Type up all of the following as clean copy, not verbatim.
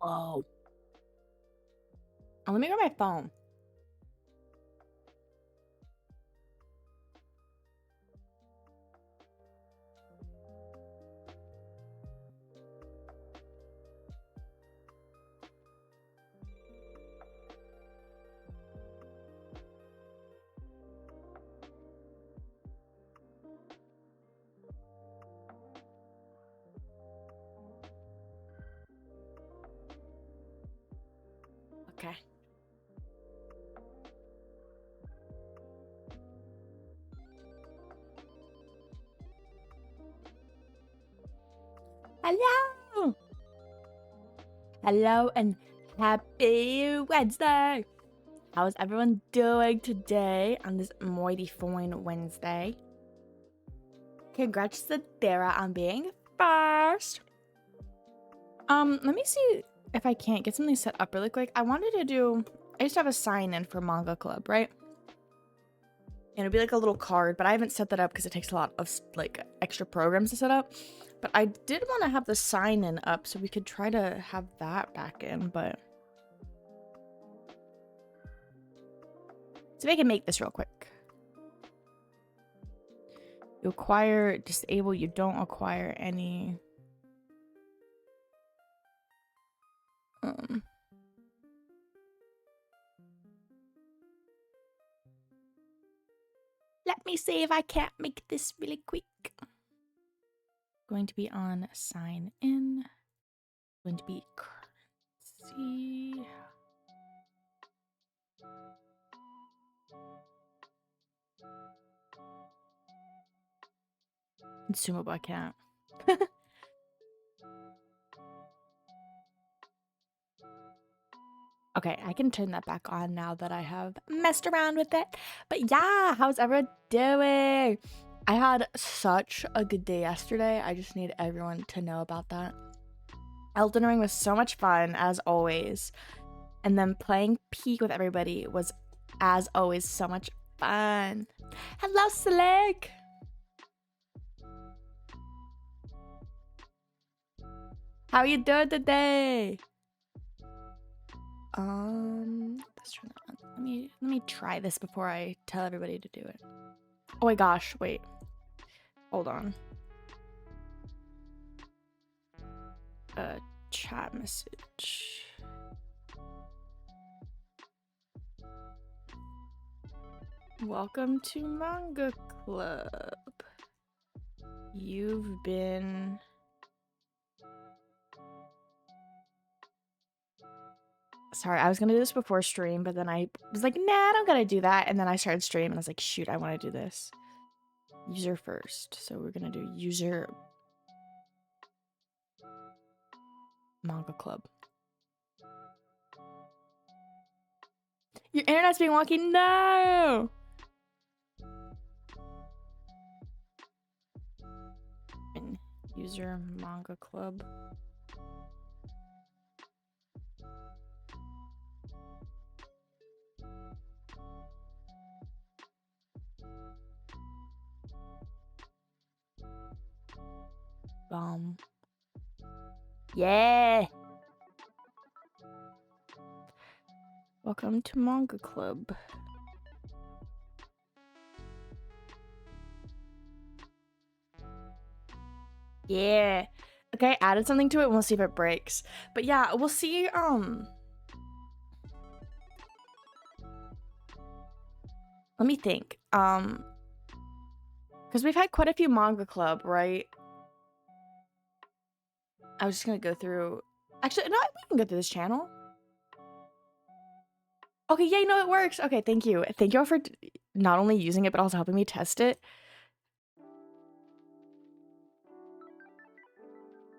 Oh. Let me grab my phone. Okay. Hello. Hello and happy Wednesday. How is everyone doing today on this mighty fine Wednesday? Congrats to Dara on being first. Let me see if I can't get something set up really quick. I used to have a sign-in for Manga Club, right? And it'd be like a little card, but I haven't set that up because it takes a lot of like extra programs to set up. But I did want to have the sign-in up so we could try to have that back in, but so I can make this real quick. You acquire, disable, you don't acquire any. Let me see if I can't make this really quick. Going to be on sign in. Going to be currency. Consumable account. Okay, I can turn that back on now that I have messed around with it. But yeah, how's everyone doing? I had such a good day yesterday. I just need everyone to know about that. Elden Ring was so much fun, as always. And then playing Peak with everybody was, as always, so much fun. Hello, Slick! How are you doing today? Let's turn that on. Let me try this before I tell everybody to do it. Oh my gosh, wait. Hold on. Chat message. Welcome to Manga Club. You've been... Sorry, I was gonna do this before stream, but then I was like, nah, I don't gotta do that. And then I started stream and I was like, shoot, I want to do this. User first. So we're gonna do user Manga Club. Your internet's being wonky. No! User Manga Club. Yeah! Welcome to Manga Club. Yeah. Okay, I added something to it and we'll see if it breaks. But yeah, we'll see, let me think. Because we've had quite a few Manga Club, right? I was just gonna go through... Actually, no, we can go through this channel. Okay, yeah, no, it works. Okay, thank you. Thank you all for not only using it, but also helping me test it.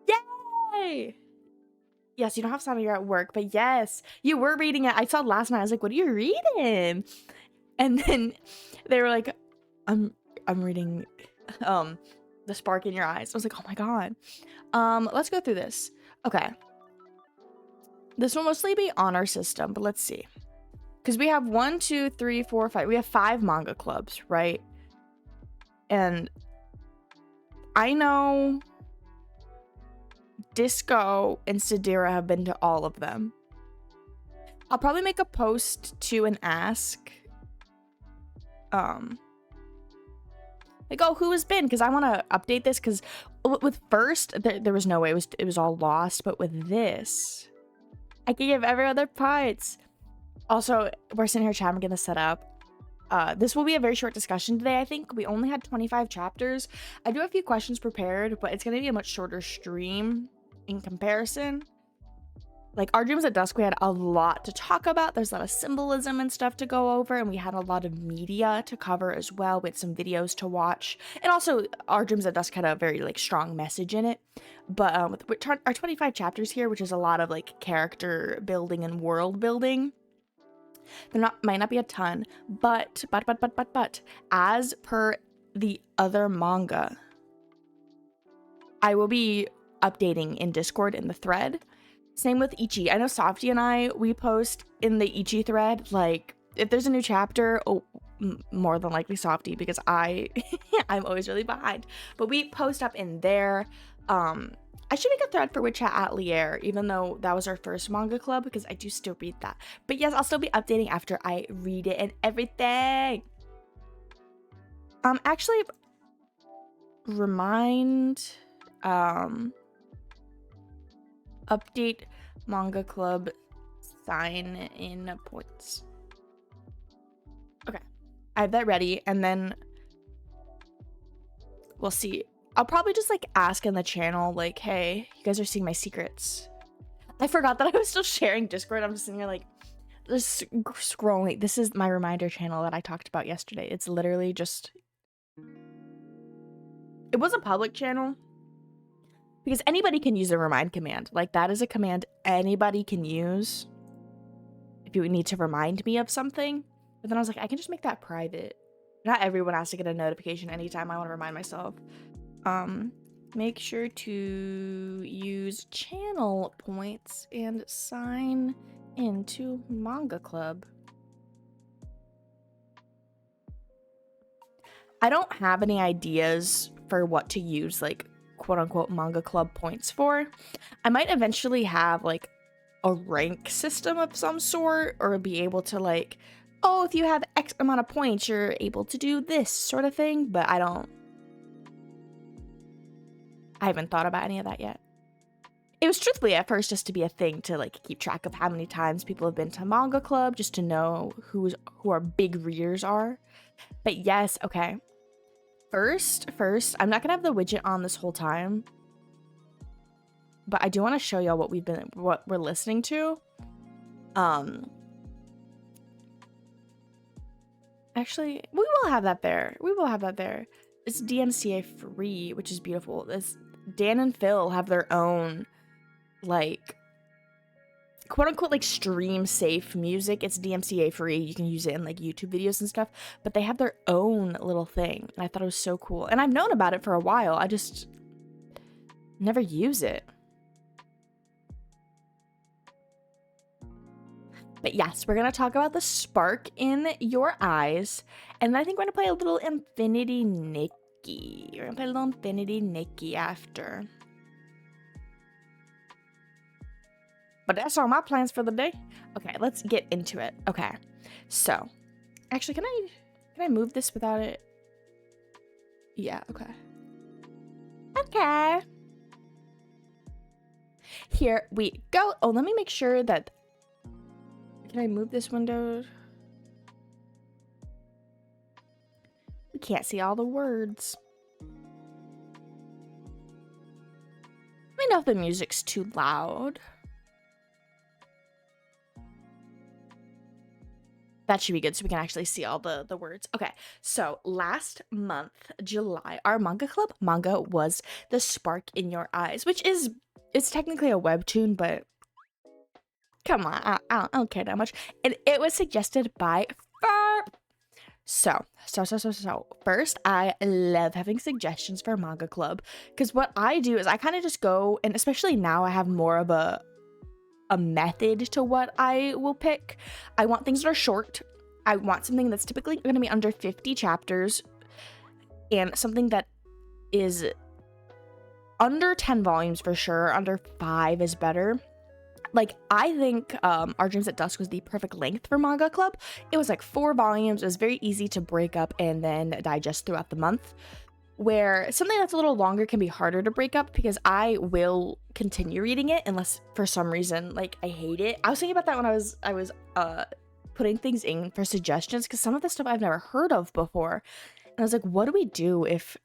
Yay! Yes, you don't have to tell me you're at work, but yes, you were reading it. I saw last night. I was like, what are you reading? And then they were like, I'm reading The Spark in Your Eyes. I was like, oh my god. Let's go through this. Okay. This will mostly be honor system, but let's see. Because we have 1, 2, 3, 4, 5. We have 5 manga clubs, right? And I know Disco and Sadira have been to all of them. I'll probably make a post to and ask, like, oh, who has been? Because I want to update this. Because with first, there was no way it was all lost. But with this, I can give every other parts. Also, we're sitting here chatting. We're gonna set up. This will be a very short discussion today. I think we only had 25 chapters. I do have a few questions prepared, but it's gonna be a much shorter stream in comparison. Like, our Dreams at Dusk, we had a lot to talk about. There's a lot of symbolism and stuff to go over, and we had a lot of media to cover as well, with some videos to watch. And also, Our Dreams at Dusk had a very, like, strong message in it. But with our 25 chapters here, which is a lot of, like, character building and world building, there might not be a ton, but, as per the other manga, I will be updating in Discord in the thread. Same with Ichi. I know Softy and I, we post in the Ichi thread, like, if there's a new chapter, more than likely Softy, because I'm always really behind. But we post up in there. I should make a thread for WeChat at Lier, even though that was our first manga club, because I do still read that. But yes, I'll still be updating after I read it and everything. Actually, remind, update manga club sign in points. Okay, I have that ready, and then we'll see. I'll probably just like ask in the channel, like, hey, you guys are seeing my secrets. I forgot that I was still sharing Discord. I'm just sitting here like just scrolling. This is my reminder channel that I talked about yesterday. It's literally just, it was a public channel, because anybody can use a remind command. Like, that is a command anybody can use if you need to remind me of something. But then I was like, I can just make that private. Not everyone has to get a notification anytime I want to remind myself. Make sure to use channel points and sign into Manga Club. I don't have any ideas for what to use, like, quote-unquote Manga Club points for. I might eventually have like a rank system of some sort, or be able to like, oh, if you have X amount of points, you're able to do this sort of thing, but I haven't thought about any of that yet. It was truthfully at first just to be a thing to like keep track of how many times people have been to Manga Club, just to know who our big readers are. But yes, okay. First, I'm not gonna have the widget on this whole time, but I do want to show y'all what we're listening to. Actually, we will have that there. It's DMCA free, which is beautiful. Dan and Phil have their own, like, quote unquote, like, stream safe music. It's DMCA free. You can use it in like YouTube videos and stuff, but they have their own little thing, and I thought it was so cool. And I've known about it for a while. I just never use it. But yes, we're gonna talk about the spark in your eyes, and I think we're gonna play a little Infinity Nikki. We're gonna play a little Infinity Nikki after. But that's all my plans for the day. Okay, let's get into it. Okay, so actually, can I move this without it? Yeah. Okay. Here we go. Oh, let me make sure that. Can I move this window? We can't see all the words. Let me know if the music's too loud. That should be good, so we can actually see all the words. Okay, so last month, July, our manga club manga was The Spark in Your Eyes, which is, it's technically a webtoon, but come on, I don't care that much. And it was suggested by Fur. So first, I love having suggestions for manga club, because what I do is I kind of just go, and especially now I have more of a method to what I will pick. I want things that are short. I want something that's typically going to be under 50 chapters, and something that is under 10 volumes for sure. Under 5 is better. Like, I think Our Dreams at Dusk was the perfect length for Manga Club. It was like 4 volumes. It was very easy to break up and then digest throughout the month. Where something that's a little longer can be harder to break up, because I will continue reading it unless for some reason, like, I hate it. I was thinking about that when I was putting things in for suggestions, because some of this stuff I've never heard of before. And I was like, what do we do if,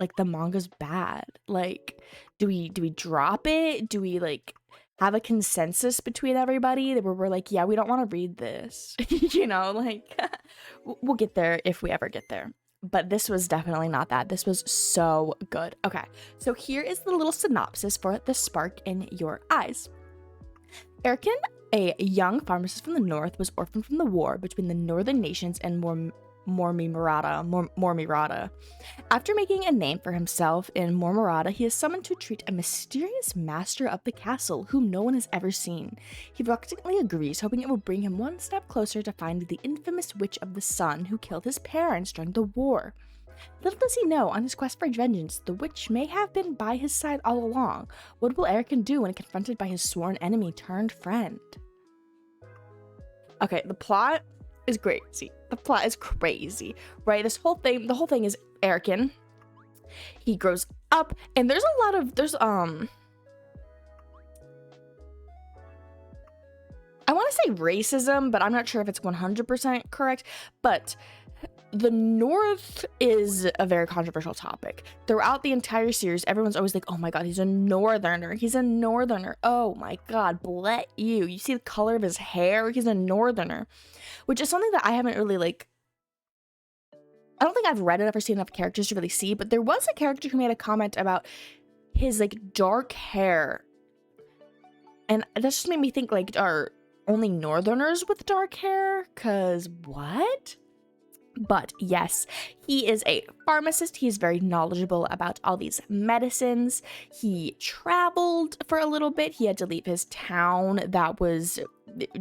like, the manga's bad? Like, do we drop it? Do we, like, have a consensus between everybody where we're like, yeah, we don't want to read this? You know, like, we'll get there if we ever get there. But this was definitely not that. This was so good. Okay, so here is the little synopsis for The Spark in Your Eyes. Erkin, a young pharmacist from the north, was orphaned from the war between the northern nations and Mormirata. After making a name for himself in Mormirata, he is summoned to treat a mysterious master of the castle whom no one has ever seen. He reluctantly agrees, hoping it will bring him one step closer to finding the infamous Witch of the Sun who killed his parents during the war. Little does he know, on his quest for vengeance, the witch may have been by his side all along. What will Erkin do when confronted by his sworn enemy turned friend? Okay, the plot is crazy. The plot is crazy, right? The whole thing is Erkin. He grows up, and there's a lot of I want to say racism, but I'm not sure if it's 100% correct. But the North is a very controversial topic. Throughout the entire series, everyone's always like, oh my god, he's a northerner. He's a northerner. Oh my god, bless you. You see the color of his hair? He's a northerner. Which is something that I haven't really, like, I don't think I've read enough or seen enough characters to really see, but there was a character who made a comment about his, like, dark hair. And that just made me think, like, are only northerners with dark hair? 'Cause what? But yes, he is a pharmacist. He is very knowledgeable about all these medicines. He traveled for a little bit. He had to leave his town that was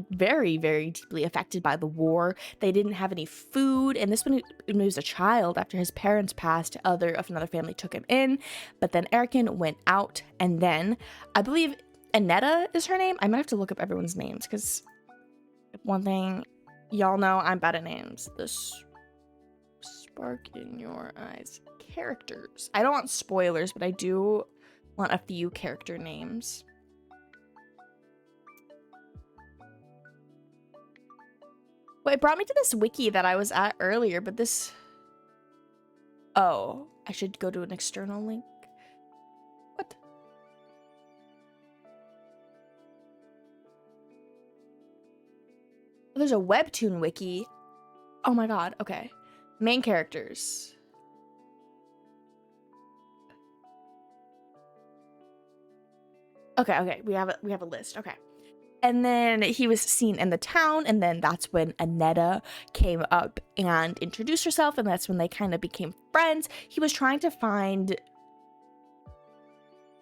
very, very deeply affected by the war. They didn't have any food, and this when he was a child, after his parents passed, another family took him in. But then Erkin went out, and then I believe Aneta is her name. I might have to look up everyone's names, because one thing y'all know, I'm bad at names. This Spark in Your Eyes characters. I don't want spoilers, but I do want a few character names. Well, it brought me to this wiki that I was at earlier, but this... Oh, I should go to an external link. What? There's a webtoon wiki. Oh my god, okay. Main characters. Okay, we have a list. Okay. And then he was seen in the town, and then that's when Aneta came up and introduced herself, and that's when they kind of became friends. He was trying to find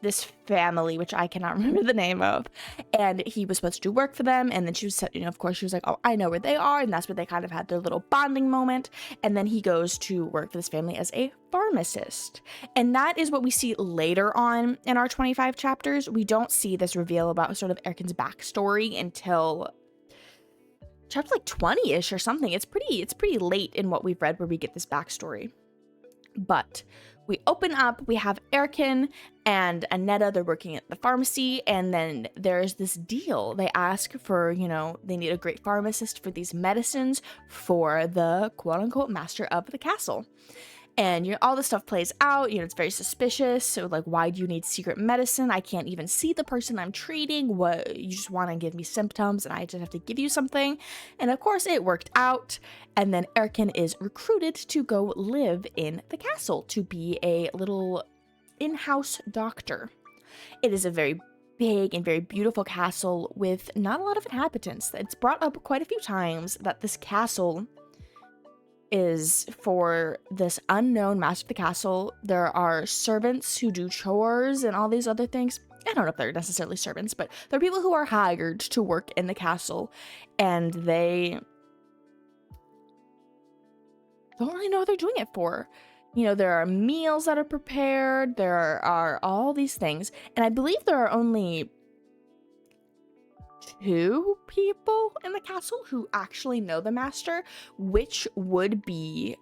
this family, which I cannot remember the name of, and he was supposed to do work for them, and then she was, you know, of course she was like, oh, I know where they are, and that's where they kind of had their little bonding moment. And then he goes to work for this family as a pharmacist, and that is what we see later on in our 25 chapters. We don't see this reveal about sort of Erkin's backstory until chapter like 20-ish or something. It's pretty late in what we've read where we get this backstory. But we open up, we have Erkin and Aneta, they're working at the pharmacy, and then there's this deal. They ask for, you know, they need a great pharmacist for these medicines for the quote-unquote master of the castle. And, you know, all this stuff plays out, you know, it's very suspicious. So, like, why do you need secret medicine? I can't even see the person I'm treating. What, you just want to give me symptoms and I just have to give you something? And of course it worked out. And then Erkin is recruited to go live in the castle to be a little in-house doctor. It is a very big and very beautiful castle with not a lot of inhabitants. It's brought up quite a few times that this castle is for this unknown master of the castle. There are servants who do chores and all these other things. I don't know if they're necessarily servants, but they're people who are hired to work in the castle, and they don't really know what they're doing it for. You know, there are meals that are prepared, there are all these things, and I believe there are only 2 people in the castle who actually know the master, which would be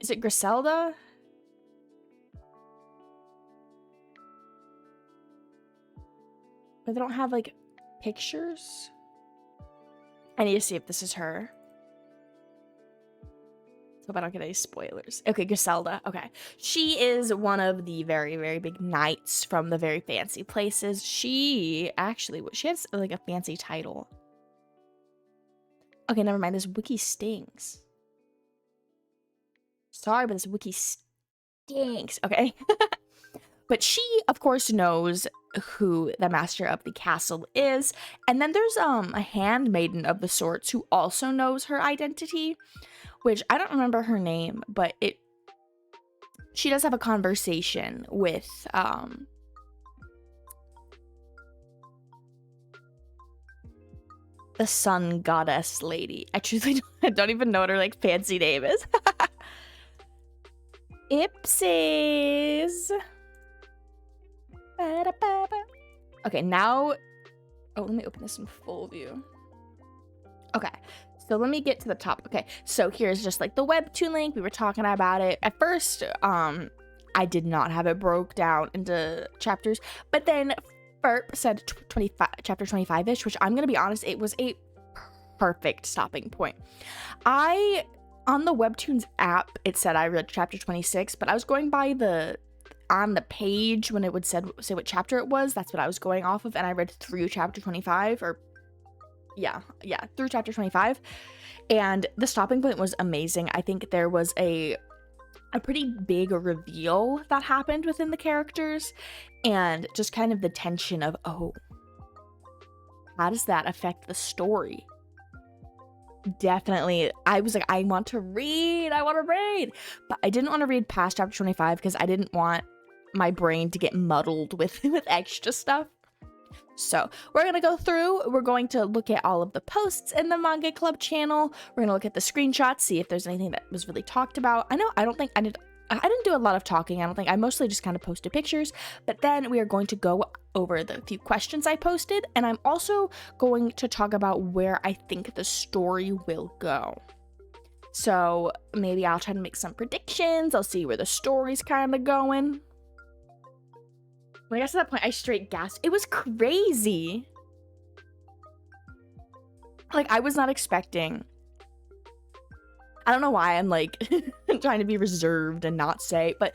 is it Griselda? But they don't have like pictures. I need to see if this is her. Hope I don't get any spoilers. Okay, Griselda. Okay. She is one of the very, very big knights from the very fancy places. She has like a fancy title. Okay, never mind. This wiki stinks. Sorry, but this wiki stinks. Okay. But she, of course, knows who the master of the castle is. And then there's a handmaiden of the sorts who also knows her identity, which I don't remember her name, but she does have a conversation with the sun goddess lady. I truly don't even know what her like fancy name is. Ipsies. Okay, now, oh, let me open this in full view. Okay, so let me get to the top. Okay, so here's just like the webtoon link. We were talking about it. At first, I did not have it broke down into chapters, but then Ferp said chapter 25-ish, which I'm gonna be honest, it was a perfect stopping point. On the Webtoons app, it said I read chapter 26, but I was going by on the page when it would say what chapter it was. That's what I was going off of, and I read through chapter 25, or yeah, through chapter 25, and the stopping point was amazing. I think there was a pretty big reveal that happened within the characters, and just kind of the tension of, oh, how does that affect the story? Definitely, I was like, I want to read, but I didn't want to read past chapter 25 because I didn't want my brain to get muddled with extra stuff. So we're gonna go through, we're going to look at all of the posts in the Manga Club channel, we're gonna look at the screenshots, see if there's anything that was really talked about. I didn't do a lot of talking. I mostly just kind of posted pictures, but then we are going to go over the few questions I posted, and I'm also going to talk about where I think the story will go. So maybe I'll try to make some predictions, I'll see where the story's kind of going. When I got to that point, I straight gasped. It was crazy. Like, I was not expecting. I don't know why I'm like trying to be reserved and not say, but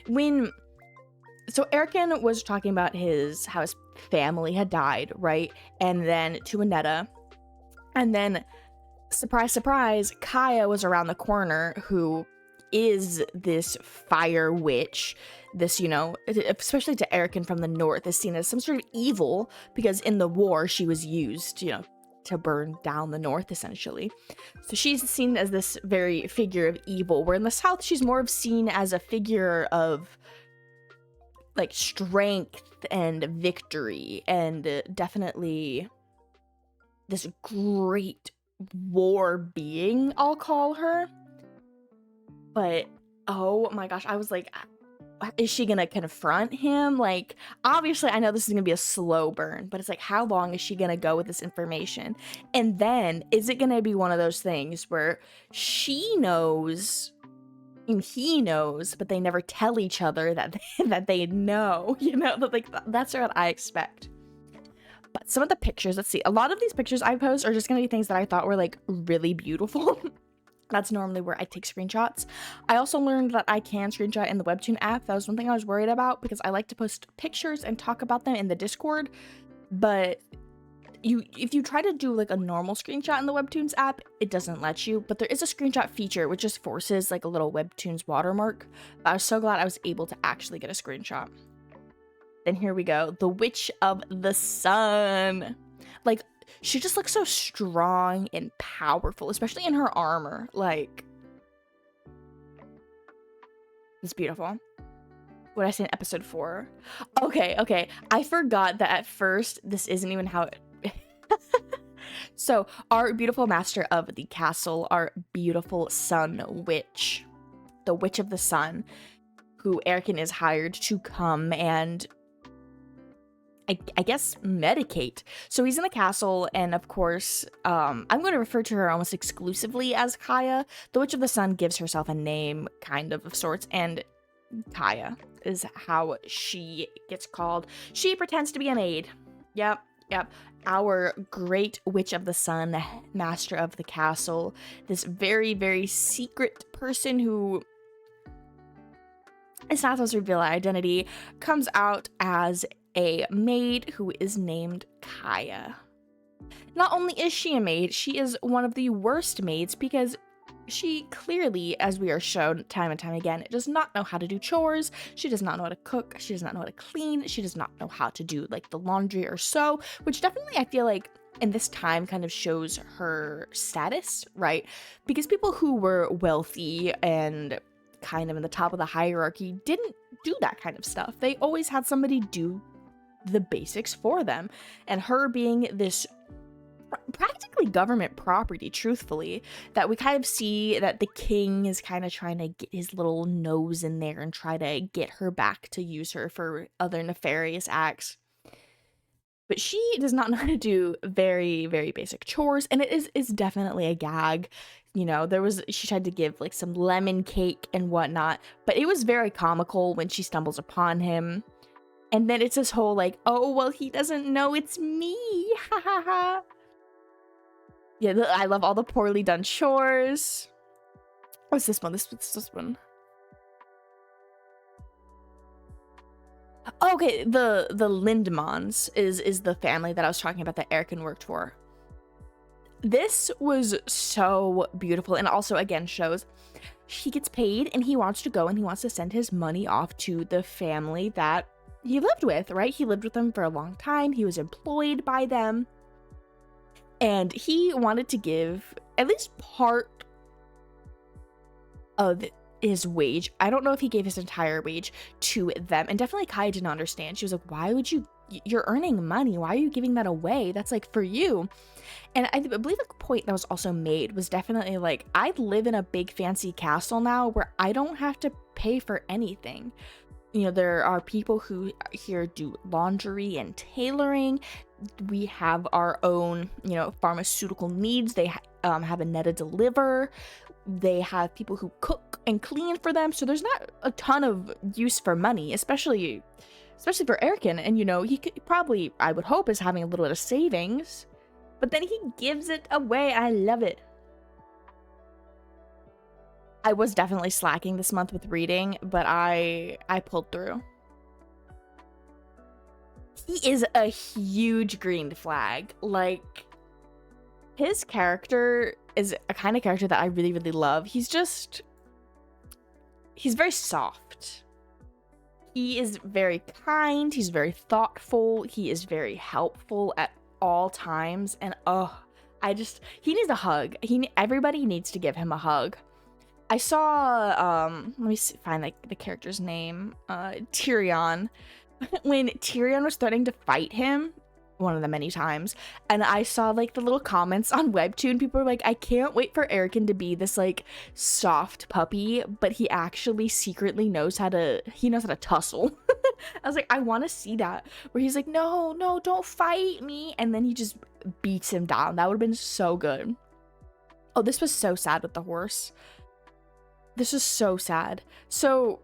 so Erican was talking about how his family had died, right? And then to Aneta, and then surprise, surprise, Kaya was around the corner, who is this fire witch. This, you know, especially to Erican from the north, is seen as some sort of evil because in the war she was used, you know, to burn down the north, essentially. So she's seen as this very figure of evil, where in the south she's more of seen as a figure of like strength and victory, and definitely this great war being, I'll call her. But oh my gosh, I was like, is she gonna confront him? Like, obviously I know this is gonna be a slow burn, but it's like, how long is she gonna go with this information? And then is it gonna be one of those things where she knows and he knows, but they never tell each other that they know, you know? Like, that's what I expect. But some of the pictures, let's see, a lot of these pictures I post are just gonna be things that I thought were like really beautiful. That's normally where I take screenshots. I also learned that I can screenshot in the Webtoon app. That was one thing I was worried about because I like to post pictures and talk about them in the Discord. But if you try to do like a normal screenshot in the Webtoons app, it doesn't let you. But there is a screenshot feature which just forces like a little Webtoons watermark. But I was so glad I was able to actually get a screenshot. Then here we go. The Witch of the Sun. Like, she just looks so strong and powerful, especially in her armor. Like, it's beautiful. What did I say in episode 4? Okay. I forgot that at first, this isn't even how it... So our beautiful master of the castle, our beautiful sun witch, the witch of the sun, who Erkin is hired to come and I guess medicate. So he's in the castle, and of course, I'm going to refer to her almost exclusively as Kaya. The Witch of the Sun gives herself a name, kind of sorts, and Kaya is how she gets called. She pretends to be a maid. Yep. Our great Witch of the Sun, master of the castle, this very, very secret person who is not supposed to reveal her identity, comes out as a maid who is named Kaya. Not only is she a maid, she is one of the worst maids because she clearly, as we are shown time and time again, does not know how to do chores. She does not know how to cook. She does not know how to clean. She does not know how to do like the laundry or sew, which definitely I feel like in this time kind of shows her status, right? Because people who were wealthy and kind of in the top of the hierarchy didn't do that kind of stuff. They always had somebody do the basics for them, and her being this practically government property, truthfully, that we kind of see that the king is kind of trying to get his little nose in there and try to get her back to use her for other nefarious acts. But she does not know how to do very, very basic chores, and it is definitely a gag. You know, she tried to give like some lemon cake and whatnot, but it was very comical when she stumbles upon him. And then it's this whole like, oh, well, he doesn't know it's me. Ha ha ha. Yeah, I love all the poorly done chores. What's this one? This one. Okay, the Lindmans is the family that I was talking about that Erkin worked for. This was so beautiful, and also again shows he gets paid and he wants to go and he wants to send his money off to the family that he lived with, right? He lived with them for a long time. He was employed by them. And he wanted to give at least part of his wage. I don't know if he gave his entire wage to them. And definitely Kaya didn't understand. She was like, why would you're earning money. Why are you giving that away? That's like for you. And I believe a point that was also made was definitely like, I live in a big fancy castle now where I don't have to pay for anything. You know, there are people who here do laundry and tailoring. We have our own, you know, pharmaceutical needs. They have a Netta deliver. They have people who cook and clean for them. So there's not a ton of use for money, especially for Erkin. And, you know, he could probably, I would hope, is having a little bit of savings. But then he gives it away. I love it. I was definitely slacking this month with reading, but I pulled through. He is a huge green flag. Like, his character is a kind of character that I really, really love. He's very soft. He is very kind. He's very thoughtful. He is very helpful at all times. And he needs a hug. Everybody needs to give him a hug. I saw, let me find like the character's name, Tyrion. When Tyrion was starting to fight him, one of the many times, and I saw like the little comments on Webtoon, people were like, I can't wait for Erkin to be this like soft puppy, but he actually secretly knows how to tussle. I was like, I want to see that, where he's like, no, don't fight me, and then he just beats him down. That would have been so good. Oh, this was so sad with the horse. This is so sad. So,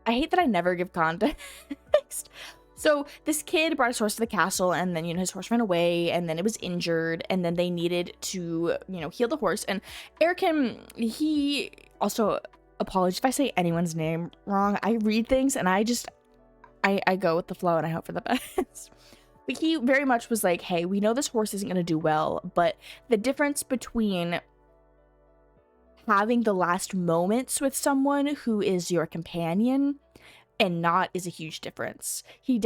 I hate that I never give context. So, this kid brought his horse to the castle, and then, you know, his horse ran away, and then it was injured, and then they needed to, you know, heal the horse. And Erkin, he also, apologies if I say anyone's name wrong. I read things, and I go with the flow, and I hope for the best. But he very much was like, hey, we know this horse isn't going to do well, but the difference between having the last moments with someone who is your companion and not is a huge difference. He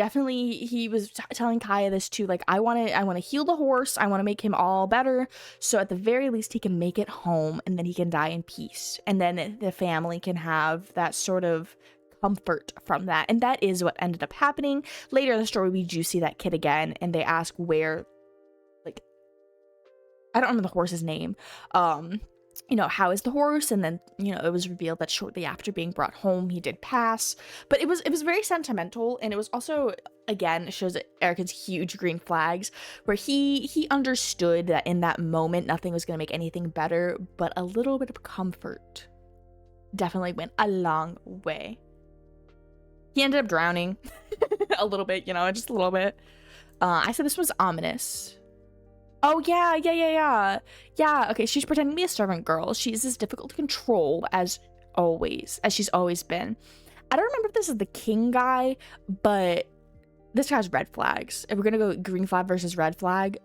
was telling Kaya this too, like, I want to heal the horse. I want to make him all better. So at the very least, he can make it home and then he can die in peace. And then the family can have that sort of comfort from that. And that is what ended up happening. Later in the story, we do see that kid again, and they ask where, like, I don't remember the horse's name. You know, how is the horse? And then, you know, it was revealed that shortly after being brought home, he did pass. But it was very sentimental, and it was also, again, it shows Erican's huge green flags, where he understood that in that moment nothing was gonna make anything better, but a little bit of comfort definitely went a long way. He ended up drowning a little bit, you know, just a little bit. I said this was ominous. Oh, yeah. Okay, she's pretending to be a servant girl. She's as difficult to control as she's always been. I don't remember if this is the king guy, but this guy's red flags. If we're gonna go green flag versus red flag,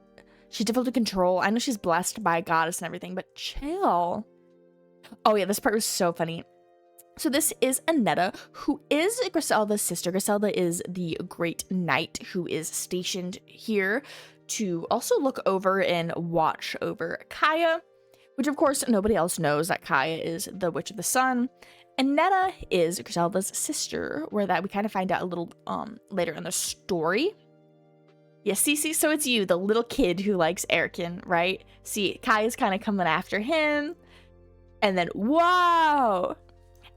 she's difficult to control. I know she's blessed by a goddess and everything, but chill. Oh yeah, this part was so funny. So this is Annetta, who is Griselda's sister. Griselda is the great knight who is stationed here to also look over and watch over Kaya, which of course nobody else knows that Kaya is the Witch of the Sun. Annetta is Griselda's sister, where that we kind of find out a little later in the story. Yeah, see, so it's you, the little kid who likes Erican, right? See, Kaya's kind of coming after him, and then whoa!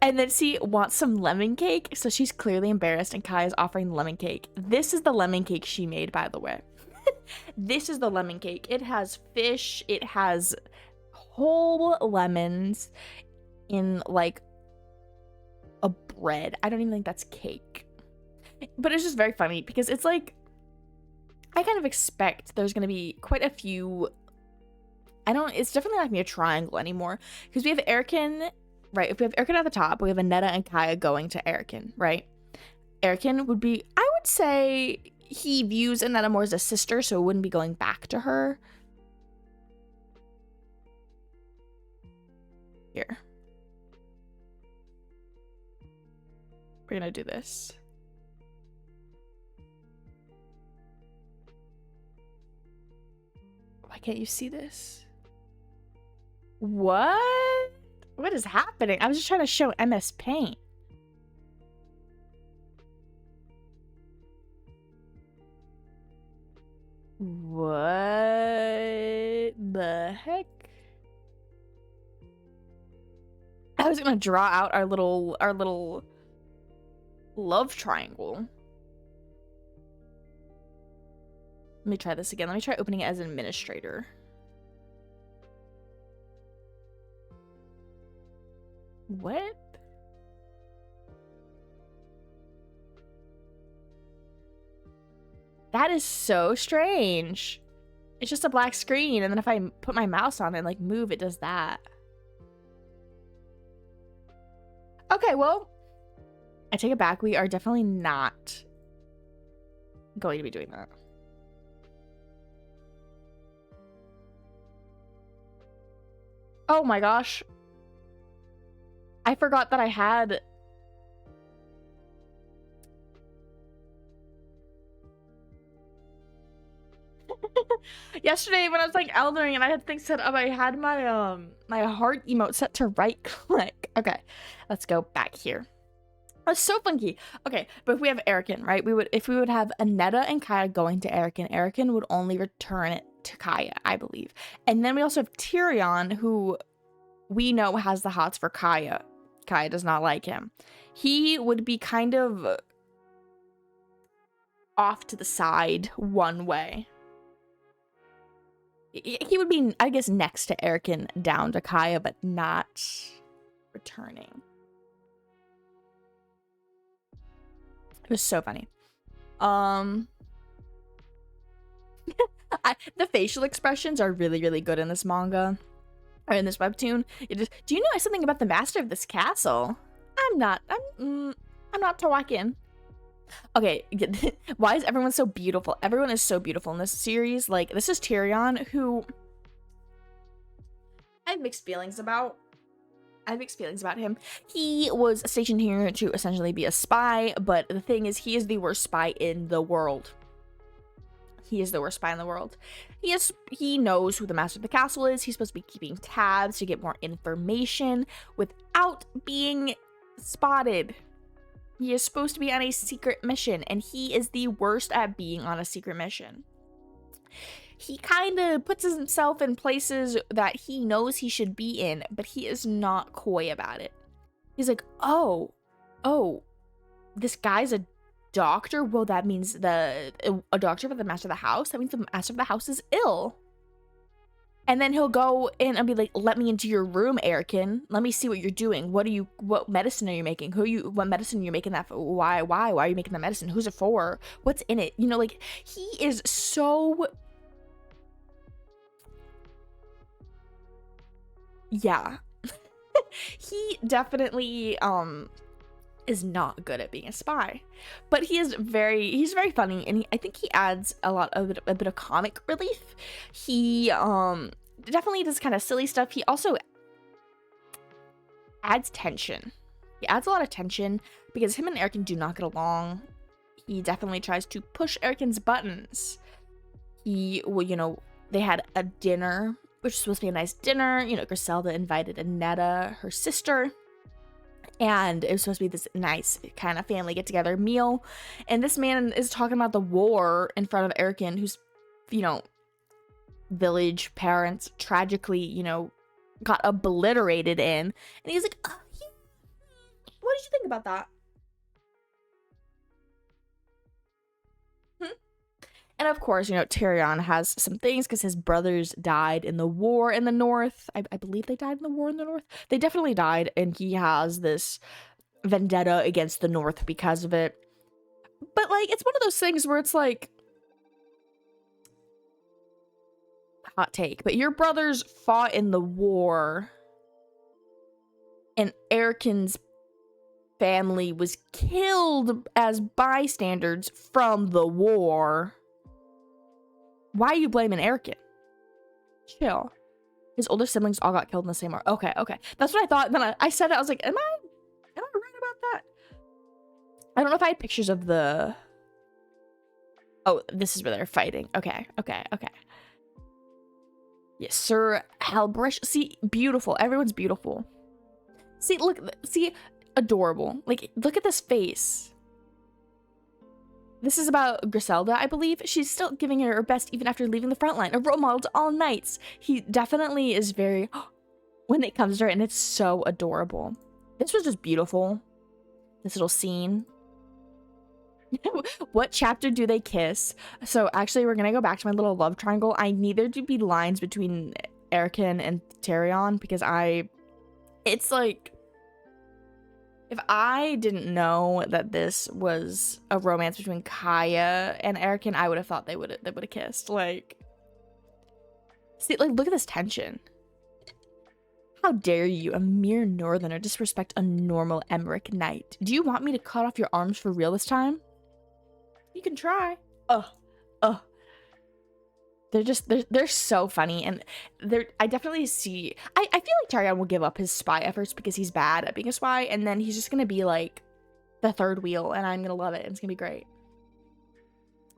And then she wants some lemon cake, so she's clearly embarrassed, and Kaya's offering lemon cake. This is the lemon cake she made, by the way. This is the lemon cake. It has fish, it has whole lemons in like a bread. I don't even think that's cake. But it's just very funny because it's like, I kind of expect there's going to be quite a few. It's definitely not going to be a triangle anymore, because we have Erican, right? If we have Erican at the top, we have Annetta and Kaya going to Erican, right? Erican would be, I would say, he views Annetta more as a sister, so it wouldn't be going back to her. Here. We're gonna do this. Why can't you see this? What? What is happening? I was just trying to show MS Paint. What the heck? I was gonna draw out our little love triangle. Let me try this again. Let me try opening it as an administrator. What? That is so strange. It's just a black screen, and then if I put my mouse on it and like move, it does that. Okay, well, I take it back. We are definitely not going to be doing that. Oh my gosh. I forgot that I had... Yesterday when I was like eldering and I had things set up, I had my my heart emote set to right click. Okay, let's go back here. That's so funky. Okay, but if we have Erican, right? If we would have Annetta and Kaya going to Erican, Erican would only return it to Kaya, I believe. And then we also have Tyrion, who we know has the hots for Kaya. Kaya does not like him. He would be kind of off to the side one way. He would be, I guess, next to Erican, down to Kaya, but not returning. It was so funny. The facial expressions are really, really good in this manga, or in this webtoon. Do you know something about the master of this castle? I'm not talking. Okay, why is everyone so beautiful? Everyone is so beautiful in this series. Like, this is Tyrion, who I have mixed feelings about. Him. He was stationed here to essentially be a spy, but the thing is, he is the worst spy in the world. He knows who the master of the castle is. He's supposed to be keeping tabs to get more information without being spotted. He is supposed to be on a secret mission, and he is the worst at being on a secret mission. he kind of puts himself in places that he knows he should be in, but he is not coy about it. He's like, oh, this guy's a doctor? Well, that means a doctor for the master of the house? That means the master of the house is ill. And then he'll go in and be like, let me into your room, Erican. Let me see what you're doing. What medicine are you making? What medicine are you making that for? Why are you making that medicine? Who's it for? What's in it? You know, like, he is so... Yeah. He definitely, is not good at being a spy, but he's very funny, and I think he adds a bit of comic relief. He definitely does kind of silly stuff. He also adds tension. He adds a lot of tension because him and Erican do not get along. He definitely tries to push Erican's buttons. They had a dinner, which was supposed to be a nice dinner. Griselda invited Annetta, her sister, and it was supposed to be this nice kind of family get-together meal. And this man is talking about the war in front of Erican, whose, village parents tragically, got obliterated in. And he's like, oh, yeah. What did you think about that? And of course, Tyrion has some things because his brothers died in the war in the north. I believe they died in the war in the north. They definitely died, and he has this vendetta against the north because of it. But, like, it's one of those things where it's like, hot take, but your brothers fought in the war, and Erican's family was killed as bystanders from the war. Why are you blaming Erican? Chill. His older siblings all got killed in the same war. Okay. That's what I thought. Then I said it. I was like, am I right about that? I don't know if I had pictures of the... Oh, this is where they're fighting. Okay. Yes, Sir Halbrish. See, beautiful. Everyone's beautiful. See, look. See, adorable. Like, look at this face. This is about Griselda, I believe. She's still giving it her best even after leaving the front line. A role model to all knights. He definitely is very... when it comes to her, and it's so adorable. This was just beautiful. This little scene. What chapter do they kiss? So actually, we're gonna go back to my little love triangle. I need there to be lines between Erican and Tyrion because it's like... If I didn't know that this was a romance between Kaya and Erican, I would have thought they would have kissed. Like, see, like, look at this tension. How dare you, a mere northerner, disrespect a normal Emmerich knight? Do you want me to cut off your arms for real this time? You can try. They're so funny, and I definitely see... I feel like Tyrion will give up his spy efforts because he's bad at being a spy, and then he's just gonna be like the third wheel, and I'm gonna love it, and it's gonna be great.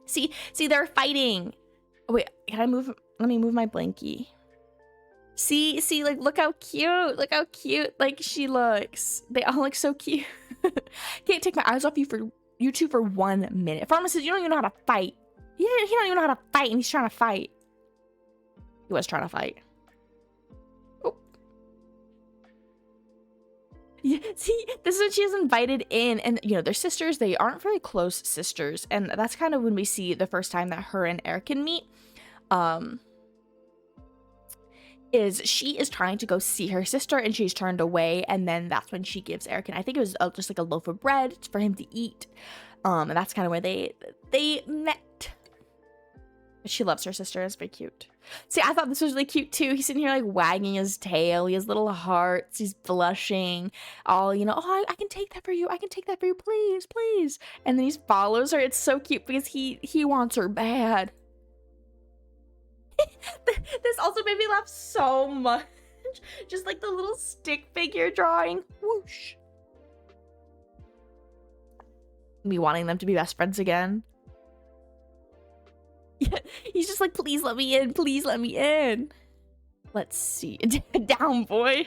See, they're fighting. Oh, wait, let me move my blankie. See, like, look how cute like she looks. They all look so cute. Can't take my eyes off you two for 1 minute. Pharma says you don't even know how to fight. He don't even know how to fight, and he's trying to fight. He was trying to fight. Oh. Yeah, see, this is when she is invited in, and, they're sisters. They aren't very close sisters, and that's kind of when we see the first time that her and Erican meet. Is she is trying to go see her sister, and she's turned away, and then that's when she gives Erican, I think it was just like a loaf of bread for him to eat. And that's kind of where they met. She loves her sister. It's very cute. See, I thought this was really cute too. He's sitting here like wagging his tail. He has little hearts. He's blushing. All, oh, I can take that for you. I can take that for you. Please. And then he follows her. It's so cute because he wants her bad. This also made me laugh so much. Just like the little stick figure drawing. Whoosh. Me wanting them to be best friends again. Yeah, he's just like, please let me in. Please let me in. Let's see. Down, boy.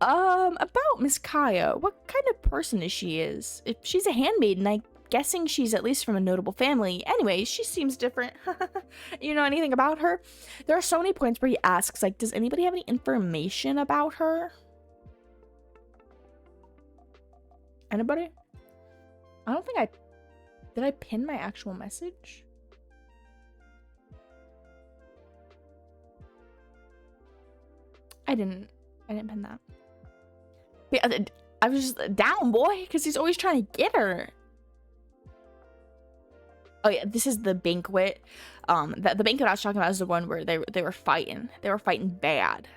About Miss Kaya. What kind of person is she? If she's a handmaiden, I guessing she's at least from a notable family. Anyway, she seems different. You know anything about her? There are so many points where he asks, like, does anybody have any information about her? Anybody? I don't think did I pin my actual message? I didn't pin that. Yeah, I was just down, boy, because he's always trying to get her. Oh yeah, this is the banquet. The banquet I was talking about is the one where they were fighting. They were fighting bad.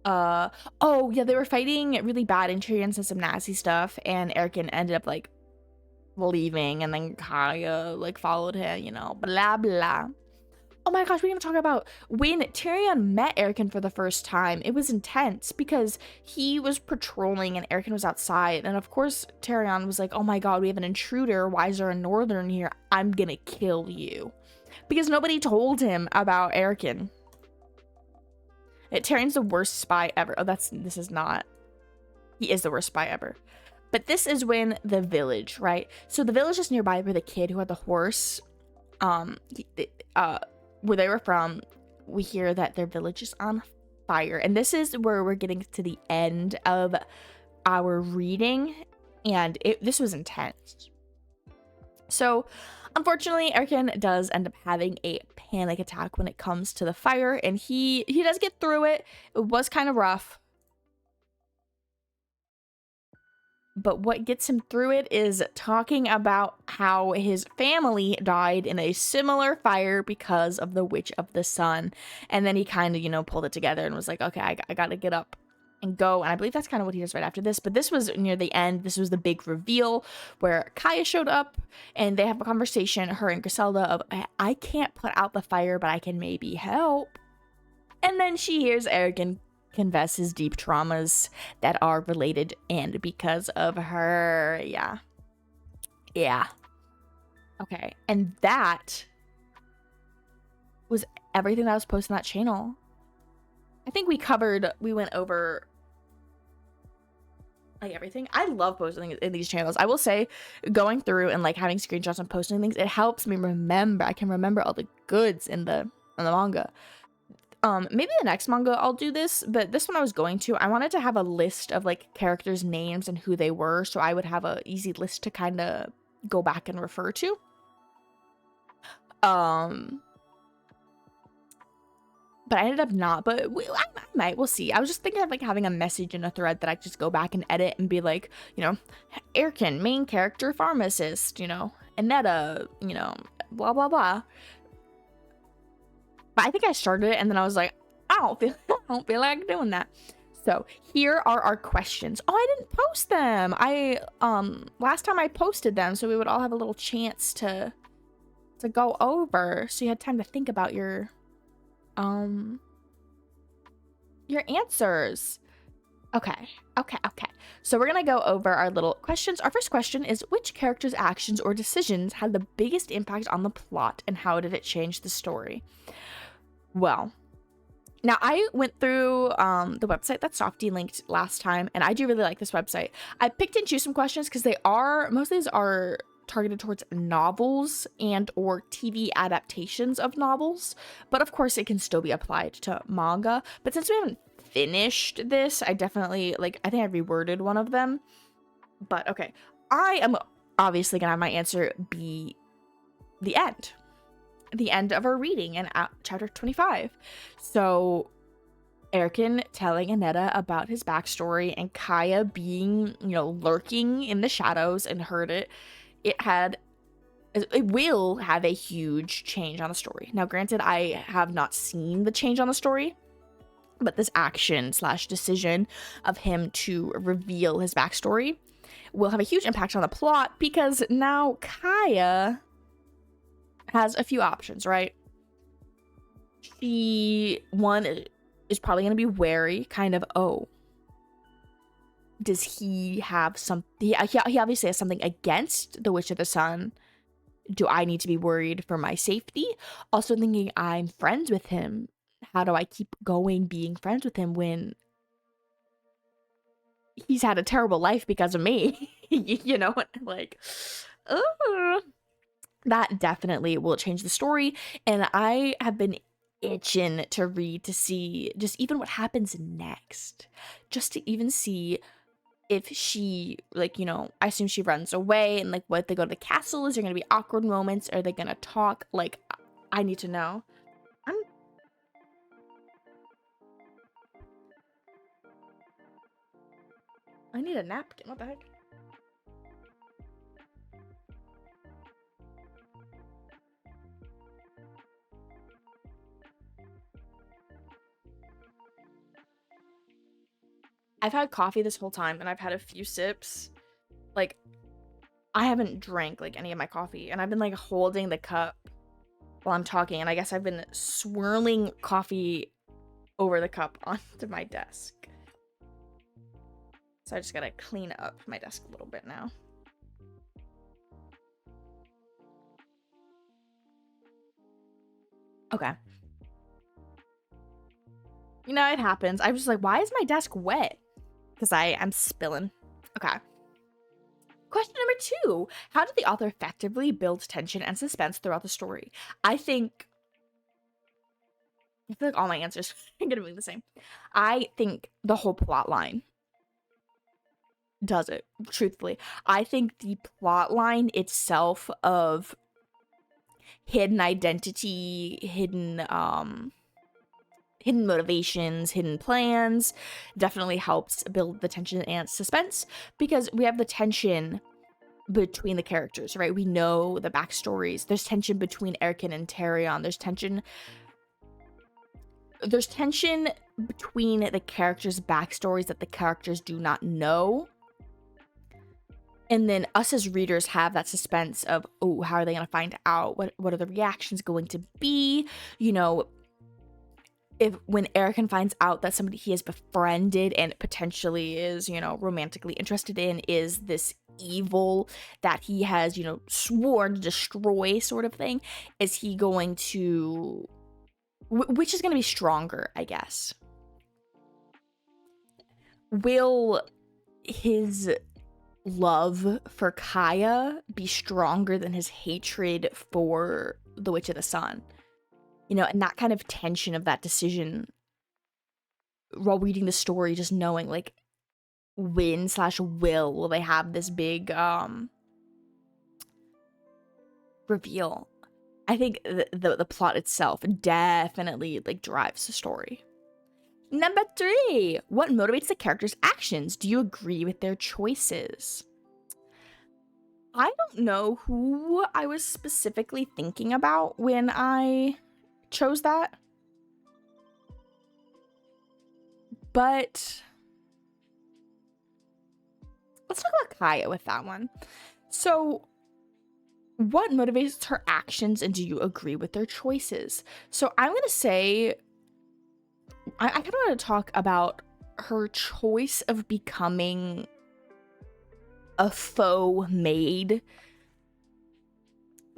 Oh yeah, they were fighting really bad, and Tyrion said some nasty stuff, and Erkin ended up like leaving, and then Kaya like followed him, you know, blah blah. Oh my gosh, we're gonna talk about when Tyrion met Erkin for the first time. It was intense because he was patrolling and Erkin was outside, and of course Tyrion was like, oh my god, we have an intruder, why is there a northern here? I'm gonna kill you. Because nobody told him about Erkin. Tyrion's the worst spy ever. Oh, this is not. He is the worst spy ever. But this is when the village, right? So the village is nearby where the kid who had the horse, where they were from, we hear that their village is on fire. And this is where we're getting to the end of our reading. And this was intense. So, unfortunately, Erkin does end up having a panic attack when it comes to the fire, and he does get through it. It was kind of rough. But what gets him through it is talking about how his family died in a similar fire because of the Witch of the Sun. And then he kind of, you know, pulled it together and was like, okay, I gotta get up and go. And I believe that's kind of what he does right after this. But this was near the end. This was the big reveal where Kaya showed up and they have a conversation, her and Griselda, of, I can't put out the fire, but I can maybe help. And then she hears Erkin confess his deep traumas that are related and because of her. Yeah. Okay. And that was everything that was posted on that channel. I think we went over like everything. I love posting in these channels. I will say, going through and like having screenshots and posting things, it helps me remember. I can remember all the goods in the manga. Maybe the next manga I'll do this, but this one I was going to, I wanted to have a list of like characters' names and who they were, so I would have a easy list to kind of go back and refer to. But I ended up not, but I might, we'll see. I was just thinking of like having a message in a thread that I could just go back and edit and be like, you know, Erkin, main character pharmacist, you know, Annetta, you know, blah, blah, blah. But I think I started it and then I was like, I don't feel like doing that. So here are our questions. Oh, I didn't post them. Last time I posted them, so we would all have a little chance to go over. So you had time to think about your answers. Okay. So we're gonna go over our little questions. Our first question is, which character's actions or decisions had the biggest impact on the plot and how did it change the story? Well, now I went through the website that Softy linked last time, and I do really like this website. I picked and choose some questions because most of these are targeted towards novels and or TV adaptations of novels, but of course it can still be applied to manga. But since we haven't finished this, I definitely I think I reworded one of them. But okay, I am obviously gonna have my answer be the end of our reading in chapter 25. So Erkin telling Annetta about his backstory and Kaya being, you know, lurking in the shadows and heard it. It will have a huge change on the story. Now, granted, I have not seen the change on the story, but this action / decision of him to reveal his backstory will have a huge impact on the plot because now Kaya has a few options, right? One is probably going to be wary, kind of, oh, does he have something? He obviously has something against the Witch of the Sun. Do I need to be worried for my safety? Also thinking, I'm friends with him. How do I keep going being friends with him when he's had a terrible life because of me. You know, like, that definitely will change the story. And I have been itching to read to see just even what happens next, just to even see if she, like, you know, I assume she runs away, and like what, they go to the castle, is there gonna be awkward moments, are they gonna talk? Like, I need to know. I'm I need a napkin. What the heck? I've had coffee this whole time, and I've had a few sips. Like, I haven't drank like any of my coffee, and I've been like holding the cup while I'm talking, and I guess I've been swirling coffee over the cup onto my desk. So I just gotta clean up my desk a little bit now. Okay. You know, it happens. I was just like, why is my desk wet? Because I'm spilling. Okay. Question number 2. How did the author effectively build tension and suspense throughout the story? I feel like all my answers are gonna be the same. I think the whole plot line does it, truthfully. I think the plot line itself of hidden identity, hidden motivations, hidden plans, definitely helps build the tension and suspense, because we have the tension between the characters, right? We know the backstories. There's tension between Erkin and Tarion. There's tension between the characters' backstories that the characters do not know. And then us as readers have that suspense of, oh, how are they going to find out? What are the reactions going to be? You know, when Erkin finds out that somebody he has befriended and potentially is, you know, romantically interested in is this evil that he has, you know, sworn to destroy, sort of thing, is he going to, which is going to be stronger, I guess? Will his love for Kaya be stronger than his hatred for the Witch of the Sun? You know, and that kind of tension of that decision while reading the story, just knowing, like, will they have this big reveal? I think the plot itself definitely, like, drives the story. Number 3, what motivates the characters' actions? Do you agree with their choices? I don't know who I was specifically thinking about when I chose that, but let's talk about Kaya with that one. So, what motivates her actions, and do you agree with their choices? So I'm gonna say, I kind of want to talk about her choice of becoming a faux maid.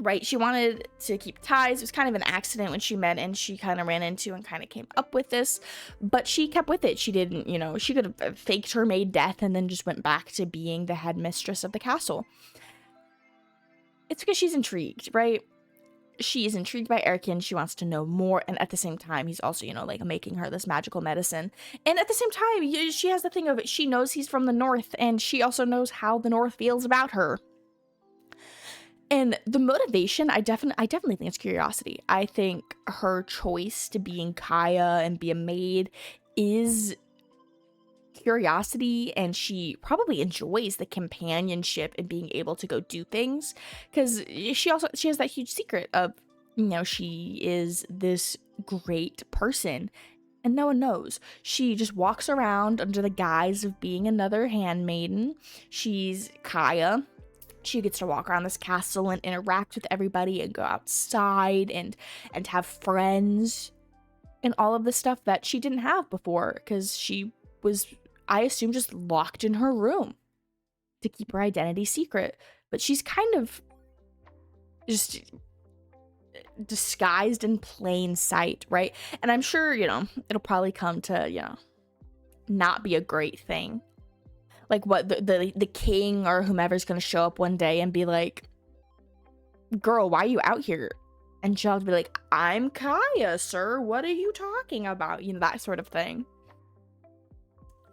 Right, she wanted to keep ties. It was kind of an accident when she met, and she kind of ran into and kind of came up with this, but she kept with it. She didn't, you know, she could have faked her maid death and then just went back to being the headmistress of the castle. It's because she's intrigued, right? She is intrigued by Erkin. She wants to know more, and at the same time, he's also, you know, like, making her this magical medicine. And at the same time, she has the thing of, she knows he's from the north, and she also knows how the north feels about her. And the motivation, I definitely think it's curiosity. I think her choice to being Kaya and be a maid is curiosity, and she probably enjoys the companionship and being able to go do things, because she has that huge secret of, you know, she is this great person and no one knows. She just walks around under the guise of being another handmaiden. She's Kaya. She gets to walk around this castle and interact with everybody and go outside and have friends and all of the stuff that she didn't have before, because she was, I assume, just locked in her room to keep her identity secret. But she's kind of just disguised in plain sight, right? And I'm sure, you know, it'll probably come to, you know, not be a great thing. Like what the king or whomever's gonna show up one day and be like, girl, why are you out here? And she'll have to be like, I'm Kaya, sir. What are you talking about? You know, that sort of thing.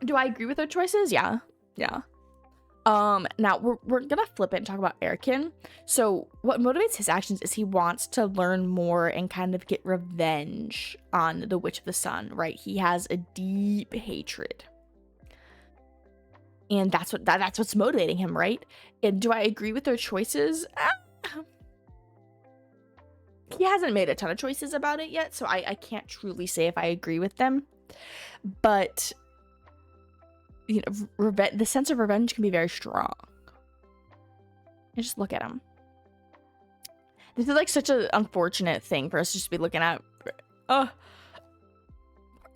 Do I agree with her choices? Yeah. Yeah. Now we're gonna flip it and talk about Erkin. So what motivates his actions is he wants to learn more and kind of get revenge on the Witch of the Sun, right? He has a deep hatred. And that's what's motivating him, right? And do I agree with their choices? He hasn't made a ton of choices about it yet, so I can't truly say if I agree with them. But you know, the sense of revenge can be very strong. And just look at him. This is like such an unfortunate thing for us to just be looking at. Oh,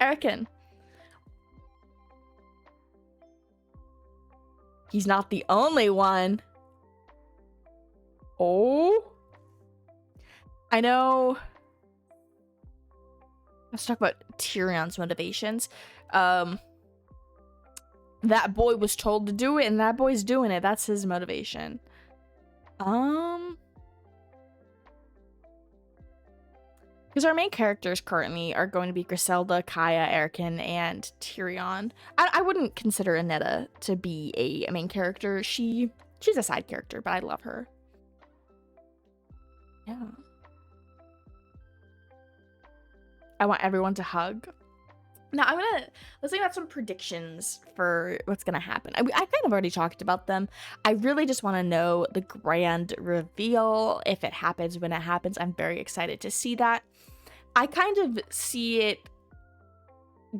Erkin. He's not the only one. Oh. I know. Let's talk about Tyrion's motivations. That boy was told to do it, and that boy's doing it. That's his motivation. Because our main characters currently are going to be Griselda, Kaya, Erkin, and Tyrion. I wouldn't consider Aneta to be a main character. She's a side character, but I love her. Yeah. I want everyone to hug. Now let's think about some predictions for what's gonna happen. I kind of already talked about them. I really just want to know the grand reveal, if it happens, when it happens. I'm very excited to see that. I kind of see it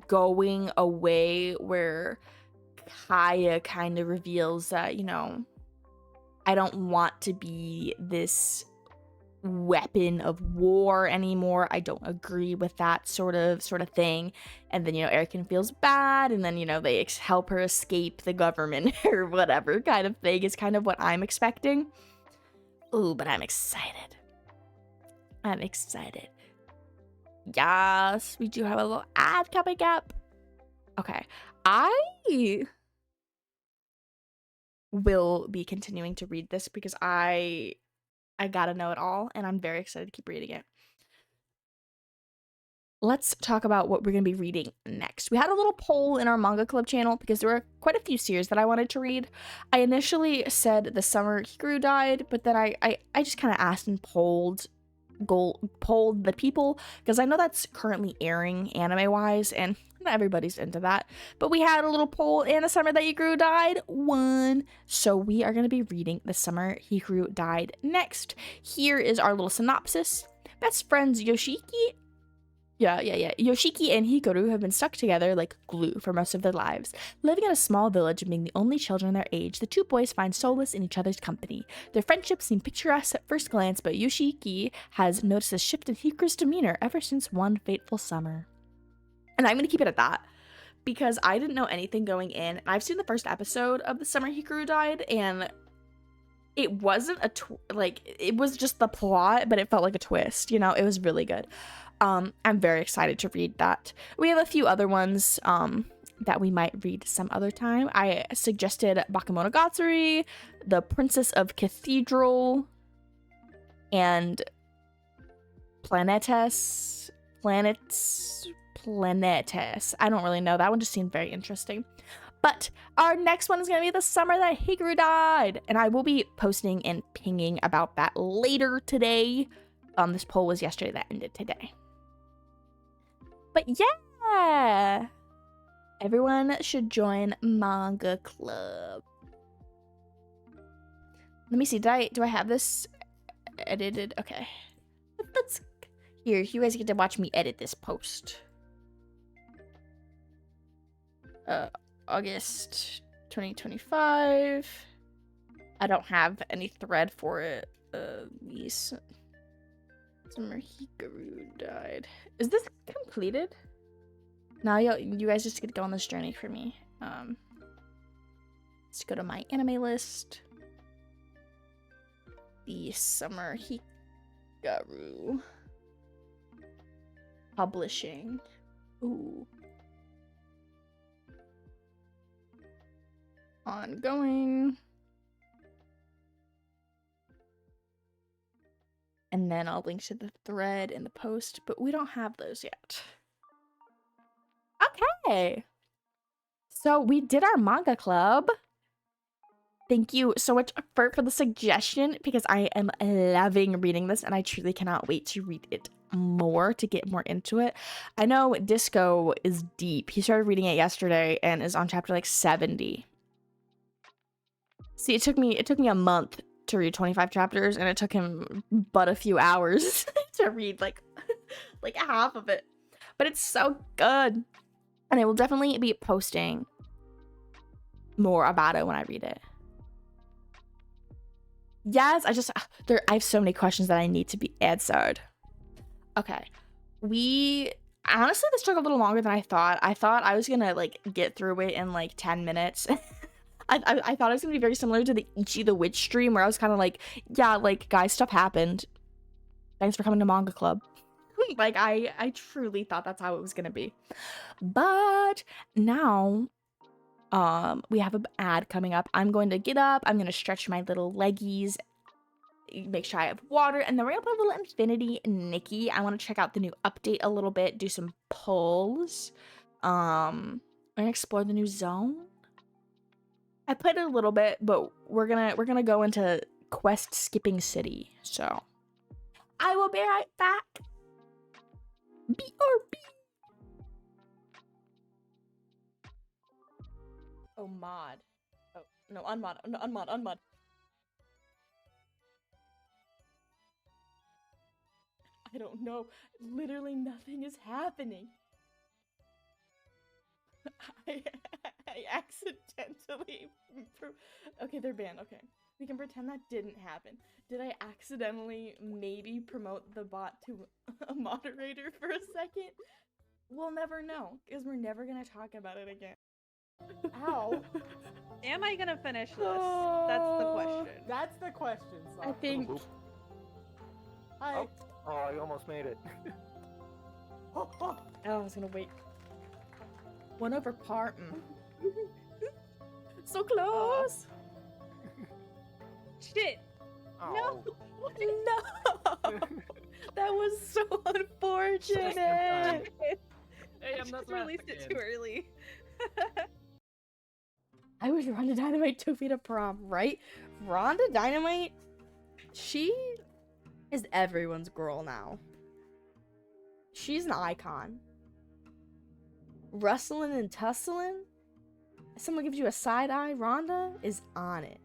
going away where Kaya kind of reveals that, you know, I don't want to be this weapon of war anymore. I don't agree with that sort of thing. And then, you know, Erkin feels bad, and then, you know, they help her escape the government or whatever kind of thing is kind of what I'm expecting. Ooh, but I'm excited. I'm excited. Yes, we do have a little ad coming up. Okay, I will be continuing to read this because I gotta know it all, and I'm very excited to keep reading it. Let's talk about what we're going to be reading next. We had a little poll in our manga club channel because there were quite a few series that I wanted to read. I initially said The Summer Hikaru Died, but then I just kind of asked and polled the people because I know that's currently airing anime-wise, and not everybody's into that. But we had a little poll, and The Summer That Hikaru Died won. So we are going to be reading The Summer Hikaru Died next. Here is our little synopsis. Best friends Yoshiki and Hikaru have been stuck together like glue for most of their lives. Living in a small village and being the only children their age, the two boys find solace in each other's company. Their friendship seemed picturesque at first glance, but Yoshiki has noticed a shift in Hikaru's demeanor ever since one fateful summer. And I'm going to keep it at that, because I didn't know anything going in. I've seen the first episode of The Summer Hikaru Died, and it wasn't it was just the plot, but it felt like a twist, you know? It was really good. I'm very excited to read that. We have a few other ones that we might read some other time. I suggested Bakemonogatari, The Princess of Cathedral, and Planetes. I don't really know. That one just seemed very interesting. But our next one is going to be The Summer That Hikaru Died, and I will be posting and pinging about that later today. This poll was yesterday, that ended today. But yeah, everyone should join Manga Club. Let me see. Do I have this edited? Okay. Let's here. You guys get to watch me edit this post. August 2025. I don't have any thread for it. These. Summer Hikaru Died. Is this completed? Now you guys just get to go on this journey for me. Let's go to my anime list. The Summer Hikaru Publishing. Ooh. Ongoing. And then I'll link to the thread in the post, but we don't have those yet. Okay. So we did our manga club. Thank you so much for the suggestion, because I am loving reading this and I truly cannot wait to read it more, to get more into it. I know Disco is deep. He started reading it yesterday and is on chapter like 70. See, it took me a month to read 25 chapters, and it took him but a few hours to read like half of it. But it's so good. And I will definitely be posting more about it when I read it. Yes, I have so many questions that I need to be answered. Okay. Honestly, this took a little longer than I thought. I thought I was gonna like get through it in like 10 minutes. I thought it was gonna be very similar to the Ichi the Witch stream, where I was kind of like, yeah, like, guys, stuff happened. Thanks for coming to Manga Club. Like, I truly thought that's how it was gonna be. But now, we have an ad coming up. I'm going to get up. I'm gonna stretch my little leggies, make sure I have water, and then we're gonna play a little Infinity Nikki. I want to check out the new update a little bit, do some polls. We're gonna explore the new zone. I played it a little bit, but we're gonna go into quest skipping city. So I will be right back. BRB. Oh, mod. Oh no, unmod. No, unmod. I don't know. Literally nothing is happening. I accidentally. Okay, they're banned. Okay. We can pretend that didn't happen. Did I accidentally maybe promote the bot to a moderator for a second? We'll never know, because we're never gonna talk about it again. Ow. Am I gonna finish this? That's the question. That's the question, son. I think. Hi. Oh, I almost made it. Oh, I was gonna wait. 1 over par. So close. Shit. Oh. No. No. That was so unfortunate. Hey, I'm not released it too early. I wish Rhonda Dynamite took me to prom, right? Rhonda Dynamite, she is everyone's girl now. She's an icon. Rustling and tussling. If someone gives you a side eye, Rhonda is on it.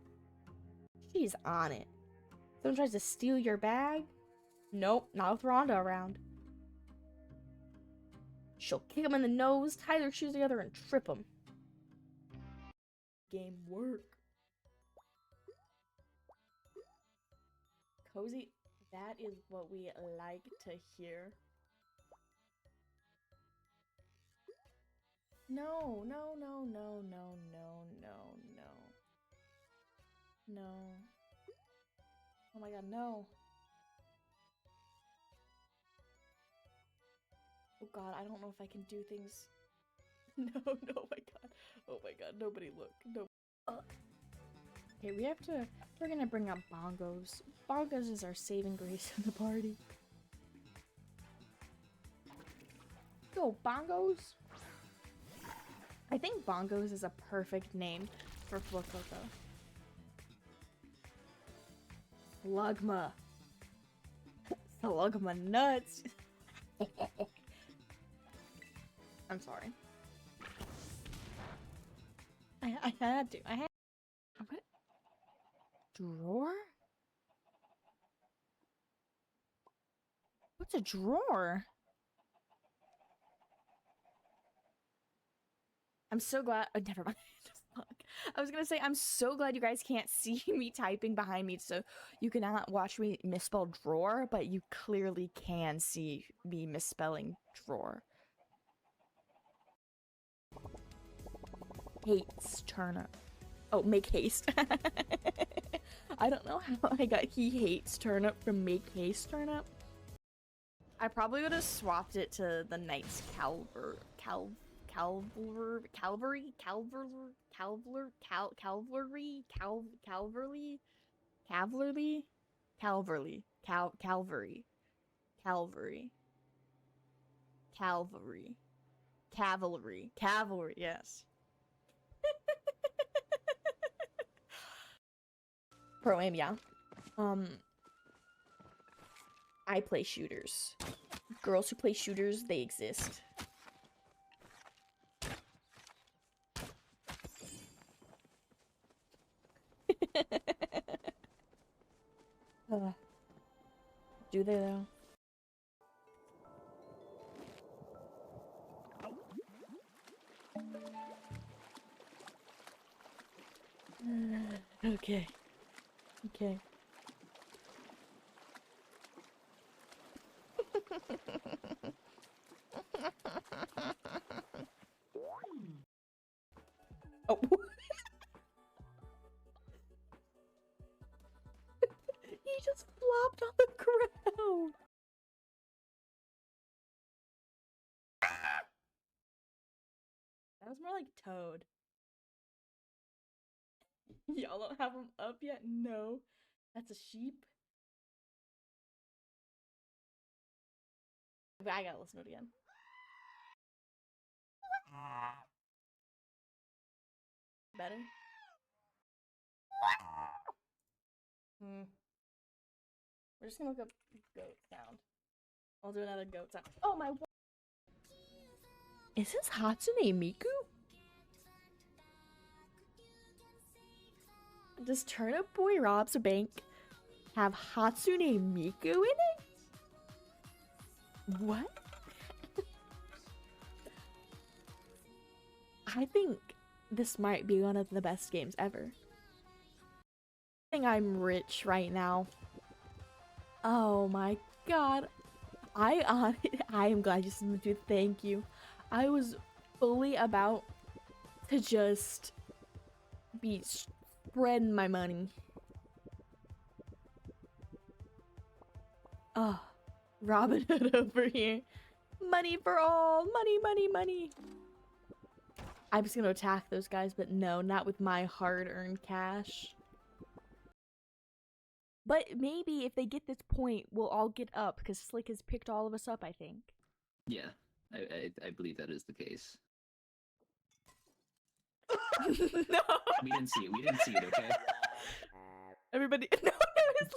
She's on it. Someone tries to steal your bag? Nope, not with Rhonda around. She'll kick him in the nose, tie their shoes together, and trip him. Game work. Cozy, that is what we like to hear. No. Oh my god, no. Oh god, I don't know if I can do things. No, oh my god, nobody look. No. Okay, we're gonna bring up bongos. Bongos is our saving grace in the party. Go, bongos! I think bongos is a perfect name for Flokoko. Slugma. Slugma nuts. I'm sorry. I had to. What? Drawer? What's a drawer? I'm so glad. Oh, never mind. Fuck. I was gonna say, I'm so glad you guys can't see me typing behind me, so you cannot watch me misspell drawer, but you clearly can see me misspelling drawer. Hates turnip. Oh, make haste. I don't know how I got he hates turnip from make haste turnip. I probably would have swapped it to the Knight's cavalry, cavalry, yes. Pro aim, yeah. I play shooters. Girls who play shooters, they exist. Do they though? Okay. Okay. Oh. He just flopped on the ground. That was more like Toad. Y'all don't have him up yet? No. That's a sheep. But I gotta listen to it again. Better? We're just gonna look up goat sound. I'll do another goat sound. Oh my. Is this Hatsune Miku? Does Turnip Boy Robs a Bank have Hatsune Miku in it? What? I think this might be one of the best games ever. I think I'm rich right now. Oh my god. I am glad you said to thank you. I was fully about to just be spreading my money. Oh, Robin Hood over here. Money for all. Money, money, money. I'm just gonna attack those guys, but no, not with my hard-earned cash. But maybe if they get this point, we'll all get up, because Slick has picked all of us up, I think. Yeah, I believe that is the case. No! We didn't see it, okay? Everybody, no, it's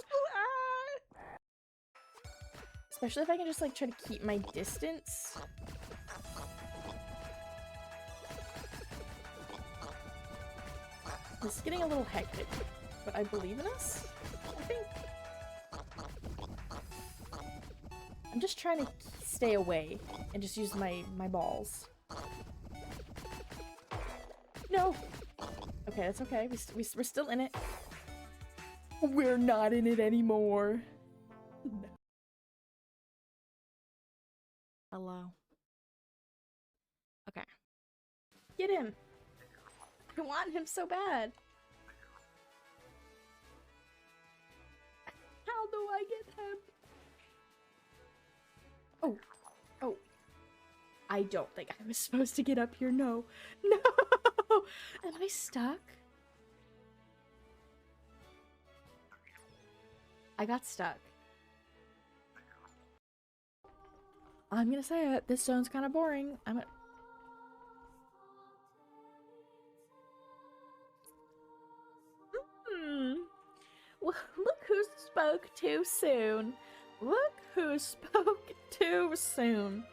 especially if I can just like try to keep my distance. This is getting a little hectic, but I believe in us, I think. I'm just trying to stay away and just use my balls. No! Okay, that's okay. We're still in it. We're not in it anymore. No. Hello. Okay. Get him! I want him so bad! How do I get him? Oh. Oh. I don't think I was supposed to get up here, no. No! Am I stuck? I got stuck. I'm gonna say it, this zone's kind of boring. Well, look who spoke too soon. Look who spoke too soon.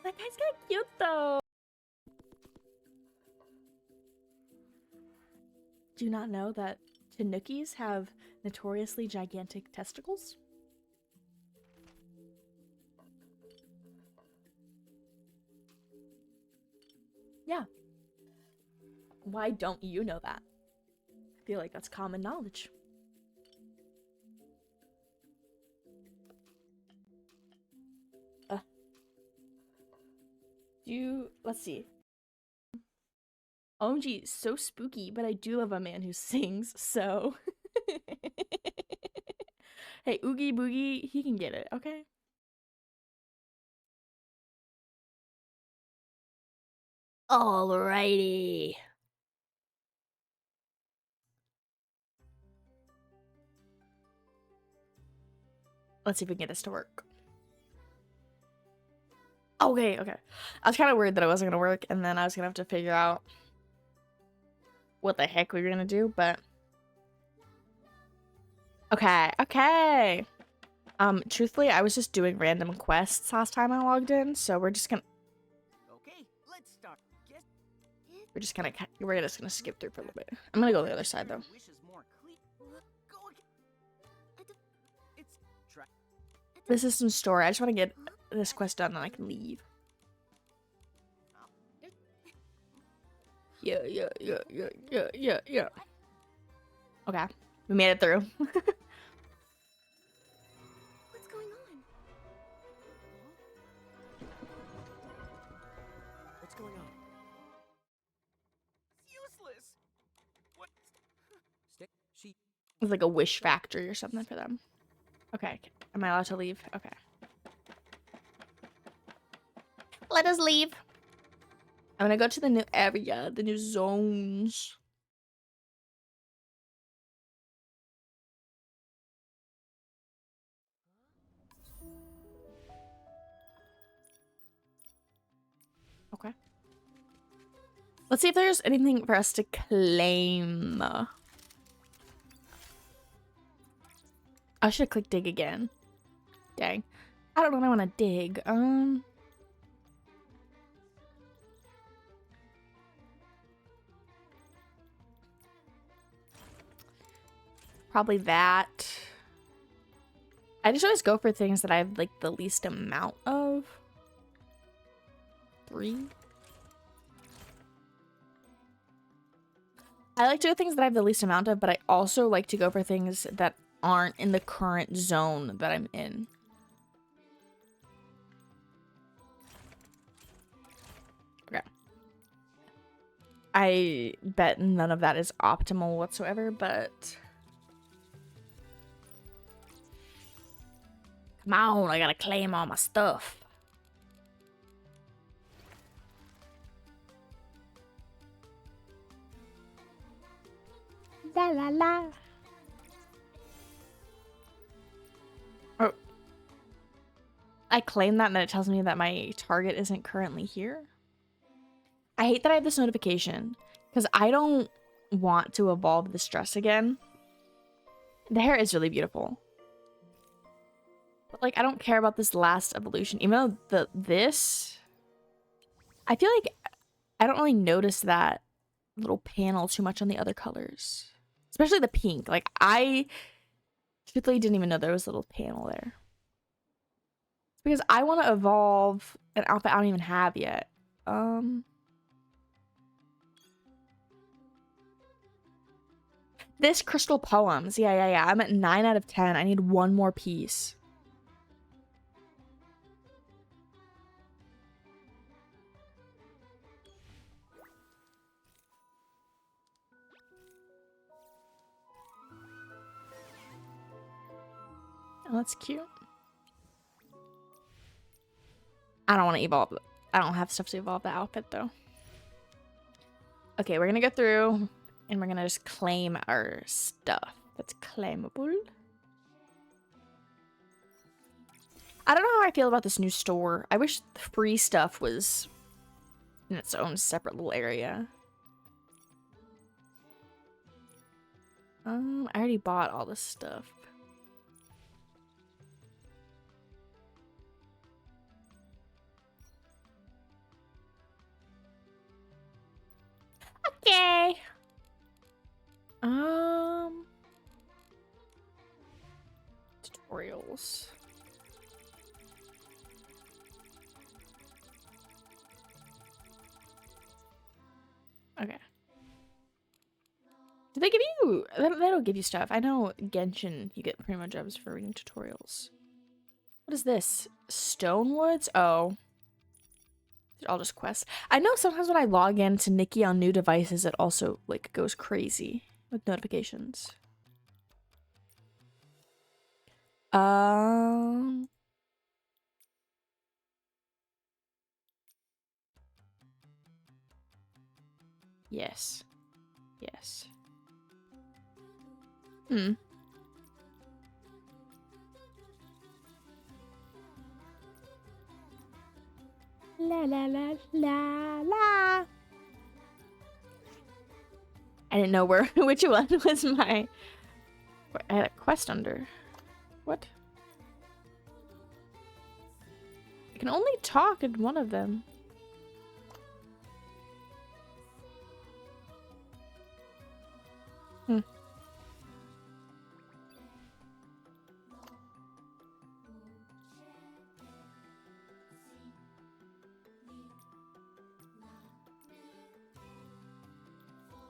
That guy's kind of cute though. Do you not know that Tanukis have notoriously gigantic testicles? Yeah. Why don't you know that? I feel like that's common knowledge. Let's see. OMG, so spooky, but I do love a man who sings, so. Hey, Oogie Boogie, he can get it, okay? Alrighty. Let's see if we can get this to work. Okay, okay. I was kind of worried that it wasn't gonna work, and then I was gonna have to figure out what the heck we were gonna do, but okay, okay. Truthfully, I was just doing random quests last time I logged in, so we're just gonna we're just gonna skip through for a little bit. I'm gonna go to the other side though. This is some story. I just want to get this quest done and I can leave. Yeah. Okay, we made it through. What's going on? What's going on? Useless. What? Stick. She. It's like a wish factory or something for them. Okay, am I allowed to leave? Okay. Let us leave. I'm gonna go to the new area, the new zones. Okay. Let's see if there's anything for us to claim. I should have clicked dig again. Dang. I don't know what I want to dig. Probably that. I just always go for things that I have like the least amount of. 3. I like to do things that I have the least amount of, but I also like to go for things that aren't in the current zone that I'm in. Okay. I bet none of that is optimal whatsoever, but come on, I gotta claim all my stuff. La la la. Oh. I claim that and then it tells me that my target isn't currently here. I hate that I have this notification because I don't want to evolve this dress again. The hair is really beautiful. But like I don't care about this last evolution. Even though this I feel like I don't really notice that little panel too much on the other colors. Especially the pink. Like I truthfully didn't even know there was a little panel there. It's because I want to evolve an outfit I don't even have yet. This crystal poems. Yeah. I'm at 9 out of 10. I need one more piece. Oh, that's cute. I don't want to evolve. I don't have stuff to evolve the outfit though. Okay, we're gonna go through and we're gonna just claim our stuff that's claimable. I don't know how I feel about this new store. I wish the free stuff was in its own separate little area. I already bought all this stuff. Okay. Tutorials. Okay. Do they give you... They don't give you stuff. I know Genshin, you get primo gems for reading tutorials. What is this? Stonewoods? Oh. These are all just quests. I know sometimes when I log in to Nikki on new devices, it also, like, goes crazy with notifications. Yes. Yes. Hmm. La la la la la. I didn't know where which one was my. I had a quest under. What? I can only talk in one of them. Hmm.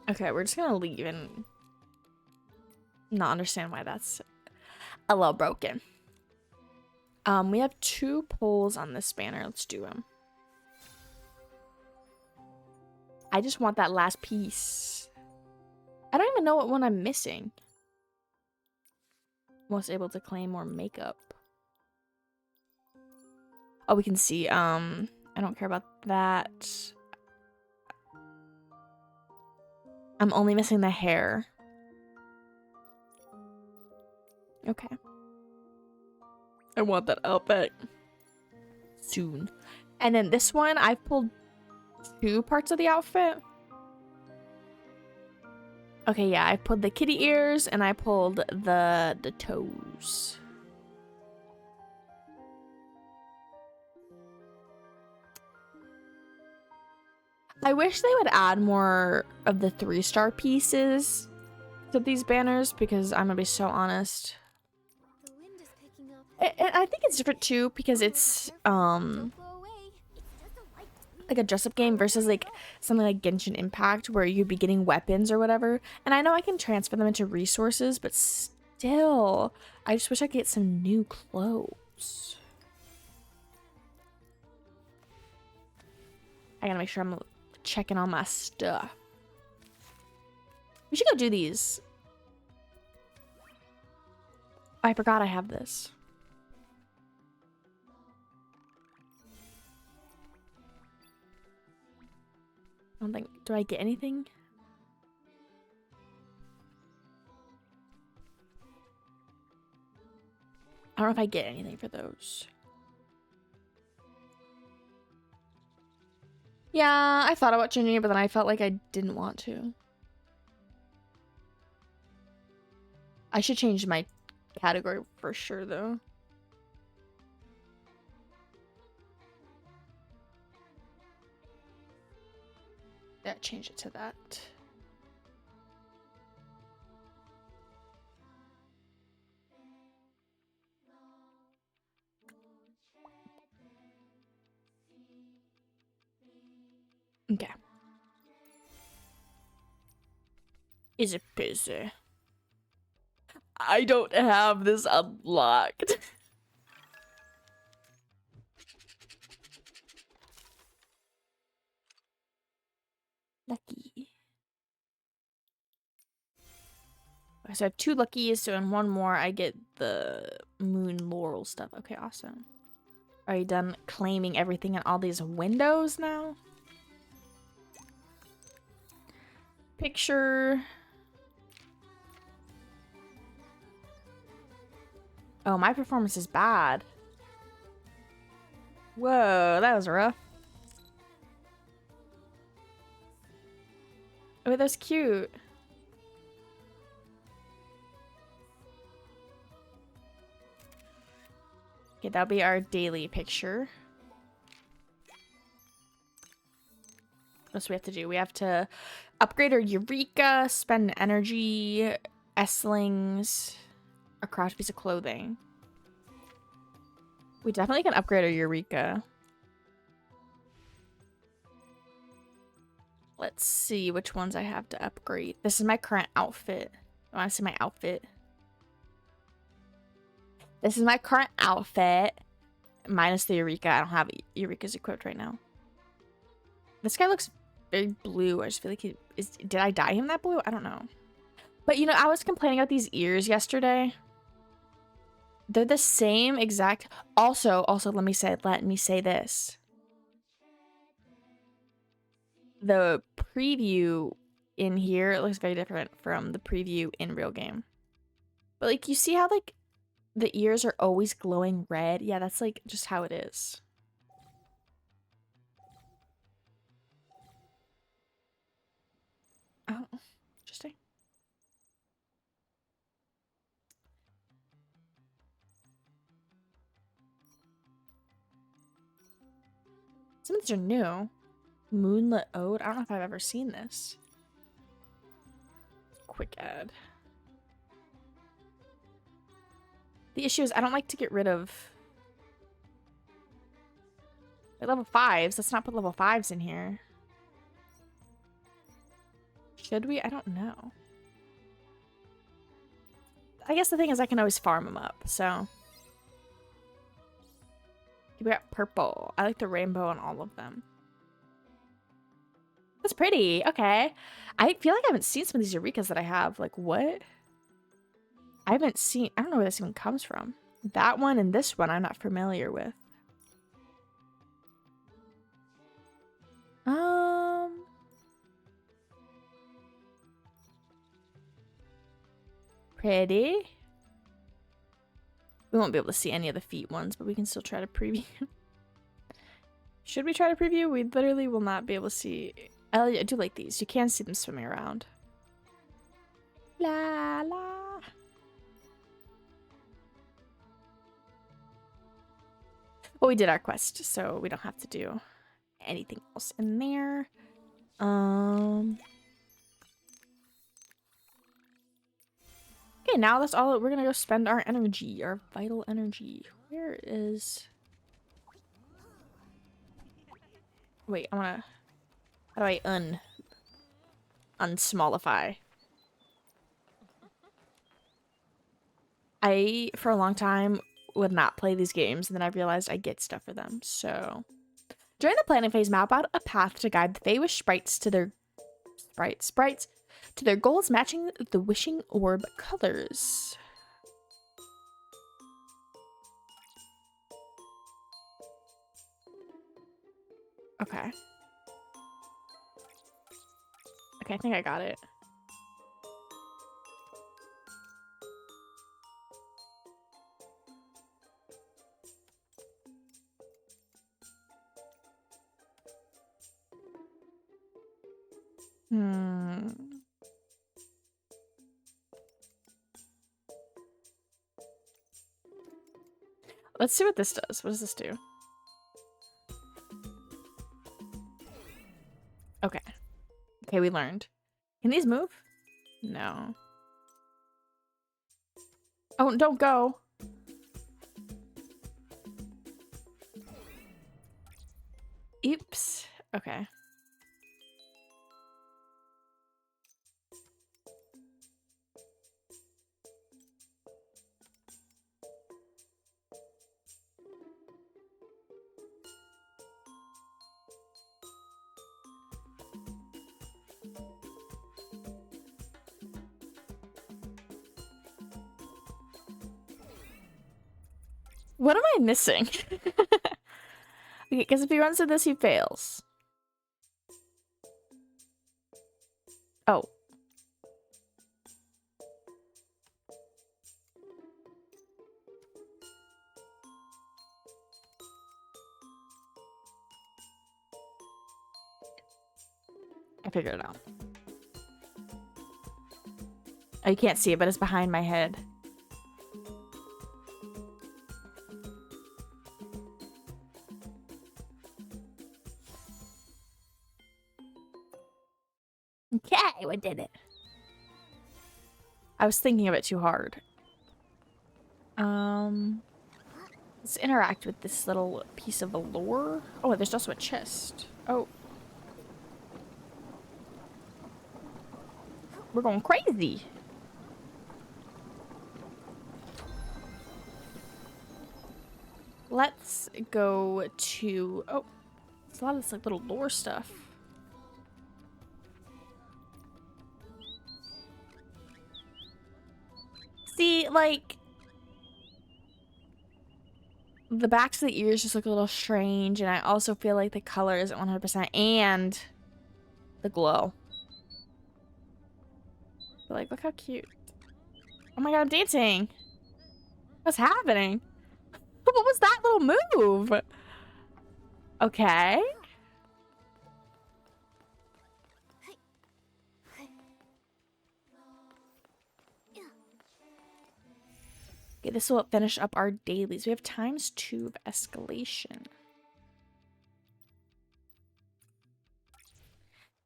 Okay, we're just gonna leave and not understand why that's a little broken. We have 2 poles on this banner. Let's do them. I just want that last piece. I don't even know what one I'm missing. Was able to claim more makeup. Oh, we can see. I don't care about that. I'm only missing the hair. Okay. I want that outfit soon. And then this one, I've pulled 2 parts of the outfit. Okay, yeah, I pulled the kitty ears and I pulled the toes. I wish they would add more of the 3-star pieces to these banners because I'm gonna be so honest. The wind is picking up. I think it's different too because it's Don't go away. It's just a light breeze. like a dress-up game versus like something like Genshin Impact where you'd be getting weapons or whatever. And I know I can transfer them into resources, but still, I just wish I could get some new clothes. I gotta make sure I'm checking all my stuff. We should go do these. I forgot I have this. I don't think. Do I get anything? I don't know if I get anything for those. Yeah, I thought about changing it, but then I felt like I didn't want to. I should change my category for sure, though. Yeah, change it to that. Okay. Is it busy? I don't have this unlocked. Lucky. Okay, so I have 2 luckies, so in 1 more I get the moon laurel stuff. Okay, awesome. Are you done claiming everything in all these windows now? Picture. Oh, my performance is bad. Whoa, that was rough. Oh, that's cute. Okay, that'll be our daily picture. What else do we have to do? We have to upgrade our Eureka, spend energy, S-slings, a craft piece of clothing. We definitely can upgrade our Eureka. Let's see which ones I have to upgrade. This is my current outfit. I want to see my outfit. This is my current outfit. Minus the Eureka. I don't have Eureka's equipped right now. This guy looks very blue. I just feel like he is. Did I dye him that blue? I don't know. But you know, I was complaining about these ears yesterday. They're the same exact. Also, let me say this. the preview in here, it looks very different from the preview in real game. But like, you see how like the ears are always glowing red? Yeah, that's like just how it is. Oh, interesting. Some of these are new. Moonlit Ode. I don't know if I've ever seen this. Quick ad. The issue is I don't like to get rid of like level 5s. Let's not put level 5s in here. Should we? I don't know. I guess the thing is I can always farm them up, so. We got purple. I like the rainbow on all of them. That's pretty. Okay. I feel like I haven't seen some of these Eurekas that I have. Like, what? I haven't seen... I don't know where this even comes from. That one and this one I'm not familiar with. Pretty. We won't be able to see any of the feet ones, but we can still try to preview. Should we try to preview? We literally will not be able to see... I do like these. You can see them swimming around. La la. Well, we did our quest, so we don't have to do anything else in there. Okay, now that's all. We're gonna go spend our energy, our vital energy. Where is... Wait, I wanna... How do I unsmallify? I, for a long time, would not play these games, and then I realized I get stuff for them, so... During the planning phase, map out a path to guide the Fey-Wish sprites to their... Sprites to their goals matching the wishing orb colors. Okay. Okay, I think I got it. Let's see what this does. What does this do? Okay. Okay, we learned. Can these move? No. Oh, don't go. Oops. Okay. What am I missing? Okay, because if he runs to this, he fails. Oh. I figured it out. Oh, you can't see it, but it's behind my head. Okay, we did it. I was thinking of it too hard. Let's interact with this little piece of allure. Oh, there's also a chest. Oh. We're going crazy. Let's go to... Oh, it's a lot of this like little lore stuff. See, like... The backs of the ears just look a little strange, and I also feel like the color isn't 100%, and the glow. But like, look how cute. Oh my god, I'm dancing. What's happening? What was that little move? Okay. Okay, this will finish up our dailies. We have ×2 of escalation.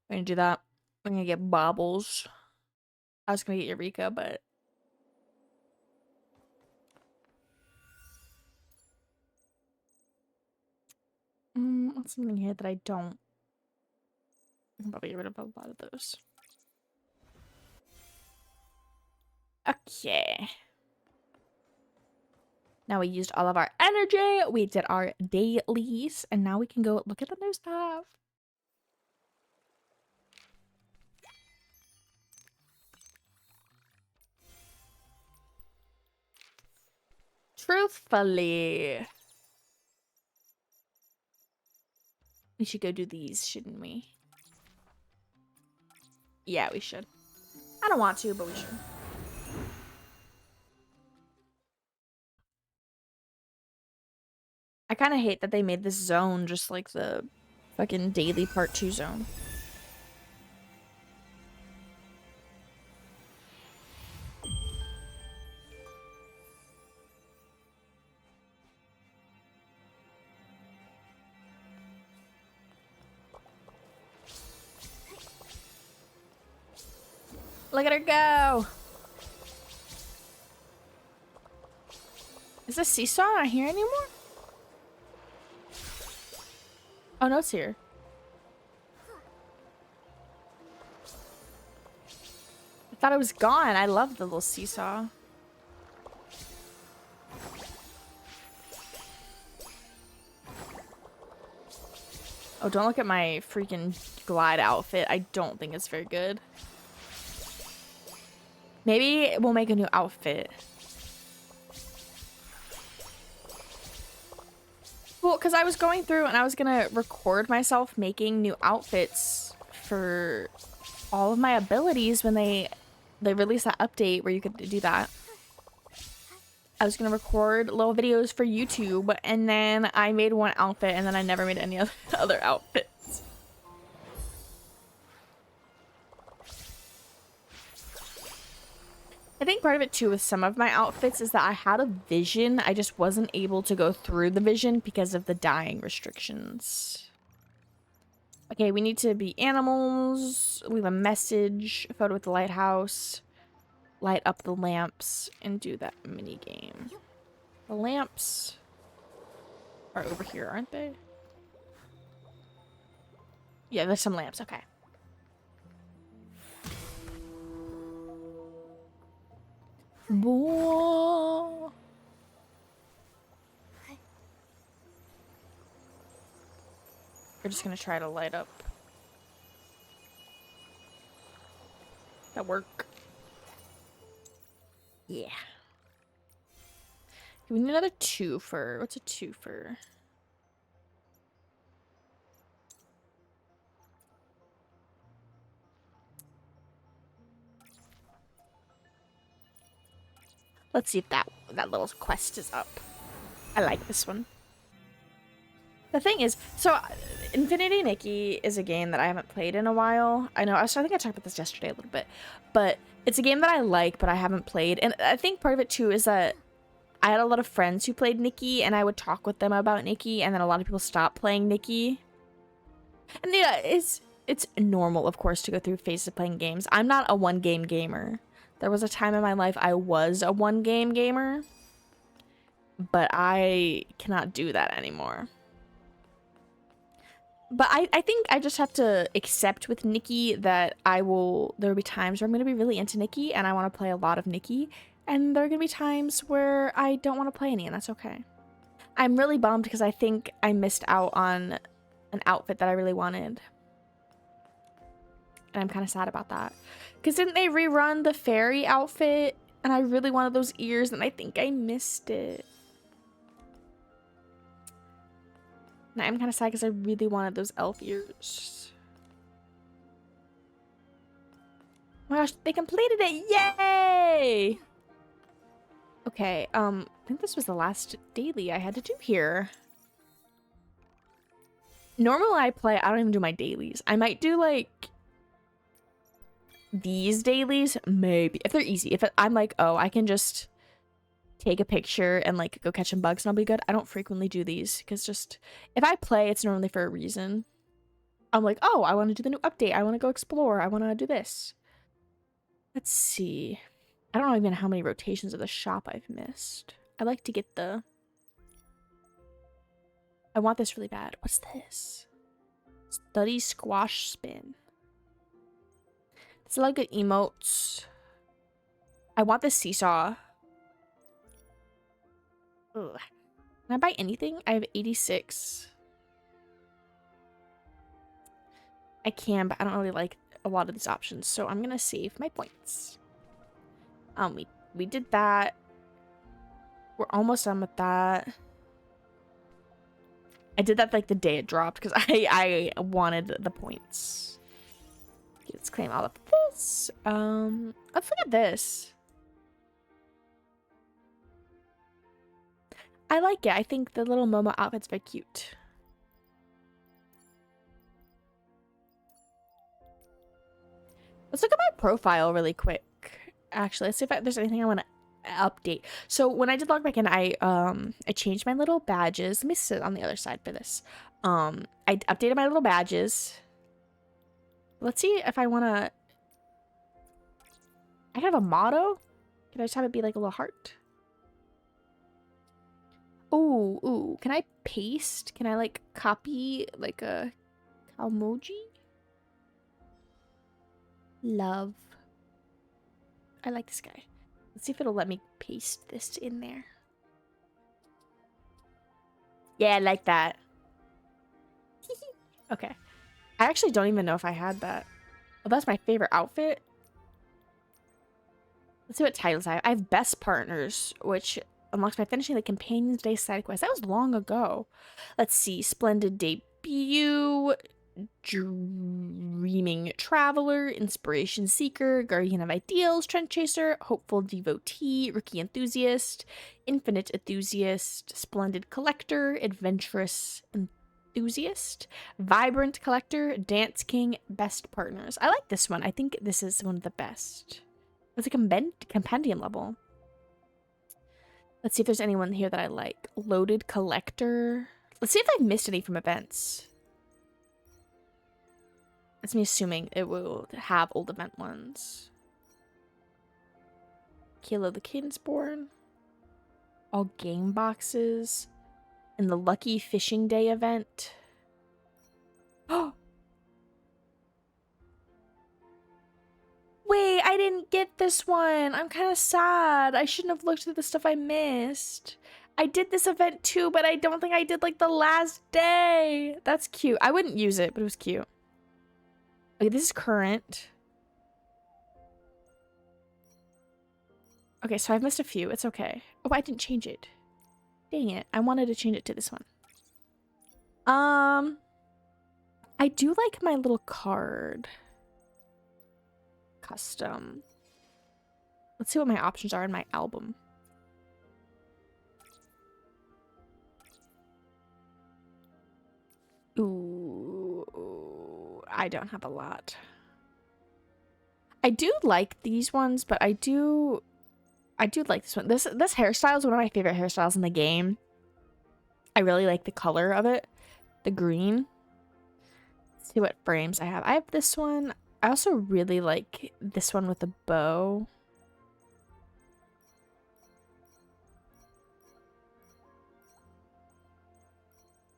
We're gonna do that. We're gonna get bobbles. I was gonna get Eureka, but what's something here that I don't? I can probably get rid of a lot of those. Okay. Now we used all of our energy. We did our dailies, and now we can go look at the new stuff. Truthfully, we should go do these, shouldn't we? Yeah, we should. I don't want to, but we should. I kind of hate that they made this zone just like the fucking daily part 2 zone. Look at her go! Is the seesaw not here anymore? Oh no, it's here. I thought it was gone. I love the little seesaw. Oh, don't look at my freaking glide outfit. I don't think it's very good. Maybe we'll make a new outfit. Well, because I was going through and I was gonna record myself making new outfits for all of my abilities when they released that update where you could do that. I was gonna record little videos for YouTube, and then I made one outfit, and then I never made any other outfits. I think part of it too with some of my outfits is that I had a vision. I just wasn't able to go through the vision because of the dying restrictions. Okay, we need to be animals, leave a message, a photo with the lighthouse, light up the lamps, and do that mini game. The lamps are over here, aren't they? Yeah, there's some lamps, okay. Boah. We're just gonna try to light up. That work. Yeah. We need another twofer. What's a twofer? Let's see if that little quest is up. I like this one. The thing is, so Infinity Nikki is a game that I haven't played in a while. I know, I think I talked about this yesterday a little bit, but it's a game that I like, but I haven't played. And I think part of it too is that I had a lot of friends who played Nikki, and I would talk with them about Nikki, and then a lot of people stopped playing Nikki. And yeah, it's normal, of course, to go through phases of playing games. I'm not a one-game gamer. There was a time in my life I was a one-game gamer, but I cannot do that anymore. But I think I just have to accept with Nikki that there will be times where I'm going to be really into Nikki and I want to play a lot of Nikki, and there are going to be times where I don't want to play any, and that's okay. I'm really bummed because I think I missed out on an outfit that I really wanted. And I'm kind of sad about that. Because didn't they rerun the fairy outfit? And I really wanted those ears, and I think I missed it. And I'm kind of sad because I really wanted those elf ears. my gosh, they completed it! Yay! Okay, I think this was the last daily I had to do here. Normally I don't even do my dailies. I might do like these dailies, maybe, if they're easy. If I'm like, oh, I can just take a picture and like go catch some bugs and I'll be good. I don't frequently do these because just if I play, it's normally for a reason. I'm like, oh, I want to do the new update. I want to go explore. I want to do this. Let's see. I don't know even how many rotations of the shop I've missed. I like to get the... I want this really bad. What's this? Study squash spin. It's a lot of good emotes. I want this seesaw. Ugh. Can I buy anything? I have 86. I can, but I don't really like a lot of these options, so I'm gonna save my points. We did that. We're almost done with that. I did that like the day it dropped because I wanted the points. Okay, let's claim all of this. Let's look at this. I like it. I think the little Momo outfit's very cute. Let's look at my profile really quick. Actually, let's see if there's anything I want to update. So when I did log back in, I changed my little badges. Let me sit on the other side for this. I updated my little badges. Let's see if I want to... I have a motto. Can I just have it be like a little heart? Ooh, ooh. Can I paste? Can I like copy like a emoji? Love. I like this guy. Let's see if it'll let me paste this in there. Yeah, I like that. Okay. I actually don't even know if I had that. Oh, that's my favorite outfit. Let's see what titles I have. I have Best Partners, which unlocks by finishing the Companions Day side quest. That was long ago. Let's see. Splendid Debut. Dreaming Traveler, Inspiration Seeker, Guardian of Ideals, Trend Chaser, Hopeful Devotee, Rookie Enthusiast, Infinite Enthusiast, Splendid Collector, Adventurous Enthusiast, Vibrant Collector, Dance King, Best Partners. I like this one. I think this is one of the best. It's a compendium level. Let's see if there's anyone here that I like. Loaded Collector. Let's see if I've missed any from events. That's me assuming it will have old event ones. Kilo the Kinsborn. All game boxes. And the Lucky Fishing Day event. Oh! Wait, I didn't get this one. I'm kind of sad. I shouldn't have looked at the stuff I missed. I did this event too, but I don't think I did like the last day. That's cute. I wouldn't use it, but it was cute. Okay, this is current. Okay, so I've missed a few. It's okay. Oh, I didn't change it. Dang it. I wanted to change it to this one. I do like my little card. Custom. Let's see what my options are in my album. Ooh, I don't have a lot. I do like these ones, but I do like this one. This hairstyle is one of my favorite hairstyles in the game. I really like the color of it. The green. Let's see what frames I have. I have this one. I also really like this one with the bow.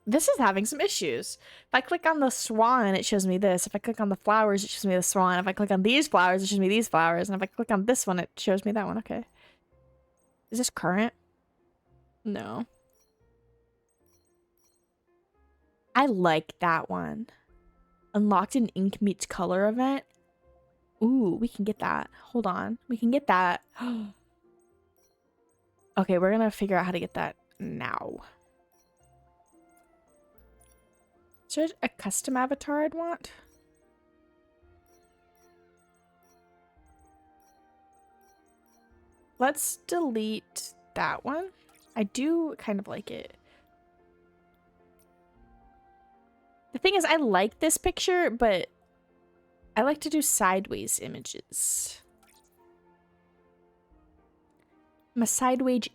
This is having some issues. If I click on the swan, it shows me this. If I click on the flowers, it shows me the swan. If I click on these flowers, it shows me these flowers. And if I click on this one, it shows me that one. Okay. Is this current? No. I like that one. Unlocked an ink meets color event. Ooh, we can get that. Hold on. We can get that. Okay, we're gonna figure out how to get that now. Is there a custom avatar I'd want? Let's delete that one. I do kind of like it. The thing is, I like this picture, but I like to do sideways images. I'm a sideways.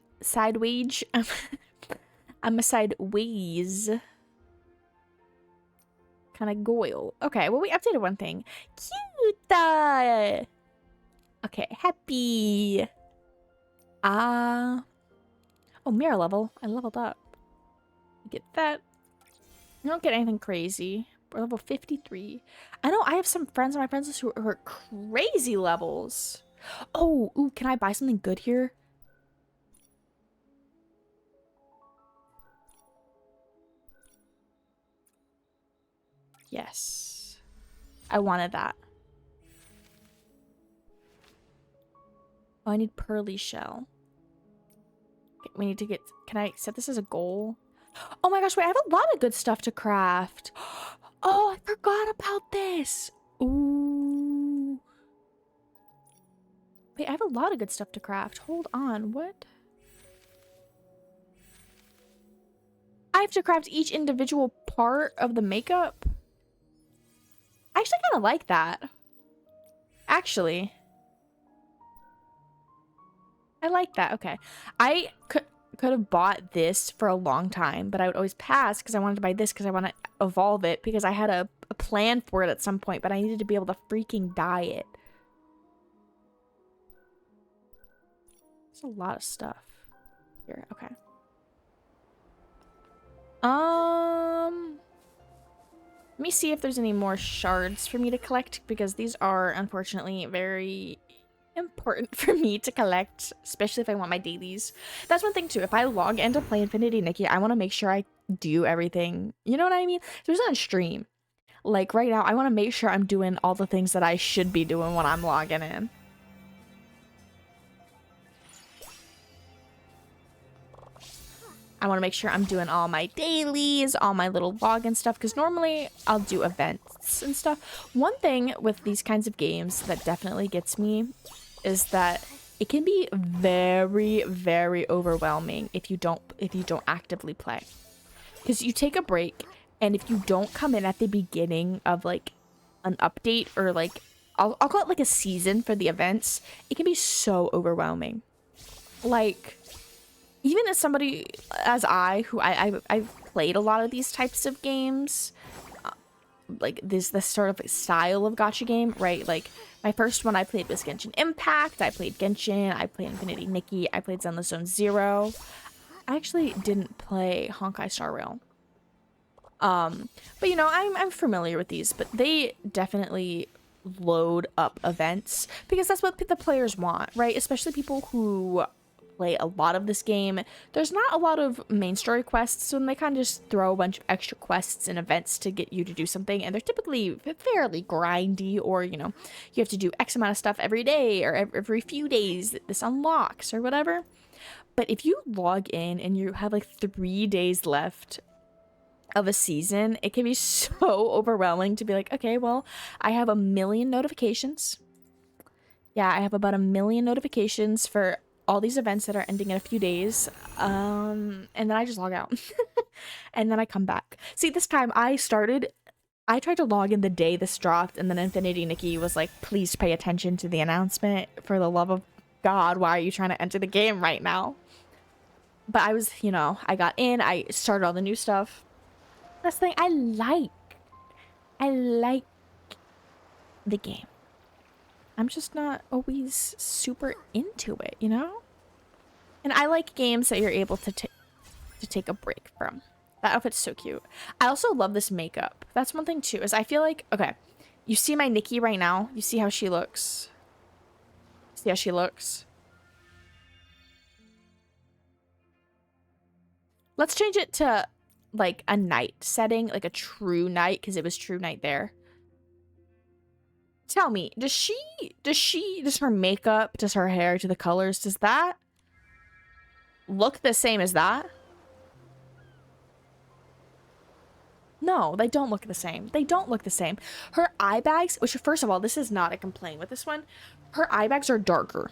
I'm a sideways kind of goyle. Okay, well, we updated one thing. Cute! Okay, happy. Oh, mirror level. I leveled up. Get that. I don't get anything crazy. We're level 53. I know I have some friends on my friends list who are crazy levels. Oh, ooh, can I buy something good here? Yes. I wanted that. Oh, I need pearly shell. Okay, we need to get... Can I set this as a goal? Oh my gosh, wait, I have a lot of good stuff to craft. Oh, I forgot about this. Ooh. Wait, I have a lot of good stuff to craft. Hold on, what? I have to craft each individual part of the makeup? I actually kind of like that. Actually. I like that. Okay. I could have bought this for a long time, but I would always pass because I wanted to buy this because I want to evolve it because I had a plan for it at some point, but I needed to be able to freaking dye it. There's a lot of stuff here. Okay. Let me see if there's any more shards for me to collect because these are unfortunately very important for me to collect, especially if I want my dailies. That's one thing too. If I log in to play Infinity Nikki, I want to make sure I do everything. You know what I mean? There's on stream. Like right now, I want to make sure I'm doing all the things that I should be doing when I'm logging in. I want to make sure I'm doing all my dailies, all my little login stuff, because normally I'll do events and stuff. One thing with these kinds of games that definitely gets me is that it can be very, very overwhelming if you don't actively play. Because you take a break, and if you don't come in at the beginning of like an update or like I'll call it like a season for the events, it can be so overwhelming. Like, even as somebody as I've played a lot of these types of games, like this sort of style of gacha game, right? Like my first one I played was Genshin Impact. I played Genshin. I played Infinity Nikki. I played Zenless Zone Zero. I actually didn't play Honkai Star Rail. But you know, I'm familiar with these, but they definitely load up events because that's what the players want, right? Especially people who play a lot of this game. There's not a lot of main story quests, so they kind of just throw a bunch of extra quests and events to get you to do something, and they're typically fairly grindy, or you know, you have to do X amount of stuff every day or every few days that this unlocks or whatever. But if you log in and you have like 3 days left of a season, it can be so overwhelming to be like, okay, well, I have 1 million notifications. Yeah, I have about 1 million notifications for all these events that are ending in a few days, and then I just log out. And then I come back. See, this time I tried to log in the day this dropped, and then Infinity Nikki was like, please pay attention to the announcement. For the love of God, why are you trying to enter the game right now? But I was, you know, I got in, I started all the new stuff. That's the thing, I like the game. I'm just not always super into it, you know? And I like games that you're able to take a break from. That outfit's so cute. I also love this makeup. That's one thing too, is I feel like, okay, you see my Nikki right now? You see how she looks? See how she looks? Let's change it to like a night setting, like a true night, because it was true night there. Tell me, does her makeup, does her hair, do the colors, does that look the same as that? No, they don't look the same. They don't look the same. Her eye bags, which first of all, this is not a complaint with this one. Her eye bags are darker.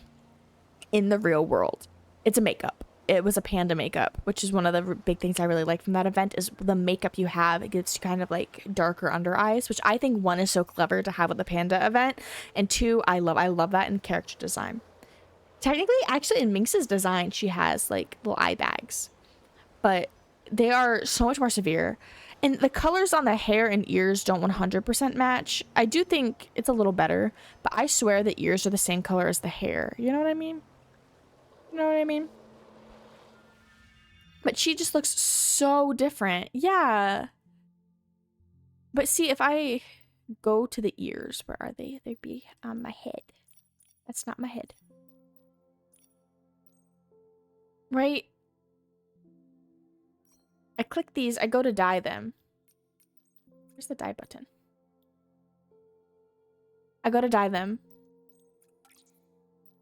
in the real world. It's a makeup. It was a panda makeup, which is one of the big things I really like from that event is the makeup you have. It gives you kind of like darker under eyes, which I think one is so clever to have with the panda event, and two, I love that in character design. Technically, actually in Meenks' design, she has like little eye bags, but they are so much more severe. And the colors on the hair and ears don't 100% match. I do think it's a little better, but I swear the ears are the same color as the hair. You know what I mean? You know what I mean? But she just looks so different. Yeah. But see, if I go to the ears, where are they? They'd be on my head. That's not my head. Right? I click these, I go to dye them. Where's the dye button? I go to dye them.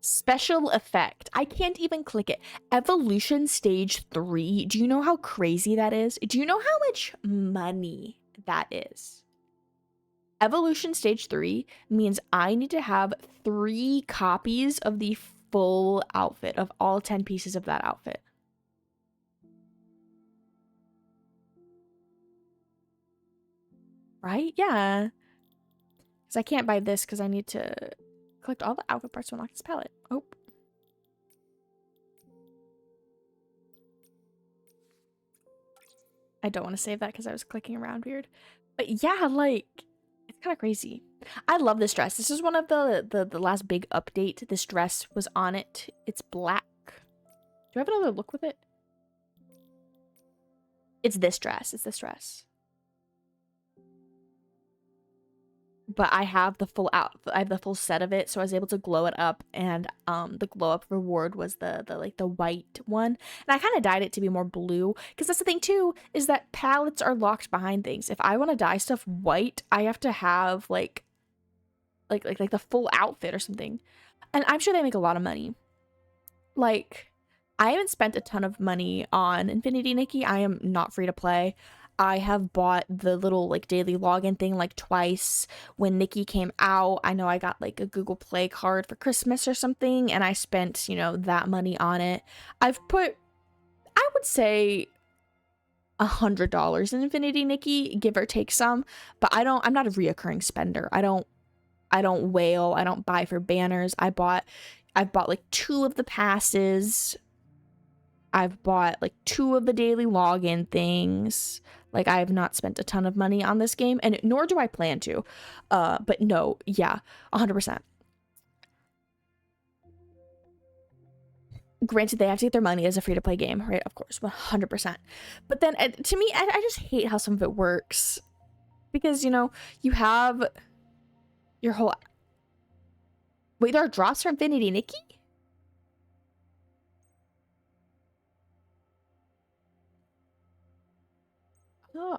Special effect. I can't even click it. Evolution stage 3. Do you know how crazy that is? Do you know how much money that is? Evolution stage 3 means I need to have 3 copies of the full outfit, of all 10 pieces of that outfit. Right? Yeah. Because I can't buy this because I need to collect all the outfit parts to unlock this palette. Oh. I don't want to save that because I was clicking around weird. But yeah, like, it's kind of crazy. I love this dress. This is one of the last big update. This dress was on it. It's black. Do I have another look with it? It's this dress. It's this dress. But I have the full I have the full set of it, so I was able to glow it up, and the glow up reward was the like the white one, and I kind of dyed it to be more blue because that's the thing too, is that palettes are locked behind things. If I want to dye stuff white, I have to have like the full outfit or something, and I'm sure they make a lot of money. Like, I haven't spent a ton of money on Infinity Nikki. I am not free to play. I have bought the little like daily login thing like twice. When Nikki came out, I know I got like a Google Play card for Christmas or something, and I spent, you know, that money on it. I've put, I would say, $100 in Infinity Nikki, give or take some, but I'm not a reoccurring spender. I don't whale, I don't buy for banners. I've bought like 2 of the passes. I've bought like 2 of the daily login things. Like, I have not spent a ton of money on this game, and nor do I plan to. But no, yeah, 100%. Granted, they have to get their money as a free-to-play game, right? Of course, 100%. But then, to me, I just hate how some of it works. Because, you know, you have your whole... Wait, there are drops for Infinity Nikki? Oh.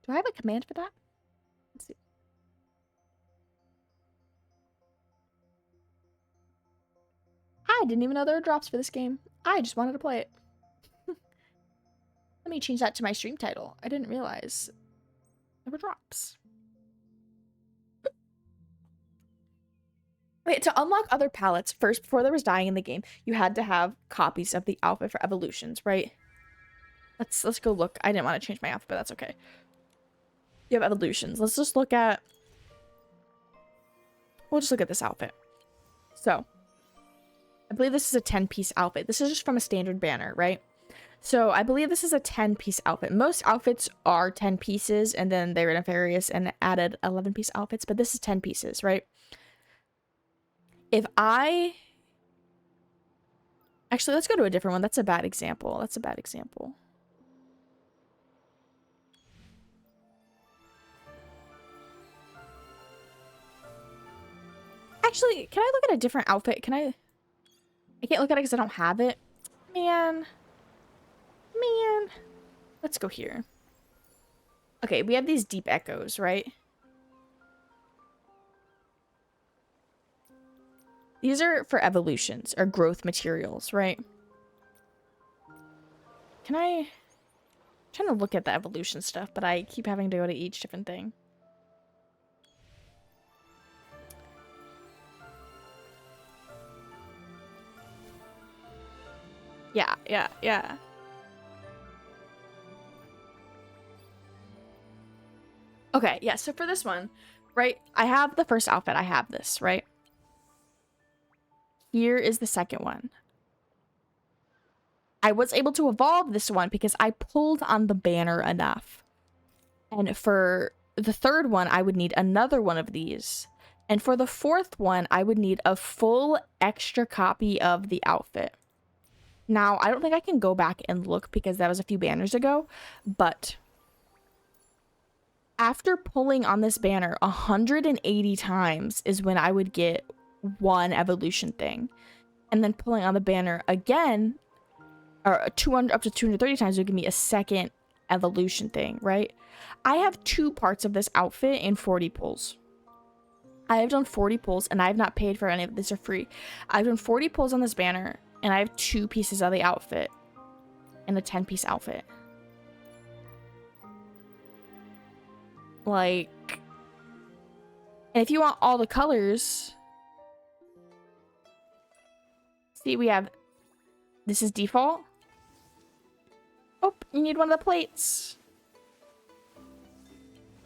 Do I have a command for that? Let's see. I didn't even know there were drops for this game. I just wanted to play it. Let me change that to my stream title. I didn't realize there were drops. Wait, to unlock other palettes, first, before there was dyeing in the game, you had to have copies of the outfit for evolutions, right? Let's go look. I didn't want to change my outfit, but that's okay. You have evolutions. Let's just look at... We'll just look at this outfit. So, I believe this is a 10-piece outfit. This is just from a standard banner, right? So, I believe this is a 10-piece outfit. Most outfits are 10 pieces, and then they were nefarious and added 11-piece outfits, but this is 10 pieces, right? If I... Actually, let's go to a different one. That's a bad example. That's a bad example. Actually, can I look at a different outfit? Can I can't look at it because I don't have it. Man. Let's go here. Okay, we have these deep echoes, right? These are for evolutions or growth materials, right? Can I'm trying to look at the evolution stuff, but I keep having to go to each different thing. yeah. Okay, yeah, so for this one, right, I have the first outfit. I have this, right? Here is the second one. I was able to evolve this one because I pulled on the banner enough. And for the third one, I would need another one of these. And for the fourth one, I would need a full extra copy of the outfit. Now, I don't think I can go back and look because that was a few banners ago, but after pulling on this banner 180 times is when I would get one evolution thing. And then pulling on the banner again, or 200 up to 230 times would give me a second evolution thing, right? I have 2 parts of this outfit in 40 pulls. I have done 40 pulls and I have not paid for any of this for free. I've done 40 pulls on this banner and I have 2 pieces of the outfit and a 10-piece outfit. Like, and if you want all the colors, see, we have, this is default. Oh, you need one of the plates.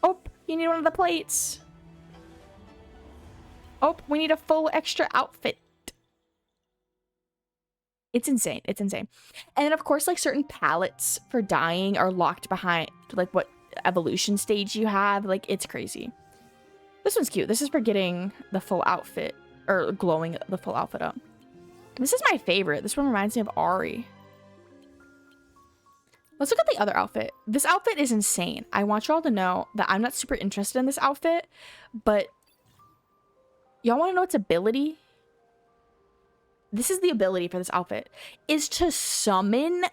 Oh, you need one of the plates. Oh, we need a full extra outfit. It's insane. It's insane. And then, of course, like, certain palettes for dyeing are locked behind, like, what evolution stage you have. Like, it's crazy. This one's cute. This is for getting the full outfit, or glowing the full outfit up. This is my favorite. This one reminds me of Ari. Let's look at the other outfit. This outfit is insane. I want y'all to know that I'm not super interested in this outfit, but y'all want to know its ability? This is the ability for this outfit, is to summon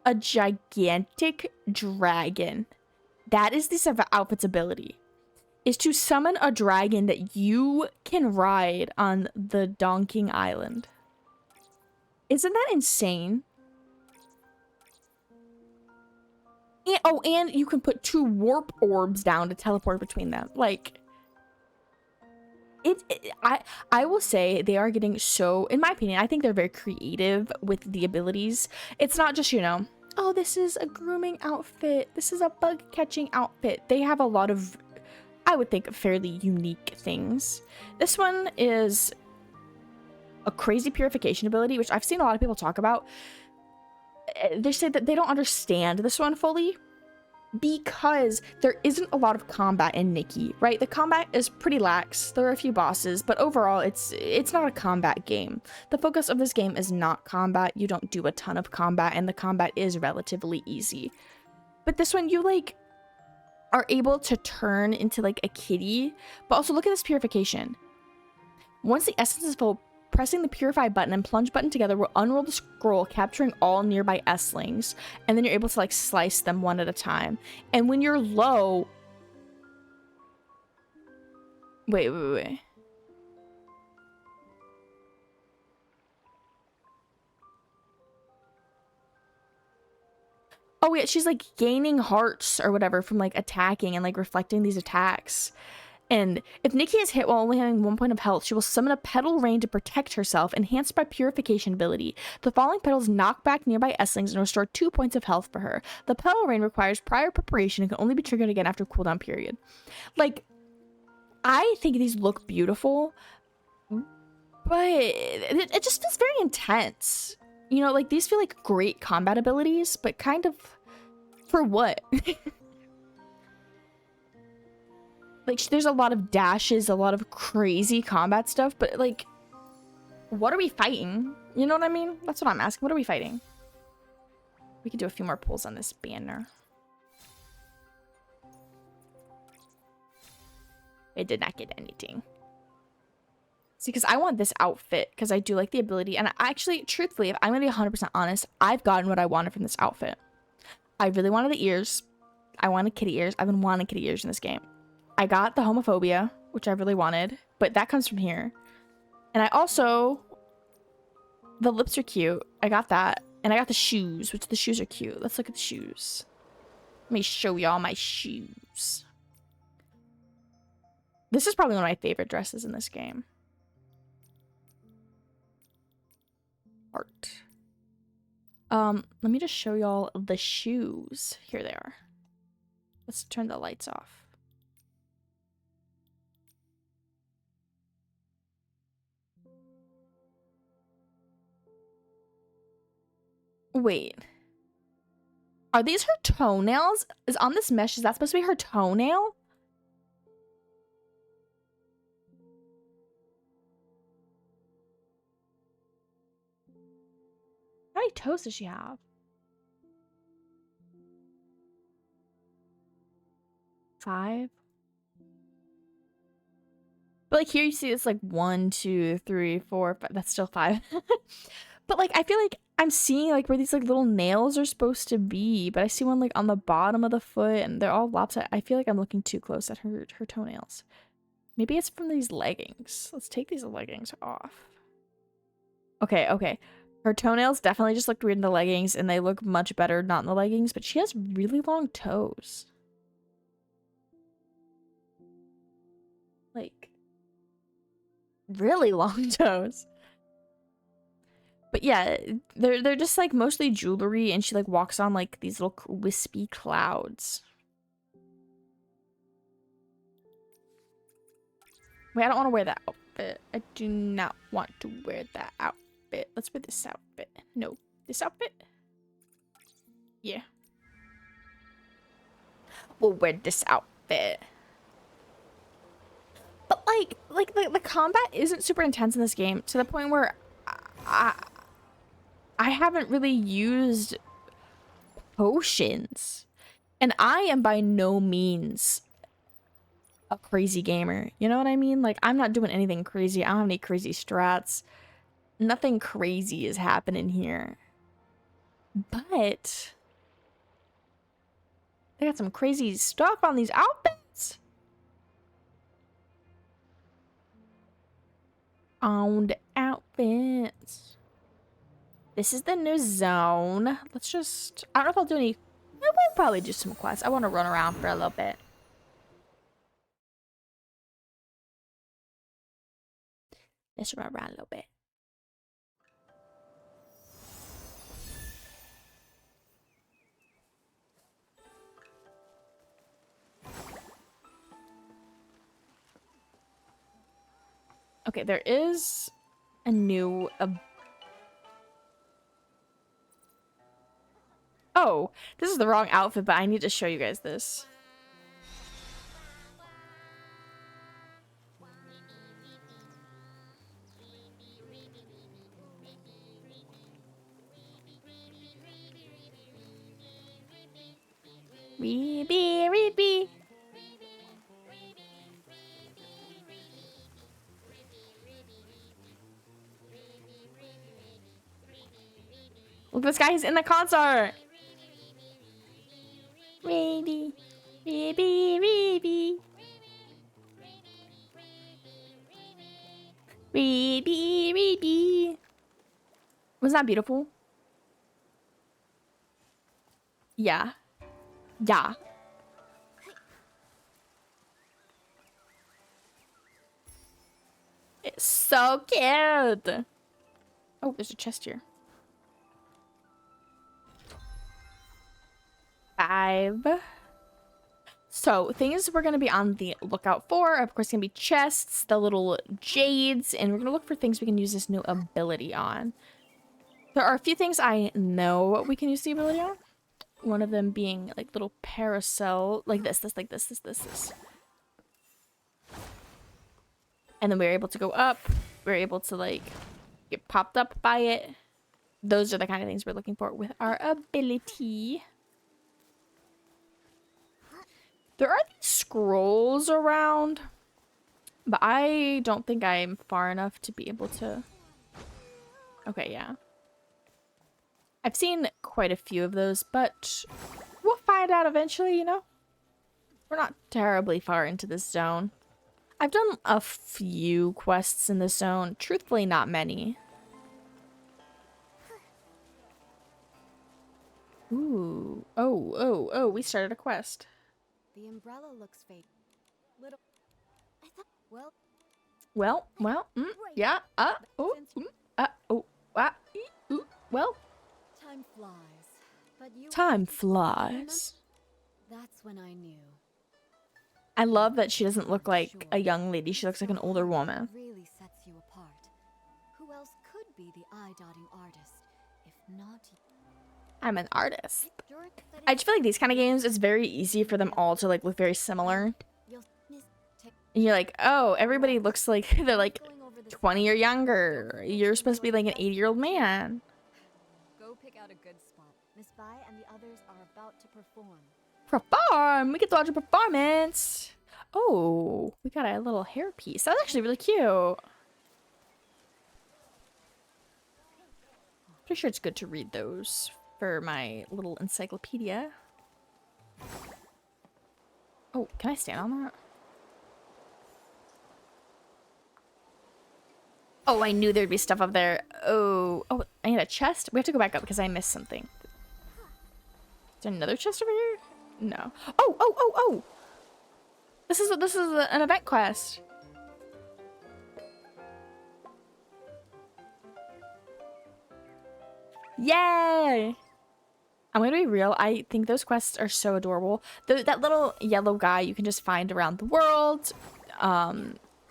a gigantic dragon. That is this outfit's ability, is to summon a dragon that you can ride on the Donking Island. Isn't that insane? And, oh, and you can put 2 warp orbs down to teleport between them. Like, I will say they are getting so, in my opinion, I think they're very creative with the abilities. It's not just, you know, oh, this is a grooming outfit, this is a bug catching outfit. They have a lot of, I would think, fairly unique things. This one is a crazy purification ability, which I've seen a lot of people talk about. They say that they don't understand this one fully because there isn't a lot of combat in Nikki, right? The combat is pretty lax. There are a few bosses, but overall it's not a combat game. The focus of this game is not combat. You don't do a ton of combat, and the combat is relatively easy. But this one, you like are able to turn into like a kitty. But also look at this purification. Once the essence is full, pressing the purify button and plunge button together will unroll the scroll, capturing all nearby S-lings, and then you're able to like slice them one at a time. And when you're low, wait. Oh yeah, she's like gaining hearts or whatever from like attacking and like reflecting these attacks. And if Nikki is hit while only having 1 point of health, she will summon a petal rain to protect herself, enhanced by purification ability. The falling petals knock back nearby S-lings and restore 2 points of health for her. The petal rain requires prior preparation and can only be triggered again after cooldown period. Like, I think these look beautiful, but it just feels very intense. You know, like, these feel like great combat abilities, but kind of for what? Like, there's a lot of dashes, a lot of crazy combat stuff, but like, what are we fighting? You know what I mean? That's what I'm asking. What are we fighting? We could do a few more pulls on this banner. I did not get anything. See, because I want this outfit, because I do like the ability, and I actually, truthfully, if I'm going to be 100% honest, I've gotten what I wanted from this outfit. I really wanted the ears. I wanted kitty ears. I've been wanting kitty ears in this game. I got the homophobia, which I really wanted, but that comes from here. And I also, the lips are cute. I got that. And I got the shoes, which the shoes are cute. Let's look at the shoes. Let me show y'all my shoes. This is probably one of my favorite dresses in this game. Art. Let me just show y'all the shoes. Here they are. Let's turn the lights off. Wait. Are these her toenails? Is on this mesh, is that supposed to be her toenail? How many toes does she have? 5. But like here you see it's like 1, 2, 3, 4, 5. That's still 5. But like I feel like I'm seeing like where these like little nails are supposed to be, but I see one like on the bottom of the foot and they're all lopsided. I feel like I'm looking too close at her toenails. Maybe it's from these leggings. Let's take these leggings off. Okay, okay. Her toenails definitely just looked weird in the leggings and they look much better not in the leggings, but she has really long toes. Like really long toes. But yeah, they're just like mostly jewelry and she like walks on like these little wispy clouds. Wait, I don't want to wear that outfit. I do not want to wear that outfit. Let's wear this outfit. No, this outfit? Yeah. We'll wear this outfit. But like the combat isn't super intense in this game to the point where I haven't really used potions. And I am by no means a crazy gamer. You know what I mean? Like, I'm not doing anything crazy. I don't have any crazy strats. Nothing crazy is happening here. But they got some crazy stuff on these outfits. On the outfits. This is the new zone. Let's just... I don't know if I'll do any... We'll probably do some quests. I want to run around for a little bit. Let's run around a little bit. Okay, there is a new... Oh, this is the wrong outfit, but I need to show you guys this. Reebee, reebee. Look, this guy is in the concert. Reebee, reebee, reebee. Reebee, reebee. Wasn't that beautiful? Yeah. Yeah. It's so cute. Oh, there's a chest here. 5. So things we're going to be on the lookout for are, of course, going to be chests, the little jades, and we're going to look for things we can use this new ability on. There are a few things I know we can use the ability on. One of them being like little parasol, like this. And then we're able to go up. We're able to like get popped up by it. Those are the kind of things we're looking for with our ability. There are these scrolls around, but I don't think I'm far enough to be able to... Okay, yeah. I've seen quite a few of those, but we'll find out eventually, you know? We're not terribly far into this zone. I've done a few quests in this zone. Truthfully, not many. Ooh. Oh, we started a quest. The umbrella looks fake. Little. I thought. Well, yeah. Well. Time flies, but you Time flies. That's when I knew. I love that she doesn't look like a young lady. She looks like an older woman. Really sets you apart. Who else could be the eye-dotting artist, if not you? I'm an artist. During I just feel like these kind of games, it's very easy for them all to like look very similar. you'll And you're like, oh, everybody looks like they're like 20 or younger. You're supposed to be like an 80-year-old man. Go pick out a good spot. Miss Bai and the others are about to perform. Perform! We get to watch a performance! Oh, we got a little hairpiece. That's actually really cute. Pretty sure it's good to read those for my little encyclopedia. Oh, can I stand on that? Oh, I knew there'd be stuff up there. Oh, I need a chest? We have to go back up because I missed something. Is there another chest over here? No. Oh! This is an event quest. Yay! I'm gonna be real. I think those quests are so adorable. That little yellow guy you can just find around the world.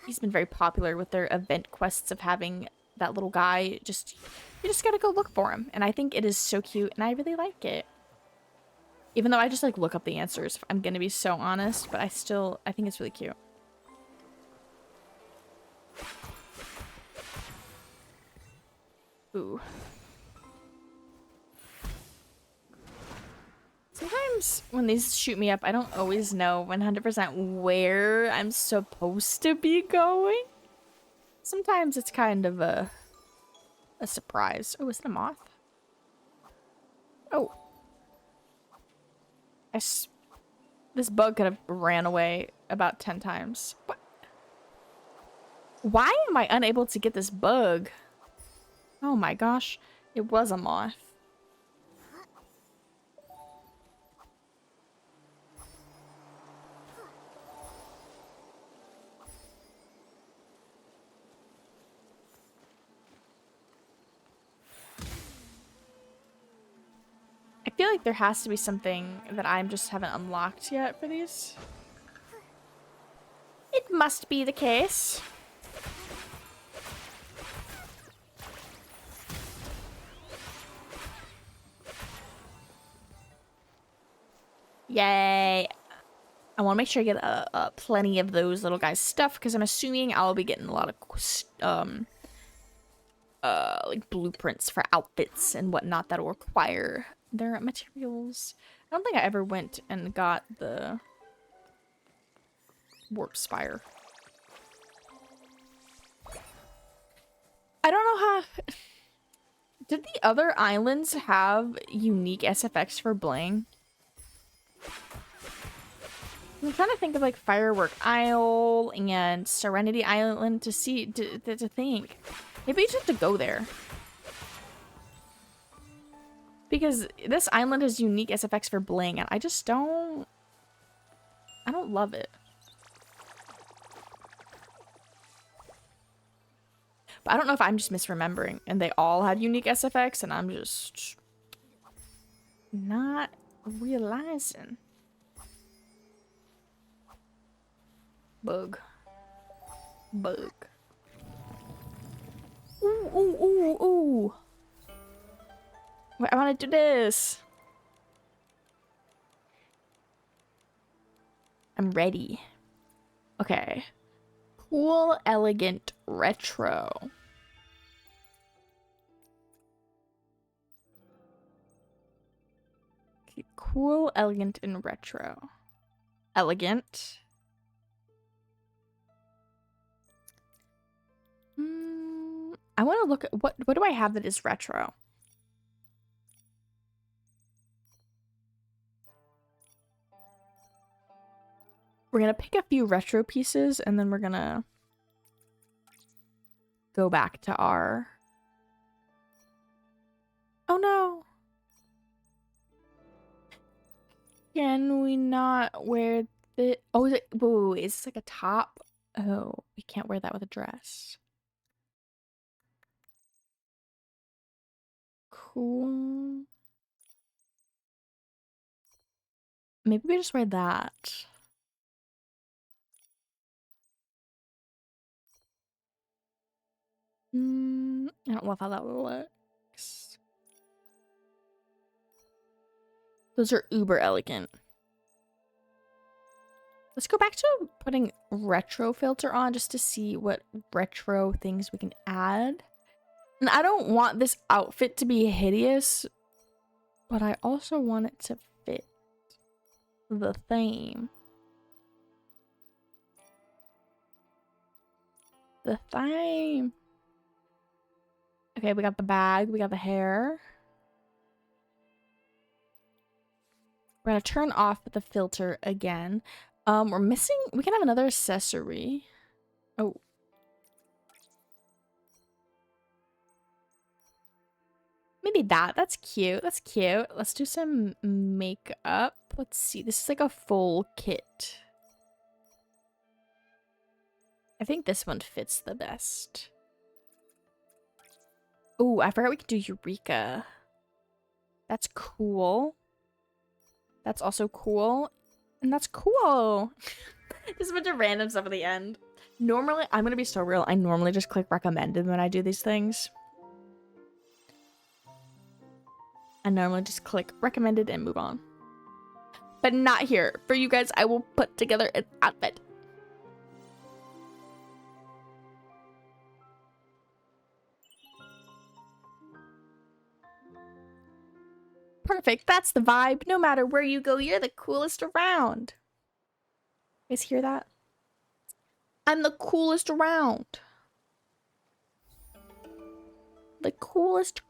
He's been very popular with their event quests of having that little guy. You just gotta go look for him. And I think it is so cute and I really like it. Even though I just like look up the answers, if I'm gonna be so honest, but I think it's really cute. Ooh. Sometimes when these shoot me up, I don't always know 100% where I'm supposed to be going. Sometimes it's kind of a surprise. Oh, is it a moth? Oh. This bug could have ran away about 10 times. What? Why am I unable to get this bug? Oh my gosh. It was a moth. I feel like there has to be something that I just haven't unlocked yet for these. It must be the case. Yay. I want to make sure I get plenty of those little guys' stuff because I'm assuming I'll be getting a lot of like blueprints for outfits and whatnot that'll require their materials. I don't think I ever went and got the warp spire. I don't know how... Did the other islands have unique SFX for bling? I'm trying to think of like Firework Isle and Serenity Island to see, to think. Maybe you just have to go there. Because this island has unique SFX for bling and I just don't... I don't love it. But I don't know if I'm just misremembering and they all had unique SFX and I'm just not realizing. Bug. Ooh. Wait, I want to do this. I'm ready. Okay. Cool, elegant, retro. Okay, cool, elegant, and retro. Elegant. I want to look at what do I have that is retro? We're gonna pick a few retro pieces and then we're gonna go back to our... Oh no! Can we not wear the... Oh, is it... Wait, is this like a top? Oh, we can't wear that with a dress. cool. Maybe we just wear that. I don't love how that looks. Those are uber elegant. Let's go back to putting retro filter on just to see what retro things we can add. And I don't want this outfit to be hideous, but I also want it to fit the theme. The theme. Okay, we got the bag, we got the hair. We're gonna turn off the filter again. We're missing, we can have another accessory. Oh. Maybe that's cute, that's cute. Let's do some makeup. Let's see, this is like a full kit. I think this one fits the best. Oh, I forgot we could do Eureka. That's cool. That's also cool. And that's cool. Just a bunch of random stuff at the end. Normally, I'm gonna be so real. I normally just click recommended when I do these things. I normally just click recommended and move on. But not here. For you guys, I will put together an outfit. Perfect. That's the vibe. No matter where you go, you're the coolest around. You guys hear that? I'm the coolest around. The coolest.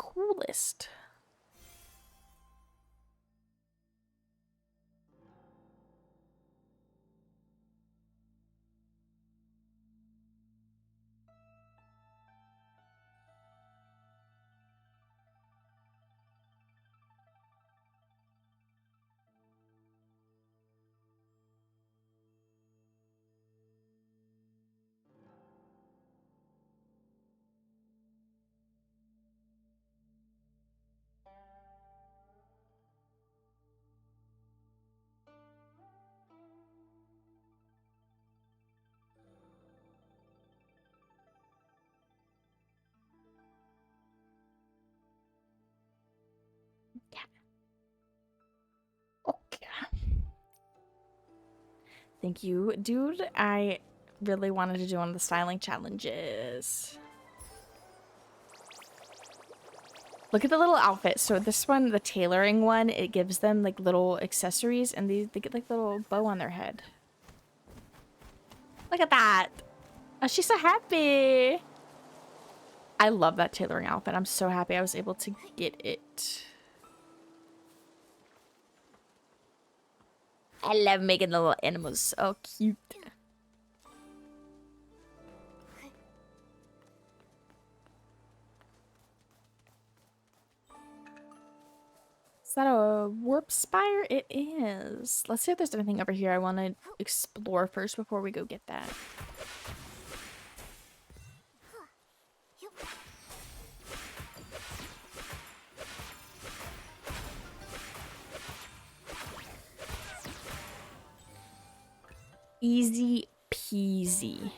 Okay. Thank you, dude. I really wanted to do one of the styling challenges. Look at the little outfit. So this one, the tailoring one, it gives them like little accessories and they get like little bow on their head. Look at that. Oh, she's so happy. I love that tailoring outfit. I'm so happy I was able to get it. I love making the little animals so cute. Is that a warp spire? It is. Let's see if there's anything over here I want to explore first before we go get that. Easy peasy.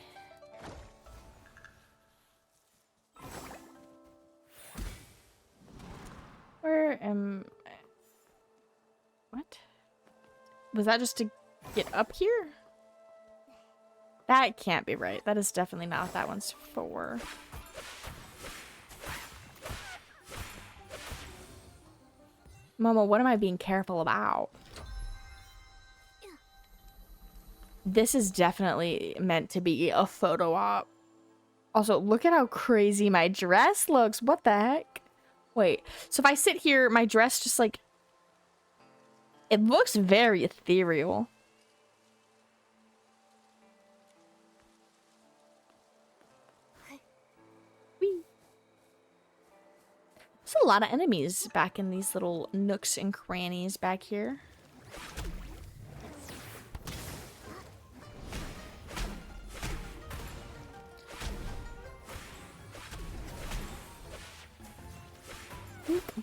Where am I? What? Was that just to get up here? That can't be right. That is definitely not what that one's for. Mama, what am I being careful about? This is definitely meant to be a photo op. Also, look at how crazy my dress looks. What the heck? Wait, so if I sit here, my dress just like... It looks very ethereal. Whee. There's a lot of enemies back in these little nooks and crannies back here.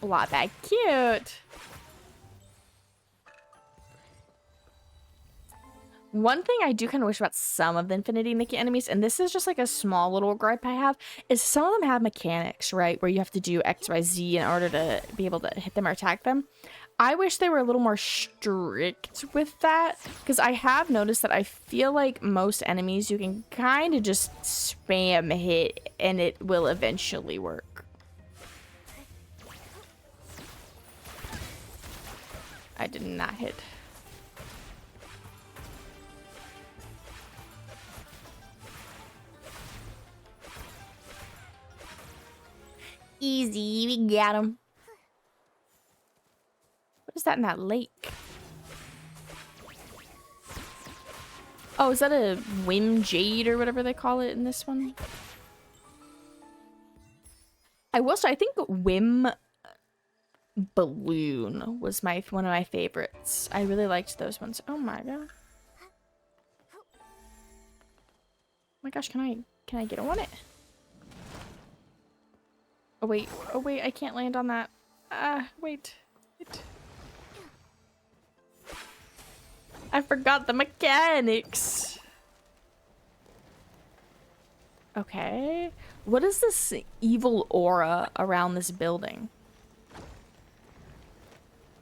Blood bag. Cute. One thing I do kind of wish about some of the Infinity Nikki enemies, and this is just like a small little gripe I have, is some of them have mechanics, right? Where you have to do X, Y, Z in order to be able to hit them or attack them. I wish they were a little more strict with that, because I have noticed that I feel like most enemies you can kind of just spam hit and it will eventually work. I did not hit. Easy, we got him. What is that in that lake? Oh, is that a Whim Jade or whatever they call it in this one? I will say, I think Whim Balloon was one of my favorites. I really liked those ones. Oh my god. Oh my gosh, can I get on it? Oh wait, I can't land on that. Wait. I forgot the mechanics. Okay. What is this evil aura around this building?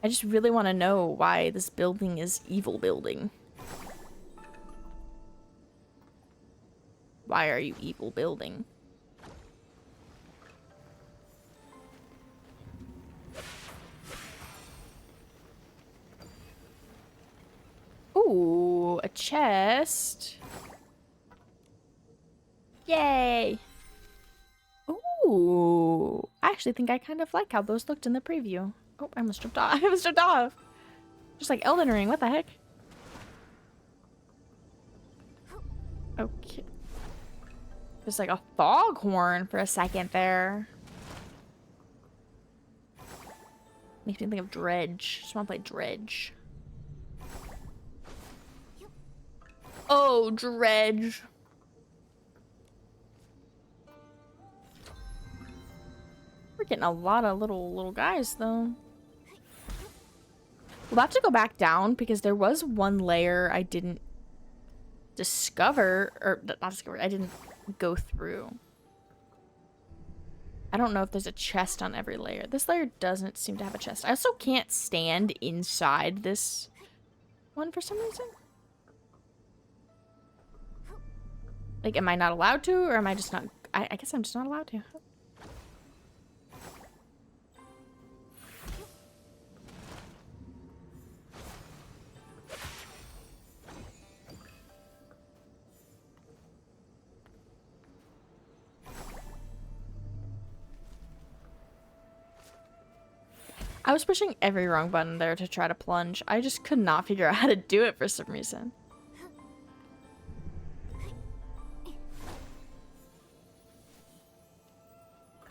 I just really want to know why this building is evil building. Why are you evil building? Ooh, a chest. Yay. Ooh. I actually think I kind of like how those looked in the preview. Oh, I almost jumped off. I almost jumped off. Just like Elden Ring. What the heck? Okay. There's like a foghorn for a second there. Makes me think of Dredge. Just want to play Dredge. Oh, Dredge. We're getting a lot of little guys, though. We'll have to go back down because there was one layer I didn't discover, or not discover, I didn't go through. I don't know if there's a chest on every layer. This layer doesn't seem to have a chest. I also can't stand inside this one for some reason. Like, am I not allowed to, or am I just not... I guess I'm just not allowed to. I was pushing every wrong button there to try to plunge. I just could not figure out how to do it for some reason.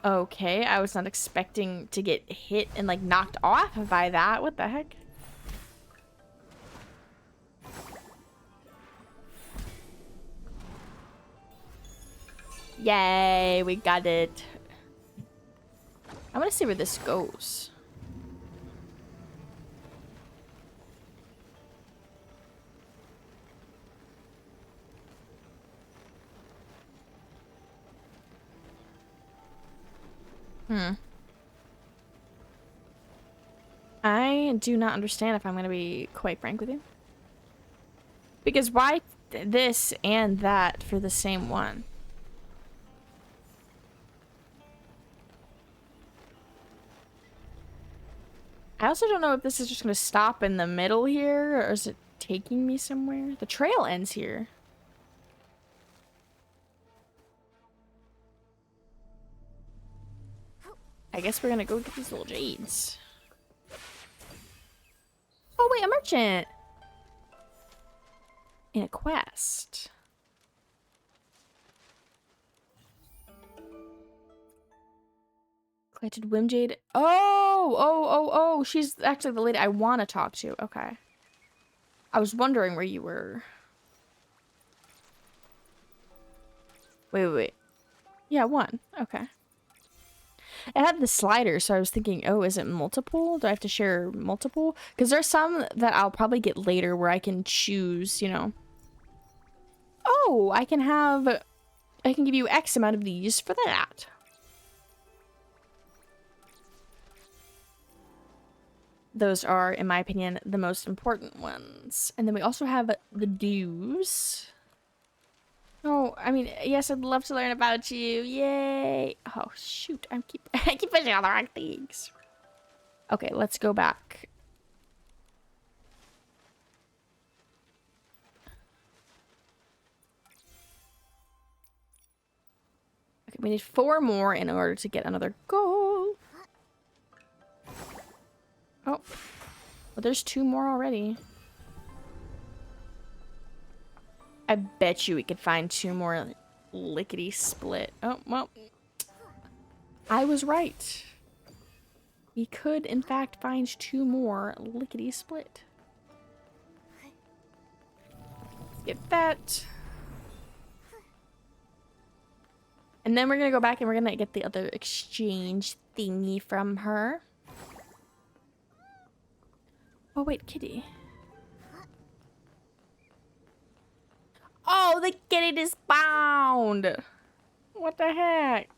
Okay, I was not expecting to get hit and like knocked off by that. What the heck? Yay, we got it. I want to see where this goes. I do not understand, if I'm going to be quite frank with you. Because why this and that for the same one? I also don't know if this is just going to stop in the middle here, or is it taking me somewhere? The trail ends here. I guess we're gonna go get these little jades. Oh wait, a merchant! In a quest. Collected Whim Jade. Oh! She's actually the lady I want to talk to. Okay. I was wondering where you were. Wait. Yeah, one. Okay. It had the slider, so I was thinking, oh, is it multiple? Do I have to share multiple? Because there's some that I'll probably get later where I can choose, you know. Oh, I can give you X amount of these for that. Those are, in my opinion, the most important ones. And then we also have the dues. Oh, I mean, yes, I'd love to learn about you. Yay. Oh, shoot. I keep pushing all the wrong things. Okay, let's go back. Okay, we need 4 more in order to get another goal. Oh. Well, there's 2 more already. I bet you we could find 2 more lickety split. Oh, well. I was right. We could, in fact, find 2 more lickety split. Let's get that. And then we're gonna go back and we're gonna get the other exchange thingy from her. Oh, wait, kitty. Oh, the kitty despawned! What the heck?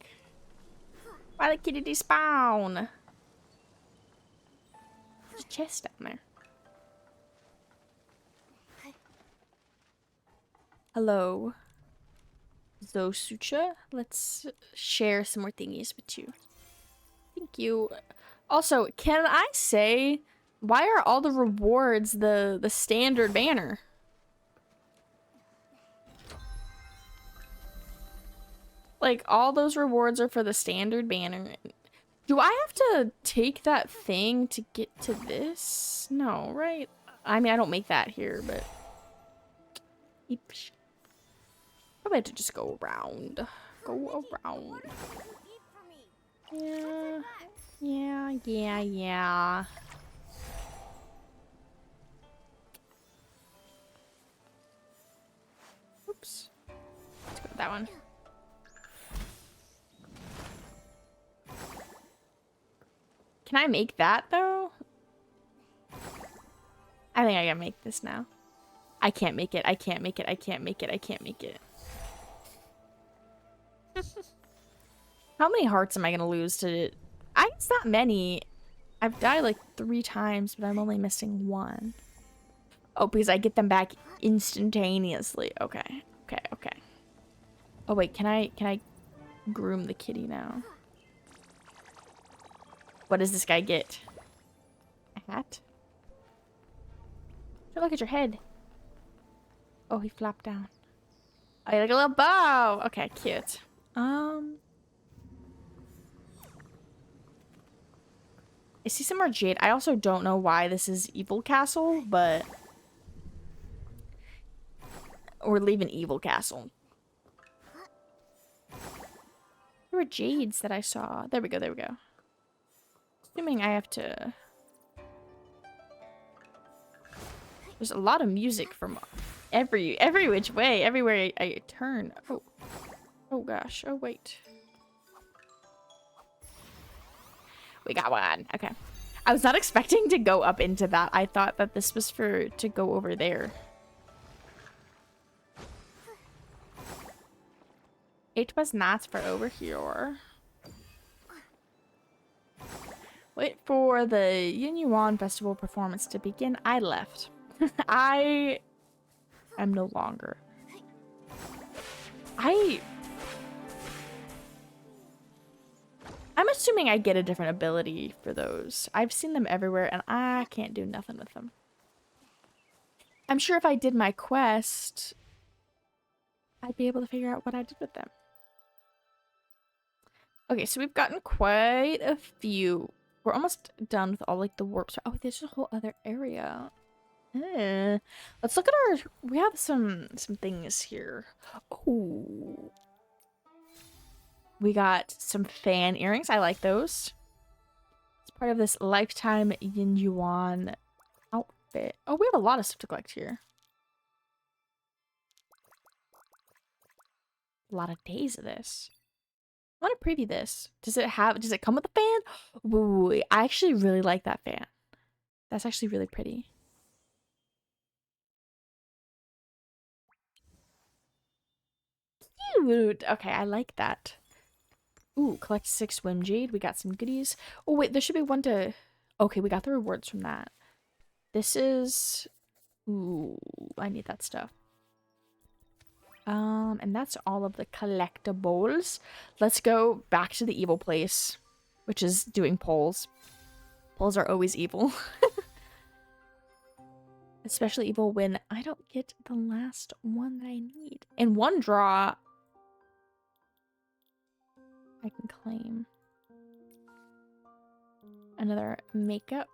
Why the kitty despawn? There's a chest down there. Hello. Zosucha. Let's share some more thingies with you. Thank you. Also, can I say, why are all the rewards the standard banner? Like, all those rewards are for the standard banner. Do I have to take that thing to get to this? No, right? I mean, I don't make that here, but... Eesh. Probably have to just go around. Go around. Yeah. Oops. Let's go with that one. Can I make that, though? I think I gotta make this now. I can't make it. I can't make it. I can't make it. I can't make it. How many hearts am I gonna lose to... It's not many. I've died like 3 times, but I'm only missing 1. Oh, because I get them back instantaneously. Okay. Oh, wait. Can I groom the kitty now? What does this guy get? A hat? Don't look at your head. Oh, he flopped down. Oh, you like a little bow. Okay, cute. I see some more jade. I also don't know why this is Evil Castle, but we're leaving Evil Castle. There were jades that I saw. There we go. Assuming I have to... There's a lot of music from every which way, everywhere I turn. Oh gosh. Oh wait. We got one. Okay. I was not expecting to go up into that. I thought that this was to go over there. It was not for over here. Wait for the Yuan Festival performance to begin. I left. I am no longer. I'm assuming I get a different ability for those. I've seen them everywhere and I can't do nothing with them. I'm sure if I did my quest, I'd be able to figure out what I did with them. Okay, so we've gotten quite a few. We're almost done with all like the warps. Oh, there's a whole other area. Let's look at our... We have some things here. Oh. We got some fan earrings. I like those. It's part of this lifetime Yin Yuan outfit. Oh, we have a lot of stuff to collect here. A lot of days of this. I want to preview this. Does it come with a fan? Ooh, I actually really like that fan. That's actually really pretty. Cute. Okay, I like that. Ooh, collect 6 swim jade. We got some goodies. Oh wait, there should be one to... Okay, we got the rewards from that. This is... Ooh, I need that stuff. And that's all of the collectibles. Let's go back to the evil place, which is doing polls. Polls are always evil. Especially evil when I don't get the last one that I need. In one draw, I can claim another makeup.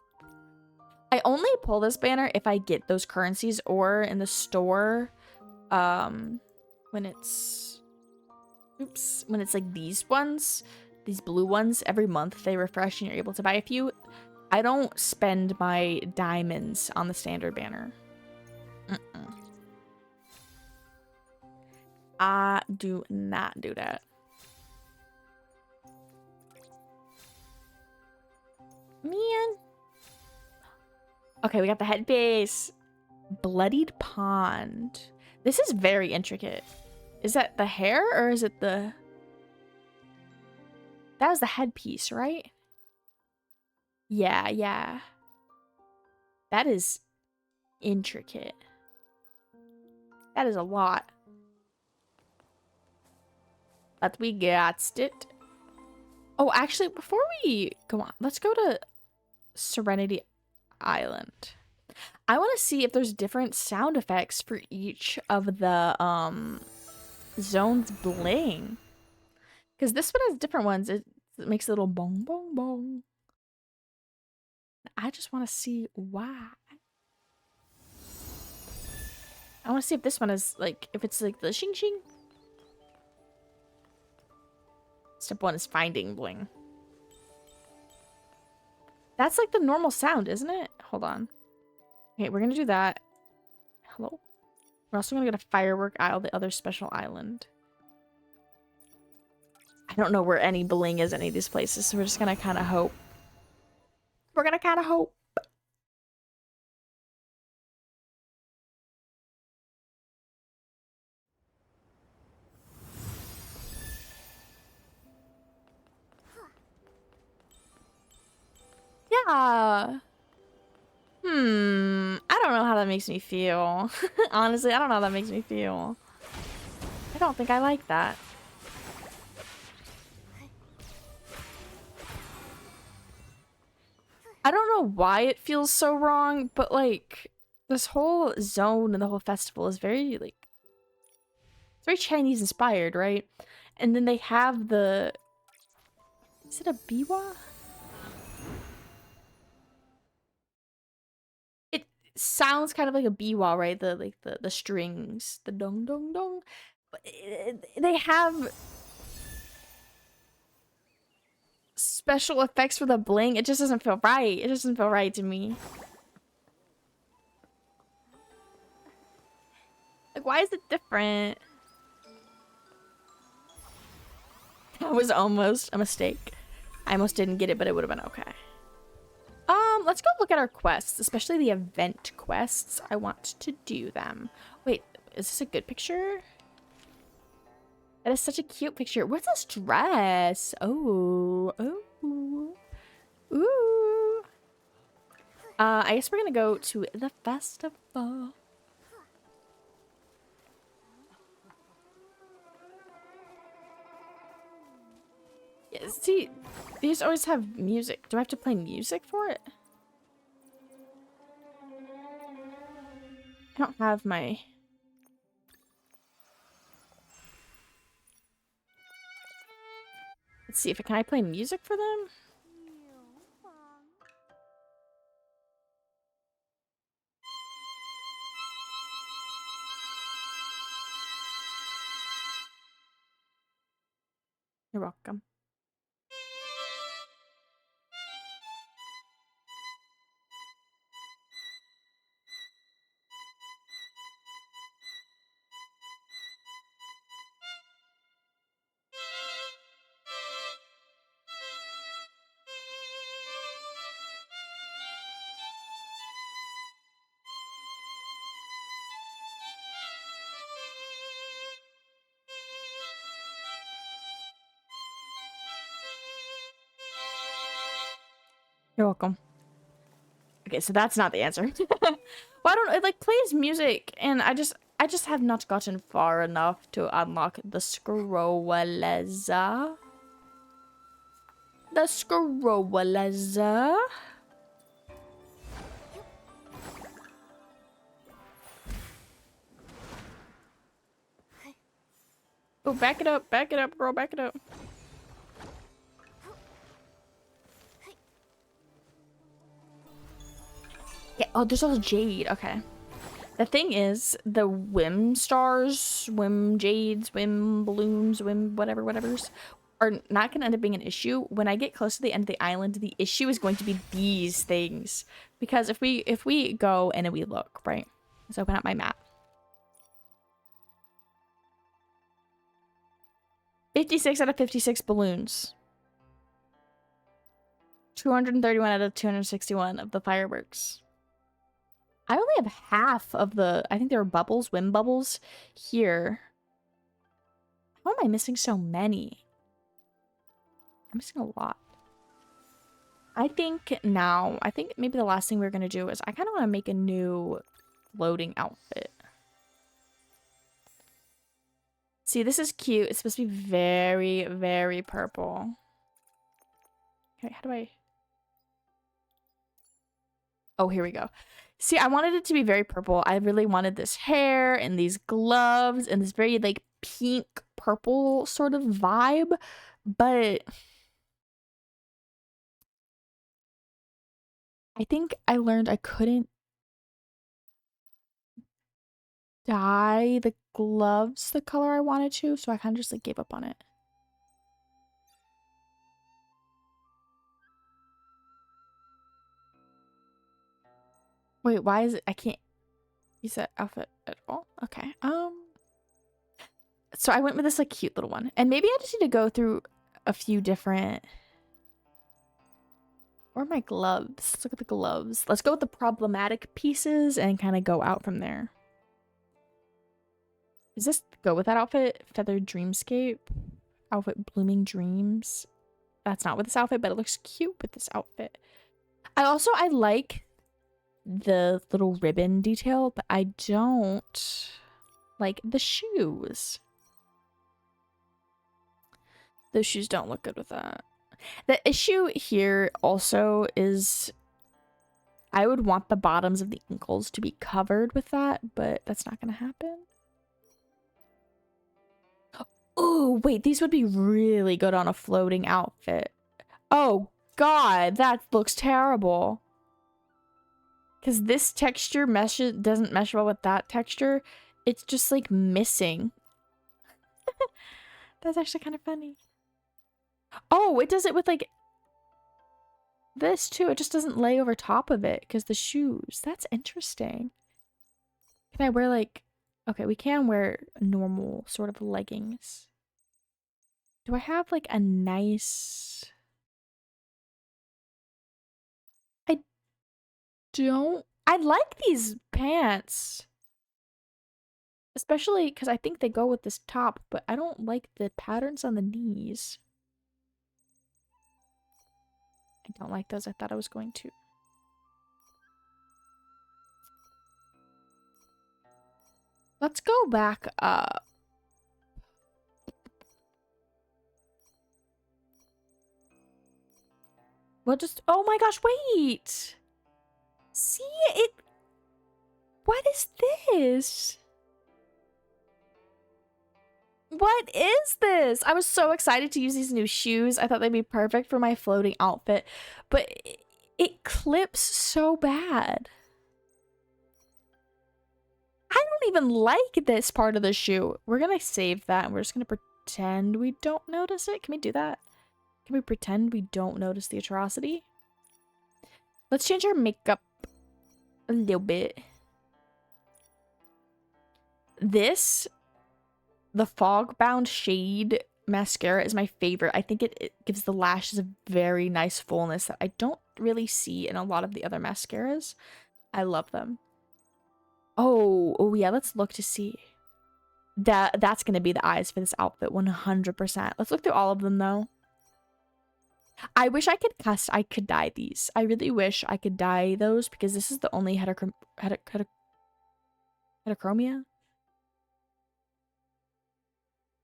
I only pull this banner if I get those currencies or in the store, when it's like these ones, these blue ones, every month they refresh and you're able to buy a few. I don't spend my diamonds on the standard banner. I do not do that. Man. Okay, we got the headpiece. Bloodied pond. This is very intricate. Is that the hair or is it the... That was the headpiece, right? Yeah, yeah. That is intricate. That is a lot. But we got it. Oh, actually, before we go on, let's go to Serenity Island. I want to see if there's different sound effects for each of the zones bling. Because this one has different ones. It makes a little bong bong bong. I just want to see why. I want to see if this one is like, if it's like the shing shing. Step 1 is finding bling. That's like the normal sound, isn't it? Hold on. Okay, we're gonna do that. Hello? We're also gonna go to Firework Isle, the other special island. I don't know where any bling is any of these places, so we're just gonna kind of hope. We're gonna kind of hope. Yeah. I don't know how that makes me feel. Honestly, I don't know how that makes me feel. I don't think I like that. I don't know why it feels so wrong, but like this whole zone and the whole festival is very like it's very Chinese inspired, right? And then they have the is it a biwa? It sounds kind of like a biwa, right? The strings, the dong dong dong. But they have special effects for the bling. It just doesn't feel right. It just doesn't feel right to me. Like, why is it different? That was almost a mistake. I almost didn't get it, but it would have been okay. Let's go look at our quests, especially the event quests. I want to do them. Wait, is this a good picture? That is such a cute picture. What's this dress? Oh, oh, ooh. I guess we're gonna go to the festival. Yeah, see, these always have music. Do I have to play music for it? I don't have my... Let's see, can I play music for them? You're welcome. You're welcome. Okay, so that's not the answer. Well, I don't know. It like plays music, and I just have not gotten far enough to unlock the scrolleza. The scrolleza. Oh, back it up, girl, back it up. Yeah, oh, there's also Jade, okay. The thing is, the Whim stars, Whim Jades, Whim balloons, Whim whatever's, are not gonna end up being an issue. When I get close to the end of the island, the issue is going to be these things. Because if we go and we look, right? Let's open up my map. 56 out of 56 balloons. 231 out of 261 of the fireworks. I only have half of the, I think there were bubbles, Whim bubbles here. How am I missing so many? I'm missing a lot. I think maybe the last thing we're going to do is I kind of want to make a new floating outfit. See, this is cute. It's supposed to be very, very purple. Okay, how do I... Oh, here we go. See, I wanted it to be very purple. I really wanted this hair and these gloves and this very, like, pink purple sort of vibe. But I think I learned I couldn't dye the gloves the color I wanted to, so I kind of just like gave up on it. Wait, why is it I can't use that outfit at all? Okay. So I went with this like cute little one. And maybe I just need to go through a few different... Where are my gloves? Let's look at the gloves. Let's go with the problematic pieces and kind of go out from there. Does this go with that outfit? Feathered Dreamscape? Outfit Blooming Dreams? That's not with this outfit, but it looks cute with this outfit. I like the little ribbon detail, but I don't like the shoes. Those shoes don't look good with that. The issue here also is I would want the bottoms of the ankles to be covered with that, but that's not going to happen. Oh, wait, these would be really good on a floating outfit. Oh, God, that looks terrible. Because this texture doesn't mesh well with that texture. It's just, like, missing. That's actually kind of funny. Oh, it does it with, like, this, too. It just doesn't lay over top of it because the shoes. That's interesting. Can I wear, like... Okay, we can wear normal sort of leggings. Do I have, like, a nice... I don't... I like these pants. Especially because I think they go with this top, but I don't like the patterns on the knees. I don't like those. I thought I was going to. Let's go back up. We'll just... Oh my gosh, wait! See, it... What is this? What is this? I was so excited to use these new shoes. I thought they'd be perfect for my floating outfit. But it clips so bad. I don't even like this part of the shoe. We're gonna save that and we're just gonna pretend we don't notice it. Can we do that? Can we pretend we don't notice the atrocity? Let's change our makeup a little bit. This, the Fog Bound Shade mascara is my favorite. I think it gives the lashes a very nice fullness that I don't really see in a lot of the other mascaras. I love them. Oh yeah, let's look to see. That's gonna be the eyes for this outfit, 100%. Let's look through all of them though. I wish I could dye these. I really wish I could dye those because this is the only heterochromia?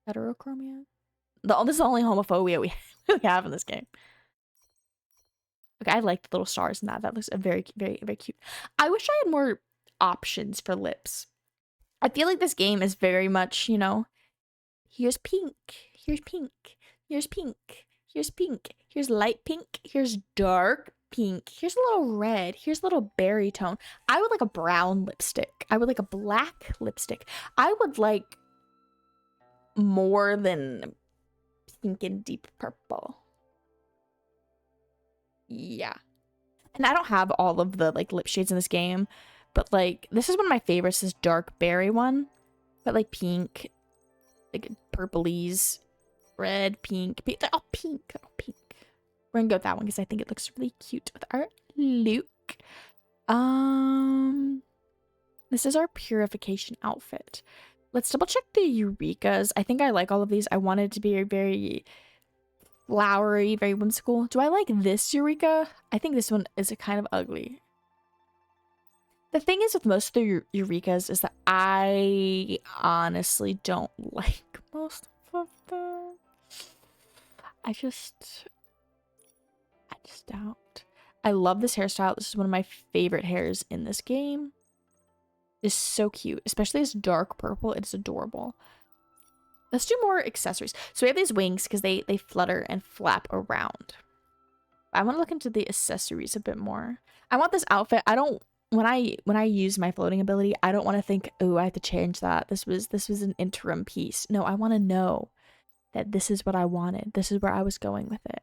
Heterochromia? This is the only homophobia we have in this game. Okay, I like the little stars in that. That looks very, very, very cute. I wish I had more options for lips. I feel like this game is very much, you know, here's pink, here's pink, here's pink, here's pink, here's light pink, here's dark pink, here's a little red, here's a little berry tone. I would like a brown lipstick. I would like a black lipstick. I would like more than pink and deep purple. Yeah. And I don't have all of the like lip shades in this game, but like this is one of my favorites, this dark berry one. But like pink, like purplies, red, pink. They're all pink. They're all pink. We're gonna go with that one because I think it looks really cute with our Luke. This is our purification outfit. Let's double check the Eurekas. I think I like all of these. I wanted it to be very flowery, very whimsical. Do I like this Eureka? I think this one is kind of ugly. The thing is with most of the Eurekas is that I honestly don't like most of them. I just don't. I love this hairstyle. This is one of my favorite hairs in this game. It's so cute, especially this dark purple. It's adorable. Let's do more accessories. So we have these wings because they flutter and flap around. I want to look into the accessories a bit more. I want this outfit. I don't when I use my floating ability, I don't want to think, oh, I have to change that. This was an interim piece. No, I want to know that this is what I wanted. This is where I was going with it.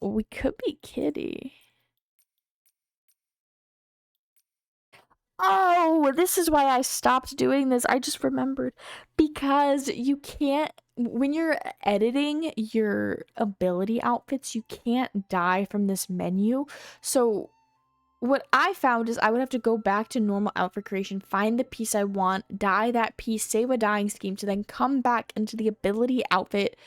We could be Kitty. Oh, this is why I stopped doing this. I just remembered. Because you can't, when you're editing your ability outfits, you can't dye from this menu. So what I found is I would have to go back to normal outfit creation, find the piece I want, dye that piece, save a dyeing scheme to then come back into the ability outfit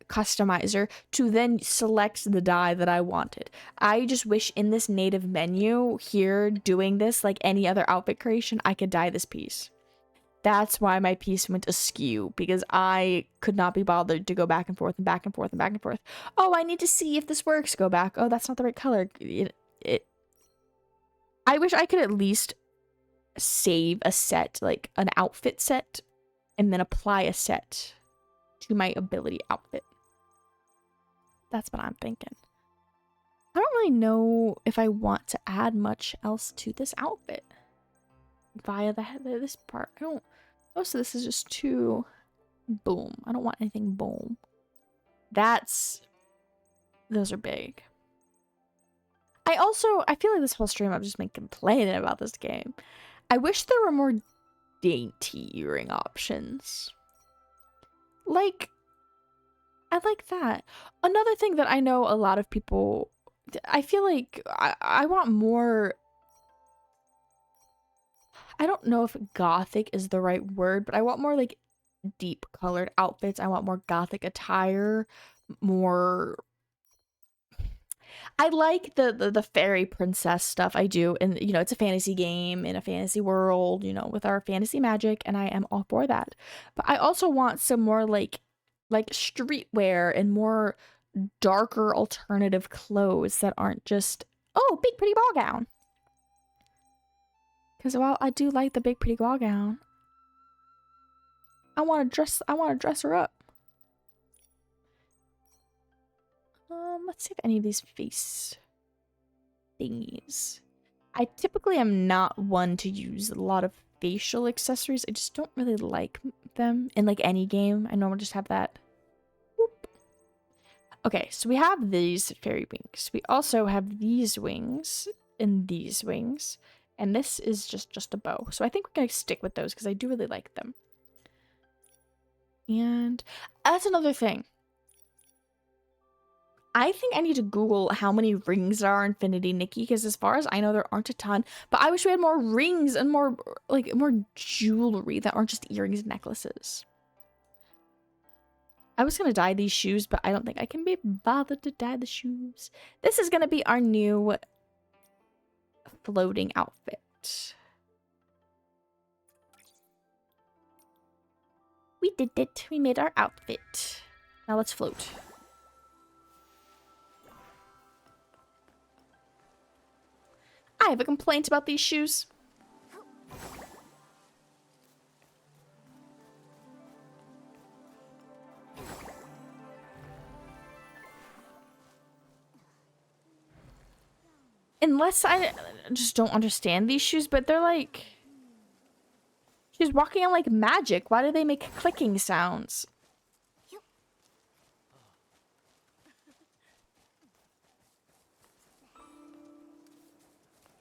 customizer to then select the dye that I wanted. I just wish in this native menu here doing this like any other outfit creation, I could dye this piece. That's why my piece went askew, because I could not be bothered to go back and forth and back and forth and back and forth. Oh, I need to see if this works. Go back. Oh, that's not the right color. I wish I could at least save a set, like an outfit set, and then apply a set to my ability outfit. That's what I'm thinking. I don't really know if I want to add much else to this outfit via this part. I don't. Most of this is just too boom. I don't want anything boom. Those are big. I feel like this whole stream I've just been complaining about this game. I wish there were more dainty earring options. Like, I like that. Another thing that I know a lot of people, I feel like I want more. I don't know if gothic is the right word, but I want more like deep colored outfits. I want more gothic attire, more. I like the fairy princess stuff. I do, and you know, it's a fantasy game in a fantasy world, you know, with our fantasy magic, and I am all for that. But I also want some more like streetwear and more darker alternative clothes that aren't just, oh, big pretty ball gown. Because while I do like the big pretty ball gown, I want to dress her up. Let's see if any of these face thingies. I typically am not one to use a lot of facial accessories. I just don't really like them in like any game. I normally just have that. Whoop. Okay, so we have these fairy wings. We also have these wings and these wings. And this is just a bow. So I think we're going to stick with those because I do really like them. And that's another thing. I think I need to Google how many rings there are in Infinity Nikki, because as far as I know, there aren't a ton. But I wish we had more rings and more, like, more jewelry that aren't just earrings and necklaces. I was gonna dye these shoes, but I don't think I can be bothered to dye the shoes. This is gonna be our new floating outfit. We did it. We made our outfit. Now let's float. I have a complaint about these shoes. Unless I just don't understand these shoes, but they're like... She's walking on like magic. Why do they make clicking sounds?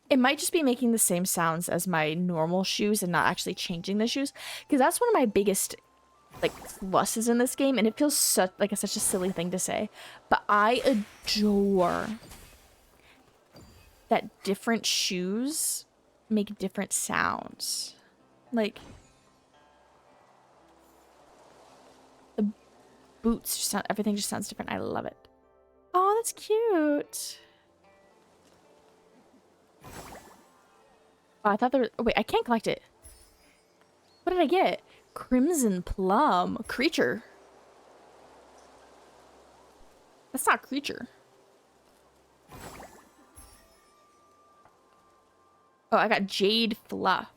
It might just be making the same sounds as my normal shoes and not actually changing the shoes. Because that's one of my biggest like pluses in this game. And it feels such a silly thing to say. But I adore that different shoes make different sounds. Like, the boots just sound, everything just sounds different. I love it. Oh, that's cute. Oh, I thought there was, oh, wait, I can't collect it. What did I get? Crimson Plum. Creature. That's not creature. Oh, I got Jade Fluff.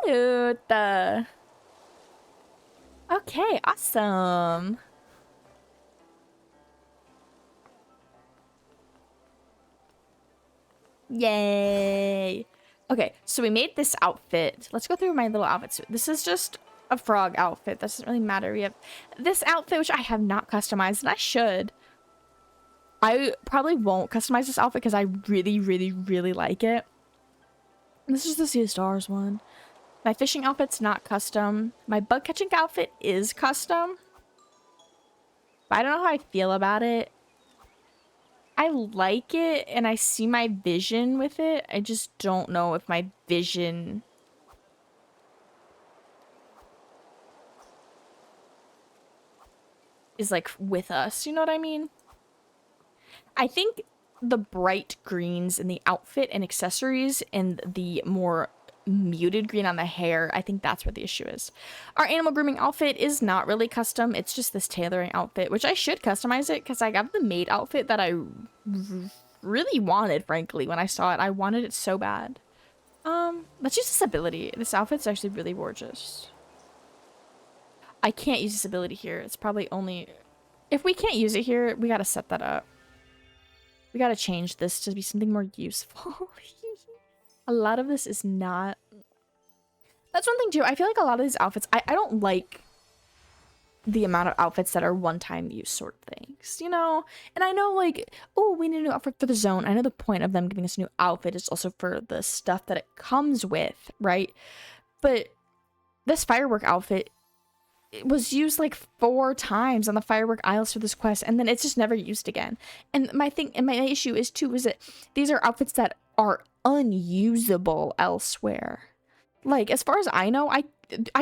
Cute. Okay, awesome. Yay. Okay, so we made this outfit. Let's go through my little outfits. This is just a frog outfit. That doesn't really matter. We have this outfit, which I have not customized, and I should. I probably won't customize this outfit because I really, really, really like it. This is the Sea of Stars one. My fishing outfit's not custom. My bug catching outfit is custom. But I don't know how I feel about it. I like it and I see my vision with it. I just don't know if my vision is like with us. You know what I mean? I think the bright greens in the outfit and accessories and the more muted green on the hair, I think that's where the issue is. Our animal grooming outfit is not really custom. It's just this tailoring outfit, which I should customize it because I got the maid outfit that I really wanted, frankly. When I saw it, I wanted it so bad. Let's use this ability. This outfit's actually really gorgeous. I can't use this ability here. It's probably only... If we can't use it here, we gotta set that up. We gotta change this to be something more useful. A lot of this is not... That's one thing too. I feel like a lot of these outfits, I don't like the amount of outfits that are one-time use sort of things, you know? And I know like, oh, we need a new outfit for the zone. I know the point of them giving us a new outfit is also for the stuff that it comes with, right? But this firework outfit, it was used like 4 times on the firework isles for this quest, and then it's just never used again. And my thing, and my issue is too, is that these are outfits that are unusable elsewhere. Like, as far as I know, I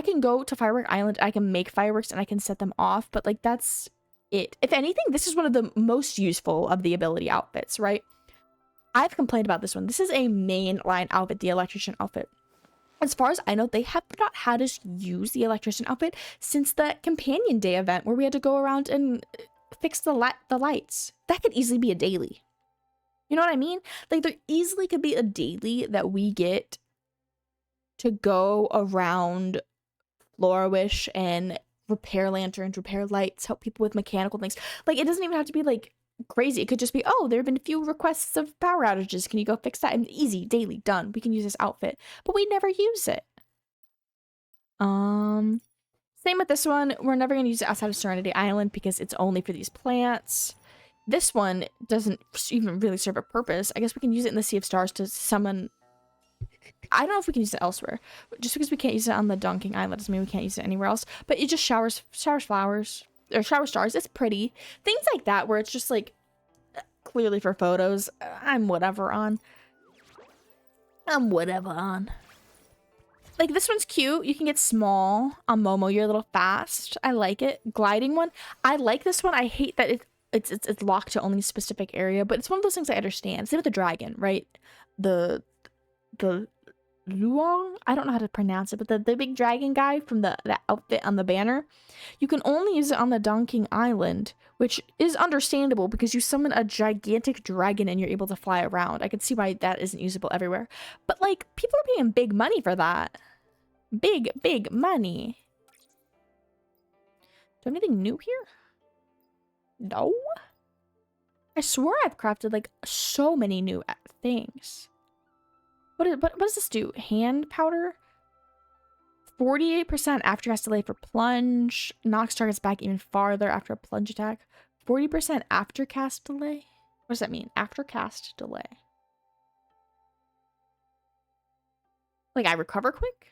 can go to Firework Island, I can make fireworks, and I can set them off, but like that's it. If anything, this is one of the most useful of the ability outfits, right? I've complained about this one. This is a main line outfit, the electrician outfit. As far as I know, they have not had us use the electrician outfit since the companion day event where we had to go around and fix the lights. That could easily be a daily. You know what I mean? Like, there easily could be a daily that we get to go around Florawish and repair lanterns, repair lights, help people with mechanical things. Like, it doesn't even have to be, like, crazy. It could just be, oh, there have been a few requests of power outages. Can you go fix that? And easy, daily, done. We can use this outfit. But we never use it. Same with this one. We're never going to use it outside of Serenity Island because it's only for these plants. This one doesn't even really serve a purpose. I guess we can use it in the Sea of Stars to summon... I don't know if we can use it elsewhere. Just because we can't use it on the Donking Island doesn't mean we can't use it anywhere else. But it just showers flowers. or shower stars. It's pretty. Things like that where it's just like clearly for photos. I'm whatever on. Like this one's cute. You can get small on Momo. You're a little fast. I like it. Gliding one. I like this one. I hate that it's locked to only a specific area, but it's one of those things I understand. Same with the dragon, right? The Luong? I don't know how to pronounce it, but the big dragon guy from the outfit on the banner. You can only use it on the Donking Island, which is understandable because you summon a gigantic dragon and you're able to fly around. I can see why that isn't usable everywhere. But like, people are paying big money for that. Big money. Do I have anything new here? No? I swore I've crafted like so many new things. What does this do? Hand powder? 48% after cast delay for plunge. Knocks targets back even farther after a plunge attack. 40% after cast delay? What does that mean? After cast delay. Like I recover quick?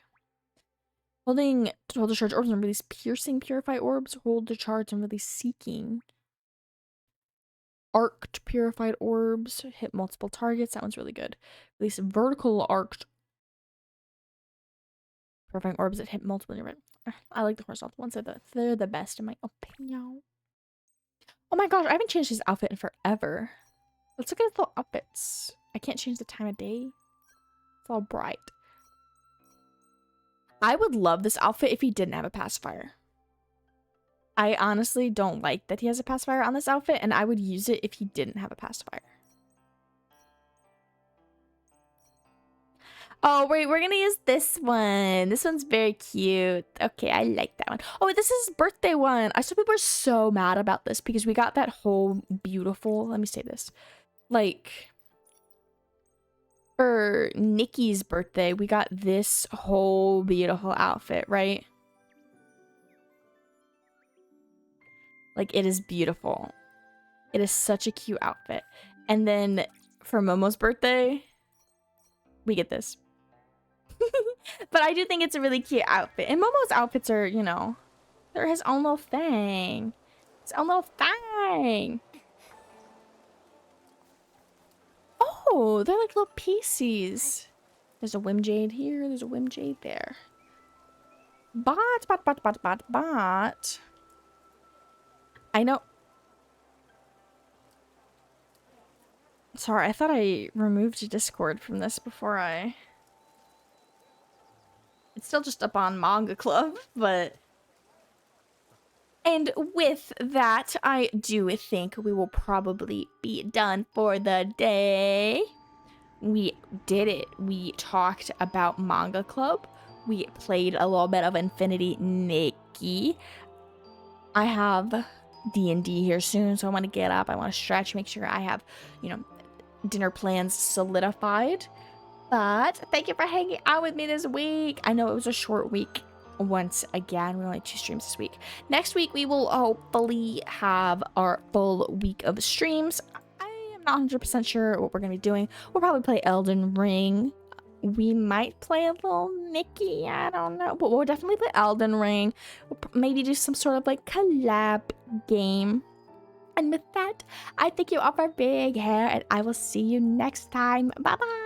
Hold to charge orbs and release piercing purify orbs. Hold to charge and release seeking. Arced purified orbs. Hit multiple targets. That one's really good. Release vertical arced purifying orbs that hit multiple. I like the horizontal ones. They're the best in my opinion. Oh my gosh, I haven't changed his outfit in forever. Let's look at his little outfits. I can't change the time of day. It's all bright. I would love this outfit if he didn't have a pacifier. I honestly don't like that he has a pacifier on this outfit, and I would use it if he didn't have a pacifier. Oh, wait, we're gonna use this one. This one's very cute. Okay, I like that one. Oh, this is his birthday one. I saw people were so mad about this because we got that whole beautiful, let me say this, like, for Nikki's birthday, we got this whole beautiful outfit, right? Like, it is beautiful. It is such a cute outfit. And then for Momo's birthday, we get this. But I do think it's a really cute outfit. And Momo's outfits are, you know, they're his own little thing. His own little thing. Oh, they're like little pieces. There's a Whimjade here. There's a Whimjade there. Bot. I know. Sorry, I thought I removed Discord from this before I... It's still just up on Manga Club, but... And with that, I do think we will probably be done for the day. We did it. We talked about Manga Club. We played a little bit of Infinity Nikki. I have D&D here soon, so I want to get up. I want to stretch, make sure I have, you know, dinner plans solidified. But thank you for hanging out with me this week. I know it was a short week. Once again, we only had 2 streams this week. Next week, we will hopefully have our full week of streams. I am not 100% sure what we're going to be doing. We'll probably play Elden Ring. We might play a little Nikki. I don't know. But we'll definitely play Elden Ring. We'll maybe do some sort of like collab game. And with that, I thank you all for being here. And I will see you next time. Bye-bye.